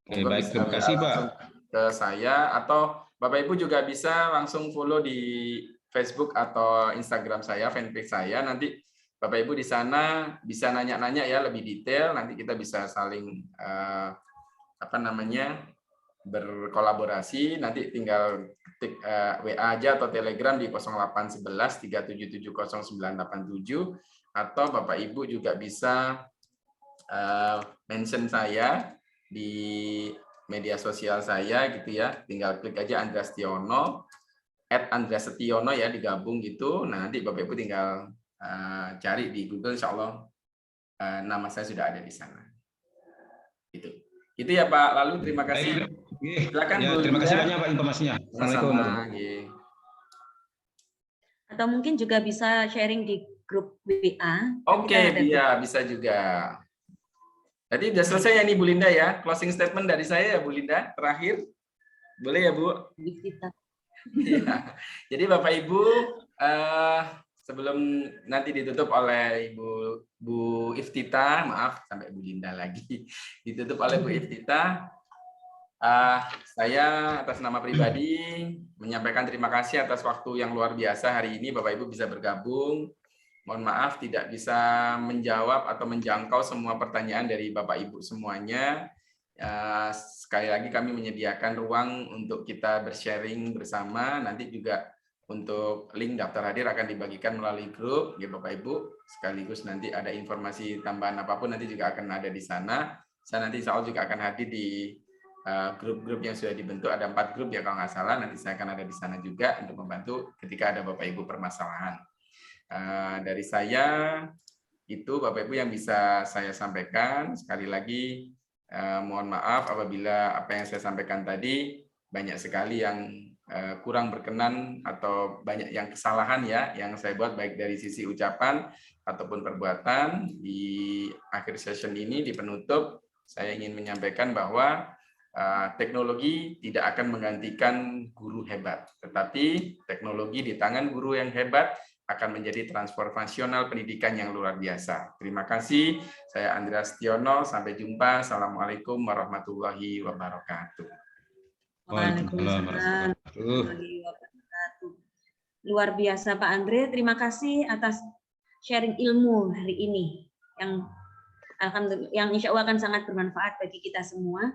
Oke, baik, terima kasih Pak. Ke saya, atau Bapak Ibu juga bisa langsung follow di Facebook atau Instagram saya, fanpage saya. Nanti Bapak Ibu di sana bisa nanya-nanya ya lebih detail. Nanti kita bisa saling berkolaborasi. Nanti tinggal ketik WA aja atau Telegram di 0811 3770987, atau Bapak Ibu juga bisa mention saya di media sosial saya gitu ya, tinggal klik aja Andreas Tiono, @andreassetiono ya, digabung gitu. Nah, nanti Bapak Ibu tinggal cari di Google, insya Allah nama saya sudah ada di sana. Itu ya Pak Lalu, terima kasih. Silakan ya, Bu. Terima kasih banyak Pak informasinya. Assalamualaikum. Atau mungkin juga bisa sharing di grup WA. Oke, iya bisa juga. Tadi udah selesai ya nih Bu Linda ya, closing statement dari saya ya Bu Linda, terakhir. Boleh ya Bu? Ya. Jadi Bapak Ibu, sebelum nanti ditutup oleh Bu Iftita, maaf sampai Bu Linda lagi, ditutup oleh Bu Iftita, saya atas nama pribadi menyampaikan terima kasih atas waktu yang luar biasa hari ini Bapak Ibu bisa bergabung. Mohon maaf tidak bisa menjawab atau menjangkau semua pertanyaan dari Bapak Ibu semuanya. Sekali lagi kami menyediakan ruang untuk kita bersharing bersama. Nanti juga untuk link daftar hadir akan dibagikan melalui grup ya Bapak Ibu. Sekaligus nanti ada informasi tambahan apapun nanti juga akan ada di sana. Saya nanti insya Allah juga akan hadir di grup-grup yang sudah dibentuk. Ada 4 grup ya kalau nggak salah. Nanti saya akan ada di sana juga untuk membantu ketika ada Bapak Ibu permasalahan. Dari saya itu Bapak Ibu yang bisa saya sampaikan. Sekali lagi mohon maaf apabila apa yang saya sampaikan tadi banyak sekali yang kurang berkenan atau banyak yang kesalahan ya yang saya buat baik dari sisi ucapan ataupun perbuatan. Di akhir session ini di penutup saya ingin menyampaikan bahwa teknologi tidak akan menggantikan guru hebat, tetapi teknologi di tangan guru yang hebat akan menjadi transformasional pendidikan yang luar biasa. Terima kasih. Saya Andreas Tiono. Sampai jumpa. Assalamualaikum warahmatullahi wabarakatuh. Waalaikumsalam warahmatullahi wabarakatuh. Luar biasa Pak Andre. Terima kasih atas sharing ilmu hari ini yang alhamdulillah, yang insya Allah akan sangat bermanfaat bagi kita semua.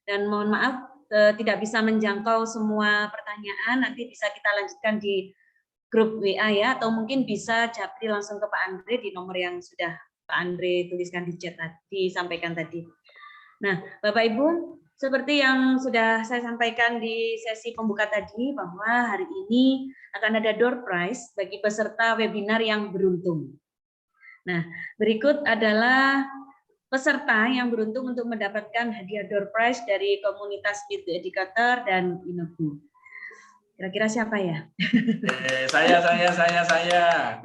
Dan mohon maaf tidak bisa menjangkau semua pertanyaan. Nanti bisa kita lanjutkan di grup WA ya, atau mungkin bisa japri langsung ke Pak Andre di nomor yang sudah Pak Andre tuliskan di chat tadi, sampaikan tadi. Nah, Bapak Ibu, seperti yang sudah saya sampaikan di sesi pembuka tadi, bahwa hari ini akan ada door prize bagi peserta webinar yang beruntung. Nah, berikut adalah peserta yang beruntung untuk mendapatkan hadiah door prize dari komunitas Speed the Educator dan Inobu. Kira-kira siapa ya? Saya.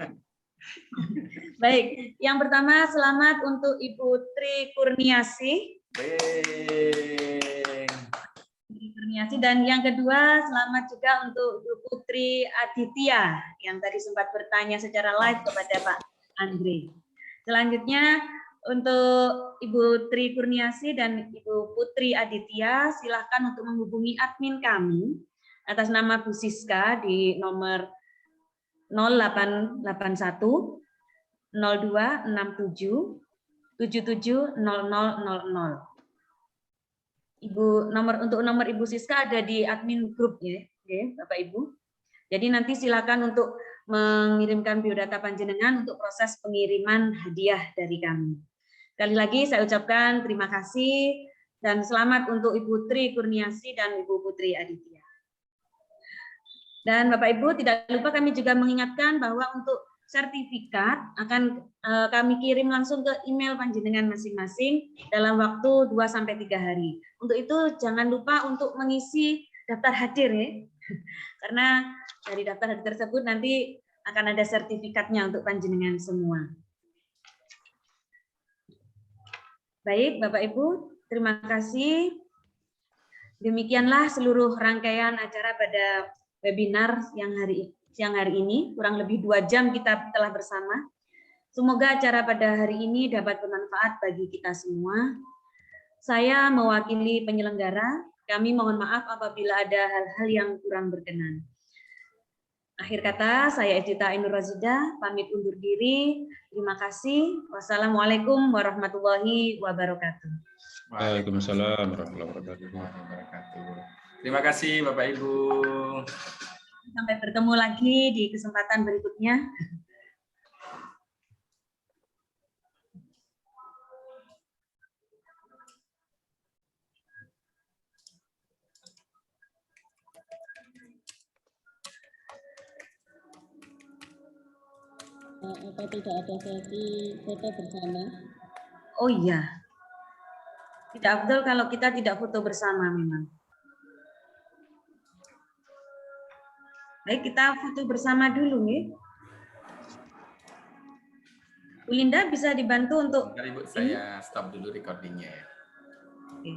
Baik, yang pertama selamat untuk Ibu Tri Kurniasi. Dan yang kedua selamat juga untuk Ibu Putri Aditya yang tadi sempat bertanya secara live kepada Pak Andre. Selanjutnya Untuk Ibu Tri Kurniasi dan Ibu Putri Aditya, silahkan untuk menghubungi admin kami atas nama Bu Siska di nomor 0881 0267 770000. Untuk nomor Ibu Siska ada di admin grup ya, oke, Bapak Ibu. Jadi nanti silakan untuk mengirimkan biodata panjenengan untuk proses pengiriman hadiah dari kami. Sekali lagi saya ucapkan terima kasih dan selamat untuk Ibu Tri Kurniasi dan Ibu Putri Aditya. Dan Bapak Ibu tidak lupa kami juga mengingatkan bahwa untuk sertifikat akan kami kirim langsung ke email panjenengan masing-masing dalam waktu 2-3 hari. Untuk itu jangan lupa untuk mengisi daftar hadir ya. Karena dari daftar hadir tersebut nanti akan ada sertifikatnya untuk panjenengan semua. Baik, Bapak Ibu, terima kasih. Demikianlah seluruh rangkaian acara pada webinar siang hari ini. Kurang lebih 2 jam kita telah bersama. Semoga acara pada hari ini dapat bermanfaat bagi kita semua. Saya mewakili penyelenggara, kami mohon maaf apabila ada hal-hal yang kurang berkenan. Akhir kata, saya Ejita Ainur Razida, pamit undur diri. Terima kasih. Wassalamualaikum warahmatullahi wabarakatuh. Waalaikumsalam warahmatullahi wabarakatuh. Terima kasih Bapak Ibu. Sampai bertemu lagi di kesempatan berikutnya. Apa tidak ada sesi foto bersama? Oh iya. Tidak afdol kalau kita tidak foto bersama memang. Baik, kita foto bersama dulu nih. Bu Linda bisa dibantu untuk Bentar, Ibu, saya stop dulu recordingnya ya. Oke.